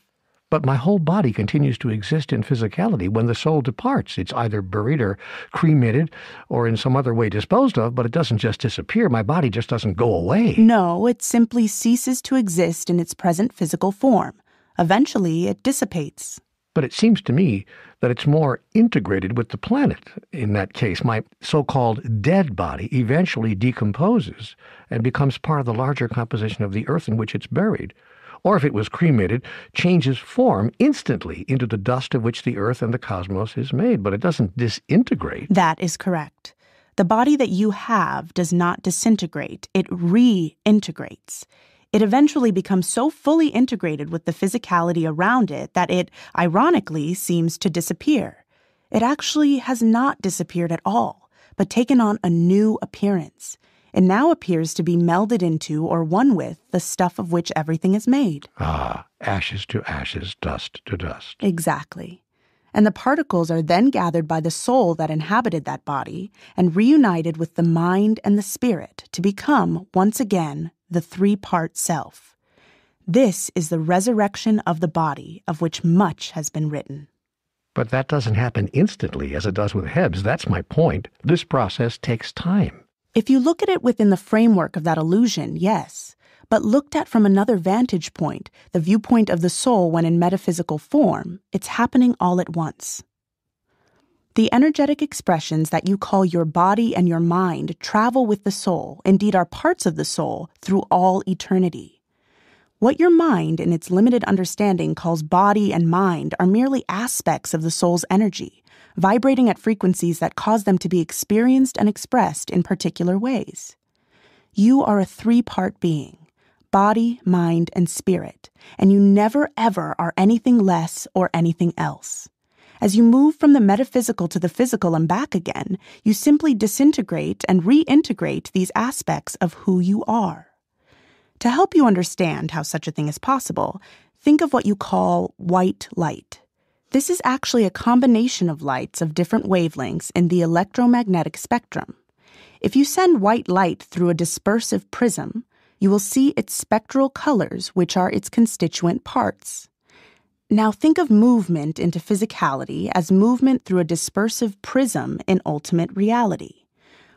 Speaker 2: But my whole body continues to exist in physicality when the soul departs. It's either buried or cremated or in some other way disposed of, but it doesn't just disappear. My body just doesn't go away.
Speaker 4: No, it simply ceases to exist in its present physical form. Eventually, it dissipates.
Speaker 2: But it seems to me that it's more integrated with the planet. In that case, my so-called dead body eventually decomposes and becomes part of the larger composition of the earth in which it's buried. Or if it was cremated, changes form instantly into the dust of which the earth and the cosmos is made. But it doesn't disintegrate.
Speaker 4: That is correct. The body that you have does not disintegrate. It reintegrates. It eventually becomes so fully integrated with the physicality around it that it, ironically, seems to disappear. It actually has not disappeared at all, but taken on a new appearance. It now appears to be melded into or one with the stuff of which everything is made.
Speaker 2: Ah, ashes to ashes, dust to dust.
Speaker 4: Exactly. And the particles are then gathered by the soul that inhabited that body and reunited with the mind and the spirit to become, once again, the three-part self. This is the resurrection of the body, of which much has been written.
Speaker 2: But that doesn't happen instantly as it does with Hebs. That's my point. This process takes time.
Speaker 4: If you look at it within the framework of that illusion, yes. But looked at from another vantage point, the viewpoint of the soul when in metaphysical form, it's happening all at once. The energetic expressions that you call your body and your mind travel with the soul, indeed are parts of the soul, through all eternity. What your mind, in its limited understanding, calls body and mind are merely aspects of the soul's energy, vibrating at frequencies that cause them to be experienced and expressed in particular ways. You are a three-part being. Body, mind, and spirit, and you never ever are anything less or anything else. As you move from the metaphysical to the physical and back again, you simply disintegrate and reintegrate these aspects of who you are. To help you understand how such a thing is possible, think of what you call white light. This is actually a combination of lights of different wavelengths in the electromagnetic spectrum. If you send white light through a dispersive prism, you will see its spectral colors, which are its constituent parts. Now think of movement into physicality as movement through a dispersive prism in ultimate reality.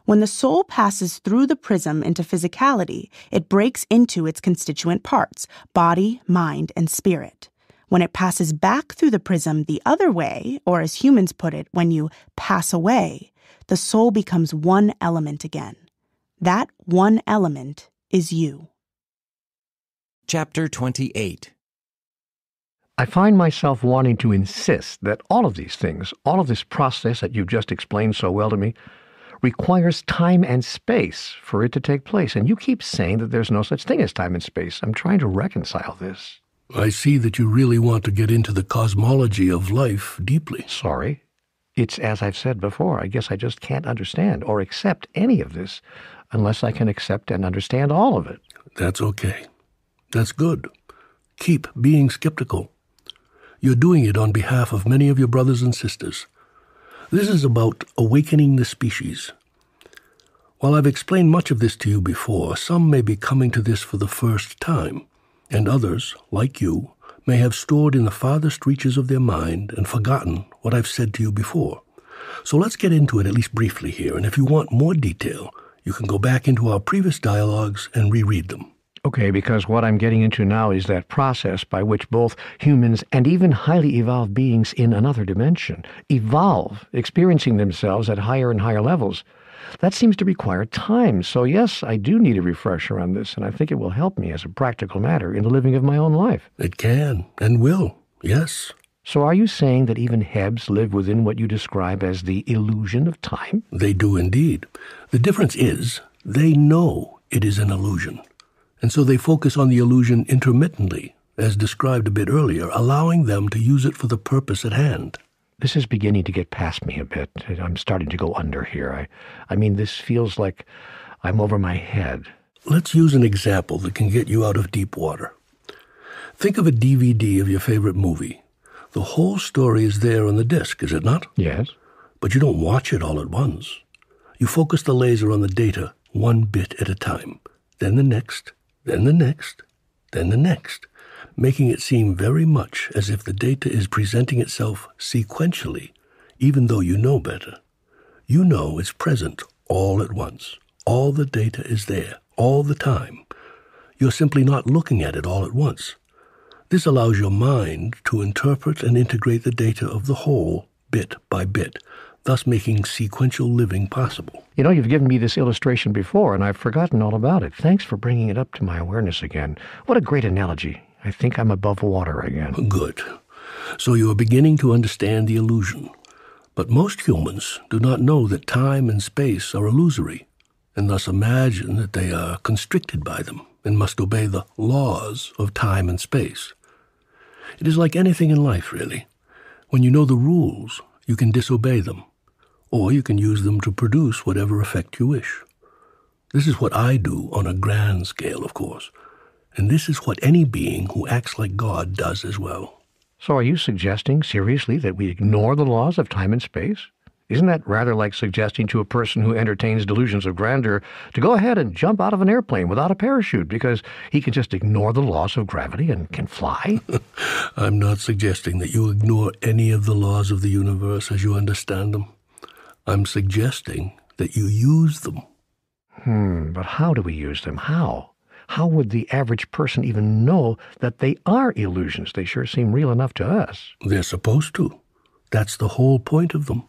Speaker 4: When the soul passes through the prism into physicality, it breaks into its constituent parts, body, mind, and spirit. When it passes back through the prism the other way, or as humans put it, when you pass away, the soul becomes one element again. That one element is you.
Speaker 1: Chapter 28.
Speaker 2: I find myself wanting to insist that all of these things, all of this process that you've just explained so well to me, requires time and space for it to take place. And you keep saying that there's no such thing as time and space. I'm trying to reconcile this.
Speaker 3: I see that you really want to get into the cosmology of life deeply.
Speaker 2: Sorry. It's as I've said before. I guess I just can't understand or accept any of this unless I can accept and understand all of it.
Speaker 3: That's okay. That's good. Keep being skeptical. You're doing it on behalf of many of your brothers and sisters. This is about awakening the species. While I've explained much of this to you before, some may be coming to this for the first time, and others, like you, may have stored in the farthest reaches of their mind and forgotten what I've said to you before. So let's get into it at least briefly here, and if you want more detail, you can go back into our previous dialogues and reread them.
Speaker 2: Okay, because what I'm getting into now is that process by which both humans and even highly evolved beings in another dimension evolve, experiencing themselves at higher and higher levels. That seems to require time. So yes, I do need a refresher on this, and I think it will help me as a practical matter in the living of my own life.
Speaker 3: It can and will, yes.
Speaker 2: So are you saying that even Hebs live within what you describe as the illusion of time?
Speaker 3: They do indeed. The difference is they know it is an illusion. And so they focus on the illusion intermittently, as described a bit earlier, allowing them to use it for the purpose at hand.
Speaker 2: This is beginning to get past me a bit. I'm starting to go under here. I mean, this feels like I'm over my head.
Speaker 3: Let's use an example that can get you out of deep water. Think of a DVD of your favorite movie. The whole story is there on the disc, is it not?
Speaker 2: Yes.
Speaker 3: But you don't watch it all at once. You focus the laser on the data one bit at a time, then the next, then the next, then the next, making it seem very much as if the data is presenting itself sequentially, even though you know better. You know it's present all at once. All the data is there, all the time. You're simply not looking at it all at once. This allows your mind to interpret and integrate the data of the whole, bit by bit, thus making sequential living possible.
Speaker 2: You know, you've given me this illustration before, and I've forgotten all about it. Thanks for bringing it up to my awareness again. What a great analogy. I think I'm above water again.
Speaker 3: Good. So you are beginning to understand the illusion. But most humans do not know that time and space are illusory, and thus imagine that they are constricted by them and must obey the laws of time and space. It is like anything in life, really. When you know the rules, you can disobey them, or you can use them to produce whatever effect you wish. This is what I do on a grand scale, of course, and this is what any being who acts like God does as well.
Speaker 2: So are you suggesting, seriously, that we ignore the laws of time and space? Isn't that rather like suggesting to a person who entertains delusions of grandeur to go ahead and jump out of an airplane without a parachute because he can just ignore the laws of gravity and can fly?
Speaker 3: I'm not suggesting that you ignore any of the laws of the universe as you understand them. I'm suggesting that you use them.
Speaker 2: But how do we use them? How? How would the average person even know that they are illusions? They sure seem real enough to us.
Speaker 3: They're supposed to. That's the whole point of them.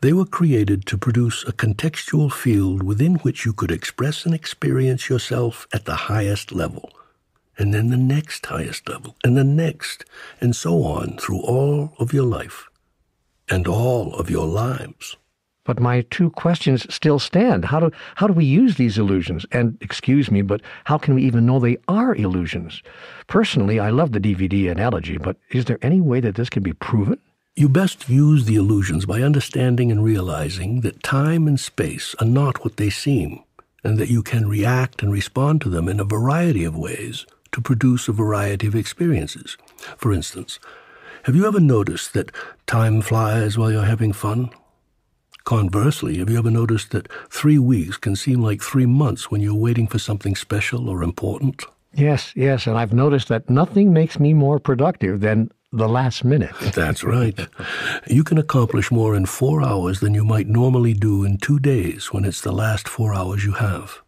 Speaker 3: They were created to produce a contextual field within which you could express and experience yourself at the highest level, and then the next highest level, and the next, and so on through all of your life, and all of your lives.
Speaker 2: But my two questions still stand. How do we use these illusions? And, excuse me, but how can we even know they are illusions? Personally, I love the DVD analogy, but is there any way that this can be proven?
Speaker 3: You best use the illusions by understanding and realizing that time and space are not what they seem, and that you can react and respond to them in a variety of ways to produce a variety of experiences. For instance, have you ever noticed that time flies while you're having fun? Conversely, have you ever noticed that 3 weeks can seem like 3 months when you're waiting for something special or important?
Speaker 2: Yes, and I've noticed that nothing makes me more productive than the last minute.
Speaker 3: That's right. You can accomplish more in 4 hours than you might normally do in 2 days when it's the last 4 hours you have.